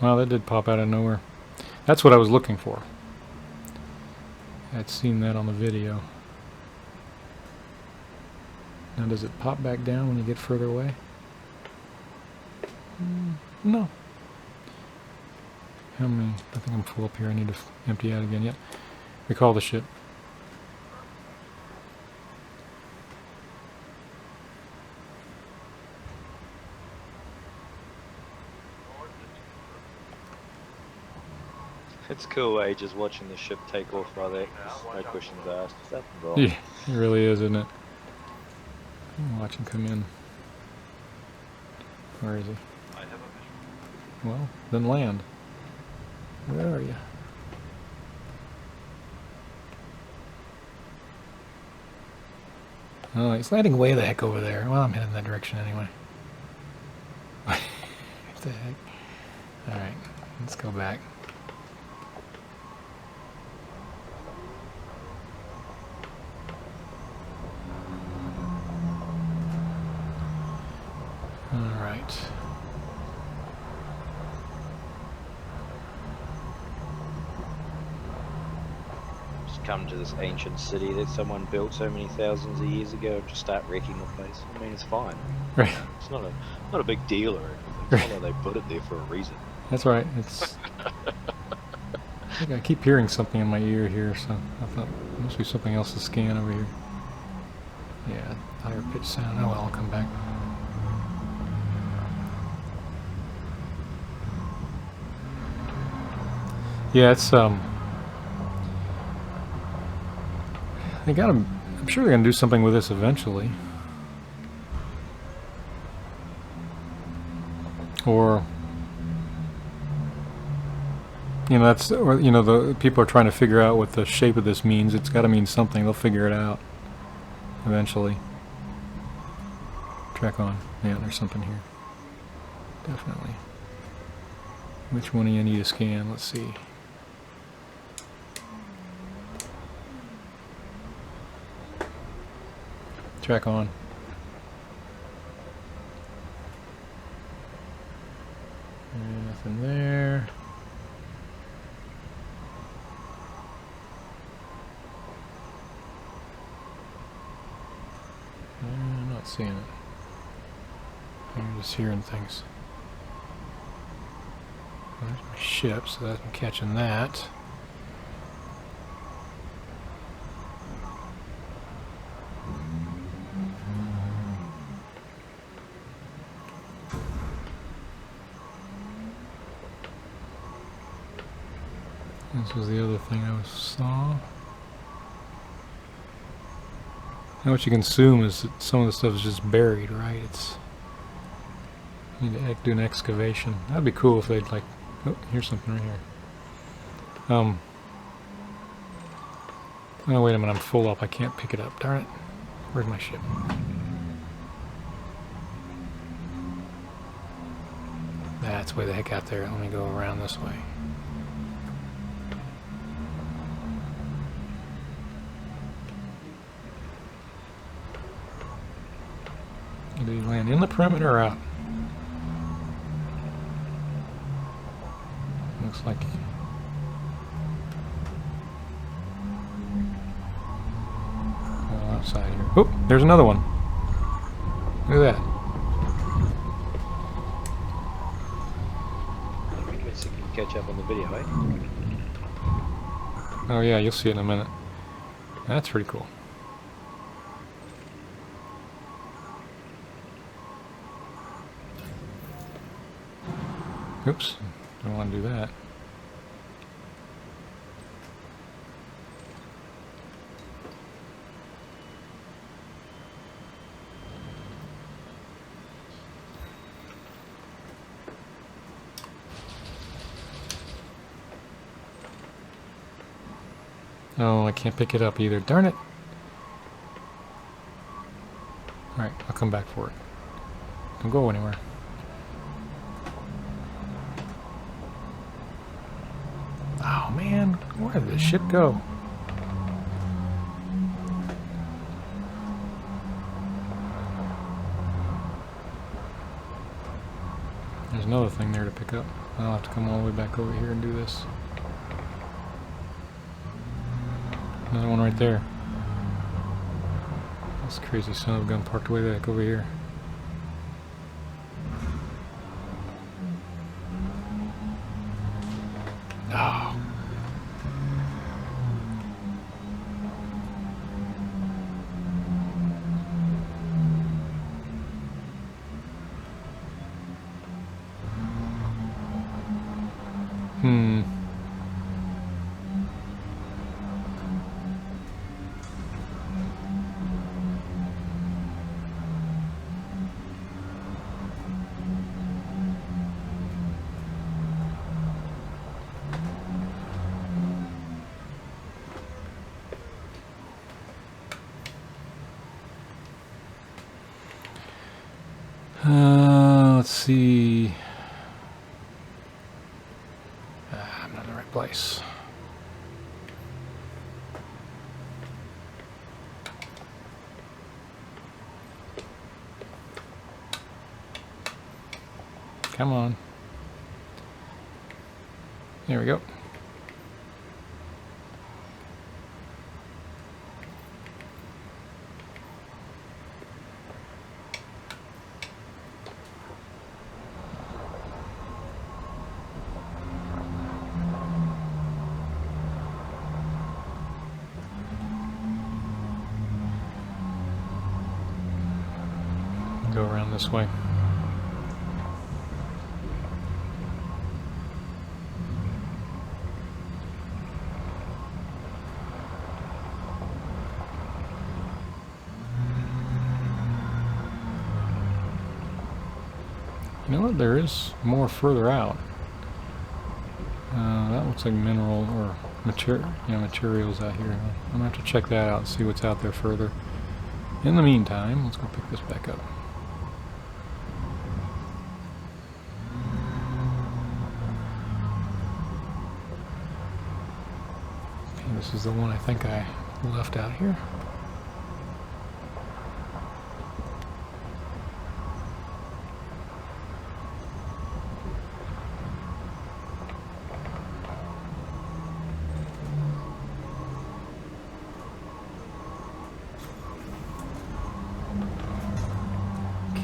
Wow, that did pop out of nowhere. That's what I was looking for. I'd seen that on the video. Now, does it pop back down when you get further away? No. How many? I think I'm full up here. I need to empty out again. Yep. Recall the ship. It's cool, just watching the ship take off like that. No questions asked. Is that the ball? Yeah, it really is, isn't it? Watch him come in. Where is he? Well, then land. Where are you? Oh, he's landing way the heck over there. Well, I'm heading that direction anyway. What the heck? Alright, let's go back. Alright. Just come to this ancient city that someone built so many thousands of years ago and just start wrecking the place. I mean, it's fine. Right. It's not a big deal or anything. It's not like they put it there for a reason. That's right. It's. I think I keep hearing something in my ear here, so I thought there must be something else to scan over here. Yeah, higher pitch sound. Oh well, I'll come back. Yeah, it's they gotta. I'm sure they're gonna do something with this eventually, or you know, that's, or you know, the people are trying to figure out what the shape of this means. It's got to mean something. They'll figure it out eventually. Track on. Yeah, there's something here. Definitely. Which one do you need to scan? Let's see. Track on. And nothing there. I'm not seeing it. I'm just hearing things. Well, there's my ship, so I'm catching that. This was the other thing I saw. Now what you can assume is that some of the stuff is just buried, right? It's, you need to do an excavation. That'd be cool if they'd like. Oh, here's something right here. Oh wait a minute, I'm full up. I can't pick it up. Darn it. Where's my ship? That's way the heck out there. Let me go around this way. Did he land in the perimeter or out? Looks like... Oh, outside here. Oh, there's another one. Look at that. Let's see if you can catch up on the video, eh? Oh yeah, you'll see it in a minute. That's pretty cool. Oops, don't want to do that. Oh, I can't pick it up either. Darn it! Alright, I'll come back for it. Don't go anywhere. Oh man, where did this shit go? There's another thing there to pick up. I'll have to come all the way back over here and do this. Another one right there. This crazy son of a gun parked way back over here. Oh. Let's see. I'm not in the right place. Come on. There we go. Go around this way. You know what? There is more further out. That looks like mineral or materials out here. I'm gonna have to check that out and see what's out there further. In the meantime, let's go pick this back up. Okay, this is the one I think I left out here.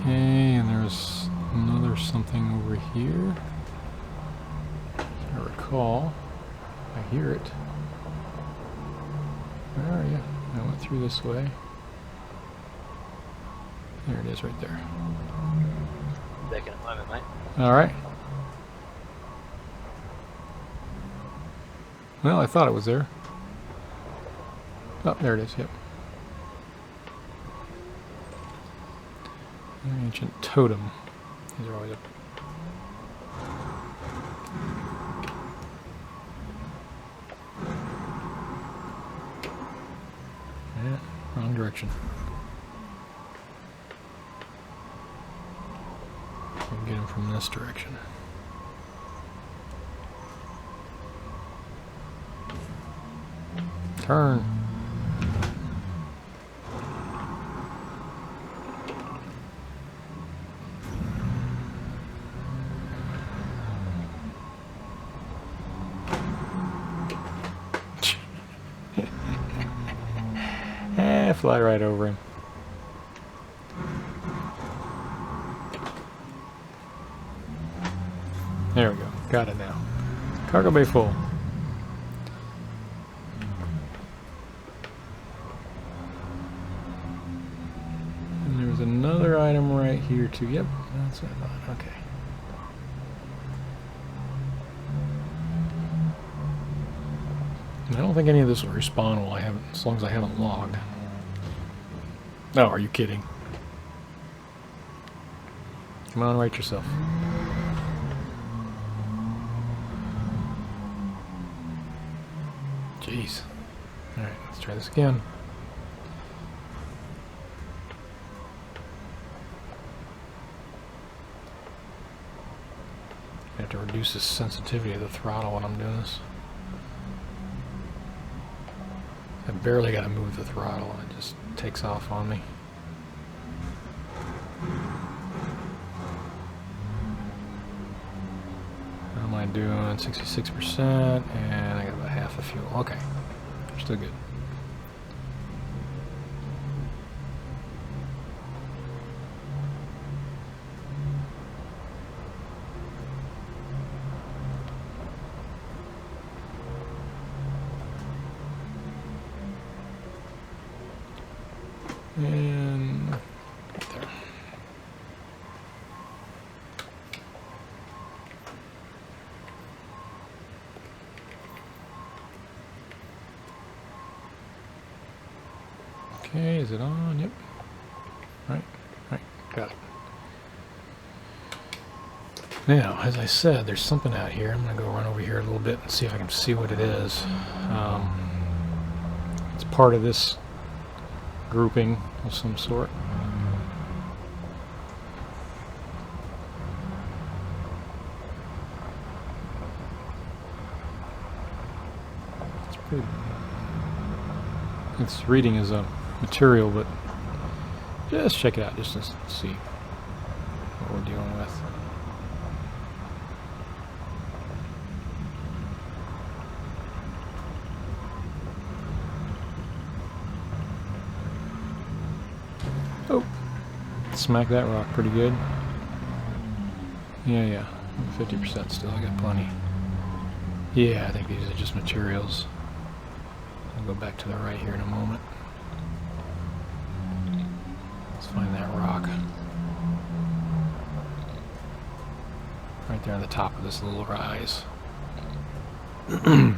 Okay, and there's another something over here. As I recall, I hear it. Where are you? I went through this way. There it is right there. Back in a moment, mate. Alright. Well, I thought it was there. Oh, there it is, yep. Ancient totem. These are always up. Yeah, wrong direction. We'll get him from this direction. Turn. Fly right over him. There we go. Got it now. Cargo bay full. And there's another item right here too. Yep, that's what I thought. Okay. And I don't think any of this will respawn while I haven't, as long as I haven't logged. Oh, are you kidding? Come on, right yourself. Jeez. Alright, let's try this again. I have to reduce the sensitivity of the throttle when I'm doing this. I barely got to move the throttle and it just takes off on me. How am I doing? 66%, and I got about half the fuel. Okay, still good. And right there. Okay, is it on? Yep. Right, got it. Now, as I said, there's something out here. I'm going to go run over here a little bit and see if I can see what it is. It's part of this grouping of some sort. It's pretty. It's reading as a material, but just check it out just to see what we're dealing with. Oh, smack that rock pretty good. Yeah, 50% still, I got plenty. Yeah, I think these are just materials. I'll go back to the right here in a moment. Let's find that rock. Right there on the top of this little rise. Yeah.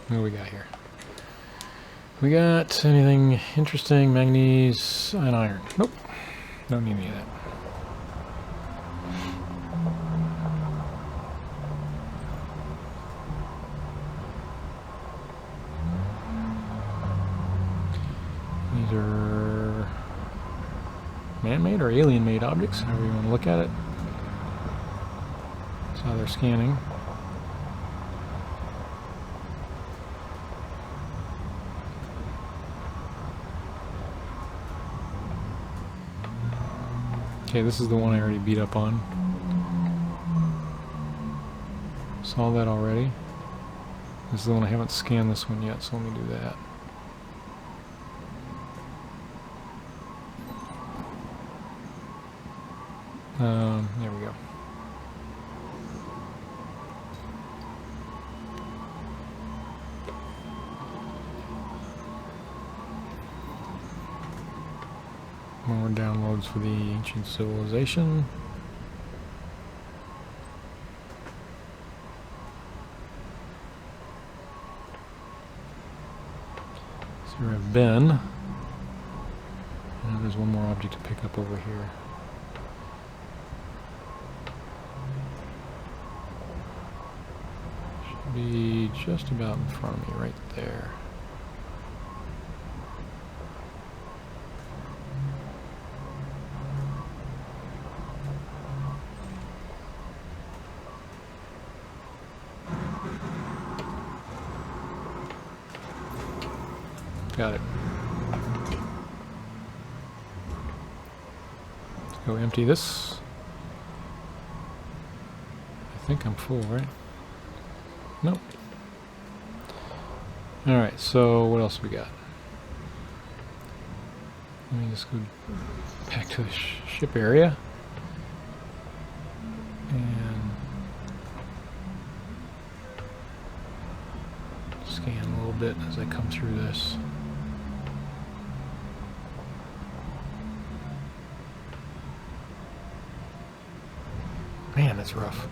What do we got here? We got anything interesting? Manganese and iron. Nope. Don't need any of that. These are man-made or alien-made objects, however you want to look at it. That's how they're scanning. Okay, this is the one I already beat up on. Saw that already. This is the one I haven't scanned this one yet, so let me do that. There we go. More downloads for the ancient civilization. So here I've been. And there's one more object to pick up over here. Should be just about in front of me, right there. Got it. Let's go empty this. I think I'm full, right? Nope. Alright, so what else we got? Let me just go back to the ship area. And scan a little bit as I come through this. Man, that's rough.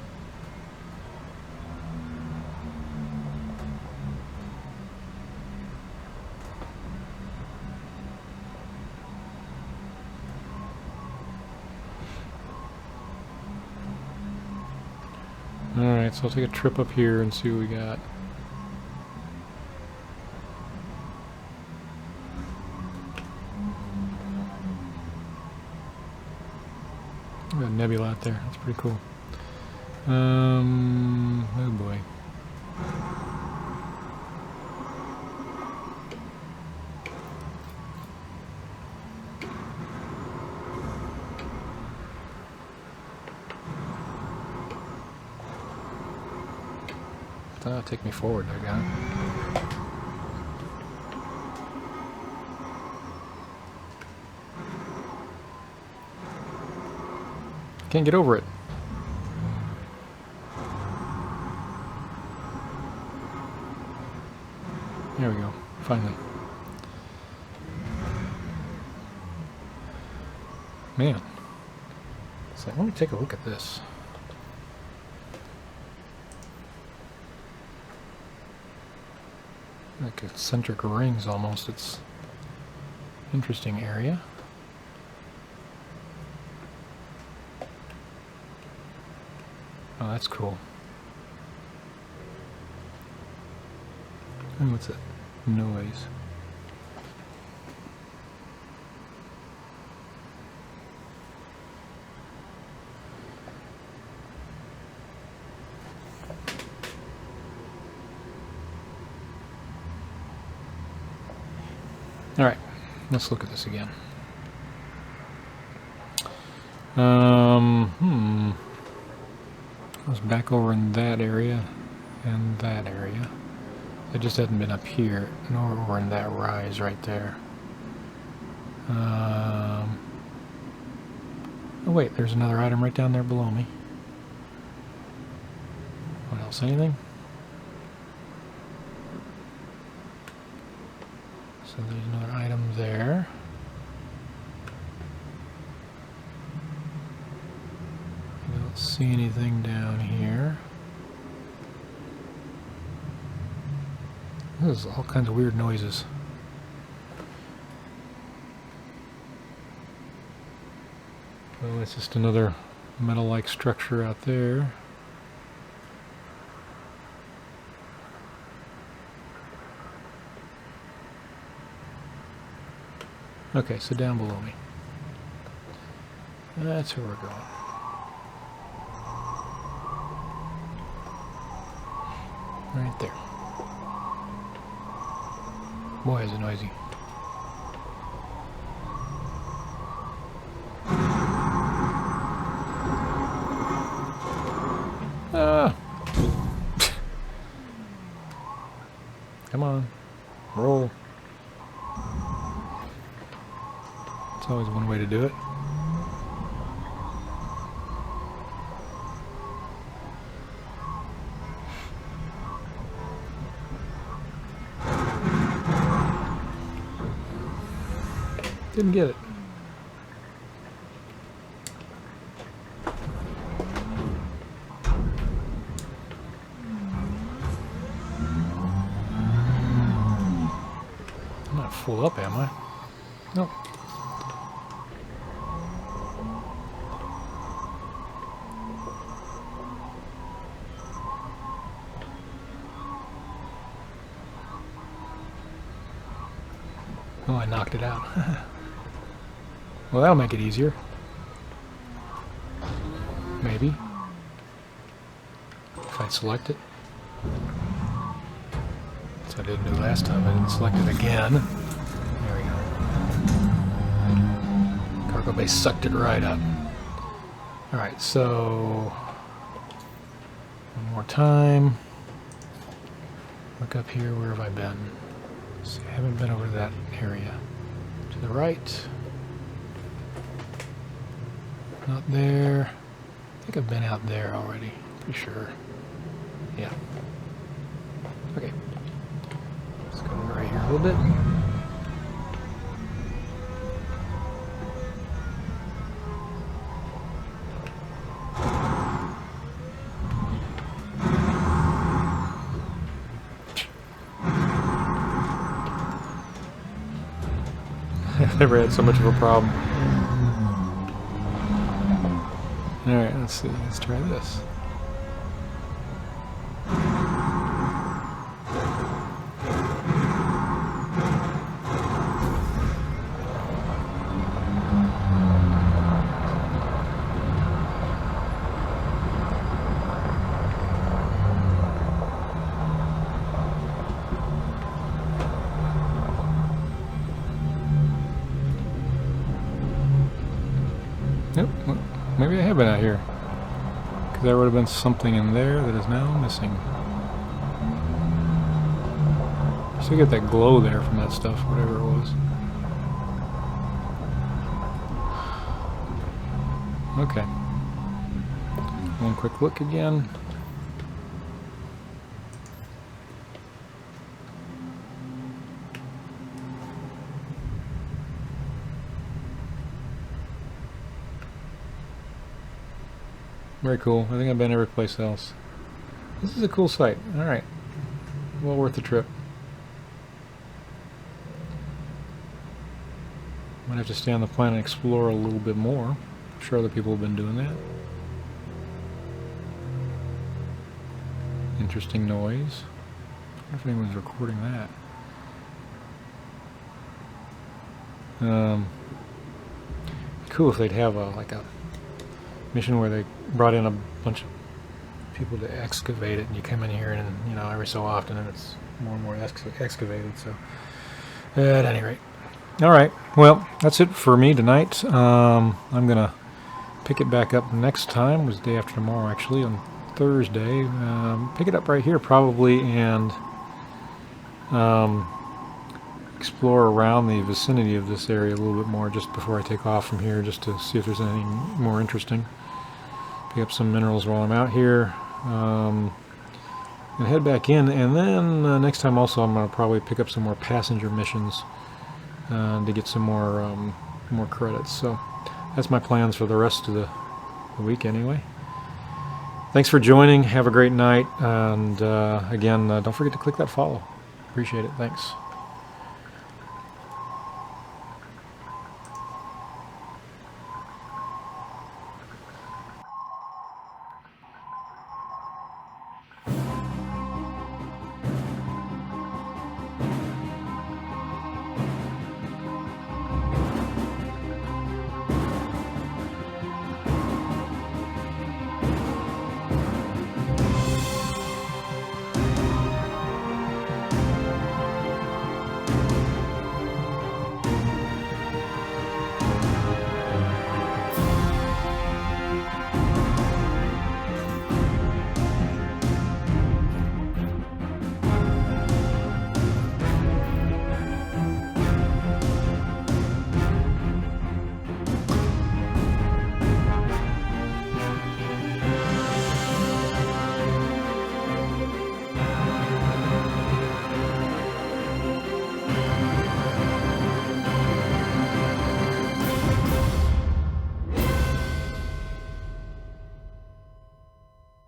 Alright, so I'll take a trip up here and see what we got. Got a nebula out there, that's pretty cool. Oh boy. Take me forward, I got it. Can't get over it. There we go, finally. Man. So let me take a look at this. Like eccentric rings almost. It's interesting area. Oh, that's cool. And what's that noise? Alright, let's look at this again. I was back over in that area and that area. I just hadn't been up here, nor over in that rise right there. Oh wait, there's another item right down there below me. What else? Anything? So there's another item there. I don't see anything down here. There's all kinds of weird noises. Well, it's just another metal-like structure out there. Okay, so down below me. That's where we're going. Right there. Boy, is it noisy. Ah! Come on. Roll. It's always one way to do it. Didn't get it. I'm not full up, am I? Nope. Oh, I knocked it out. Well, that'll make it easier. Maybe. If I select it. So I didn't do last time. I didn't select it again. There we go. Cargo bay sucked it right up. Alright, so... more time. Look up here. Where have I been? See, I haven't been over to that area. To the right. Not there. I think I've been out there already. Pretty sure. Yeah. Okay. Let's go right here a little bit. I've never had so much of a problem. Alright, let's see. Let's try this. Nope, well, maybe I have been out here. Because there would have been something in there that is now missing. Still get that glow there from that stuff, whatever it was. Okay. One quick look again. Very cool. I think I've been every place else. This is a cool site. Alright. Well worth the trip. Might have to stay on the planet and explore a little bit more. I'm sure other people have been doing that. Interesting noise. I wonder if anyone's recording that. Cool if they'd have like a mission where they brought in a bunch of people to excavate it, and you come in here and, you know, every so often and it's more and more excavated. So at any rate, all right, well, that's it for me tonight. I'm gonna pick it back up next time. It was the day after tomorrow, actually, on Thursday. Pick it up right here probably, and explore around the vicinity of this area a little bit more just before I take off from here, just to see if there's anything more interesting. Pick up some minerals while I'm out here, and head back in, and then next time also I'm going to probably pick up some more passenger missions to get some more credits. So that's my plans for the rest of the week anyway. Thanks for joining. Have a great night, and again, don't forget to click that follow. Appreciate it. Thanks.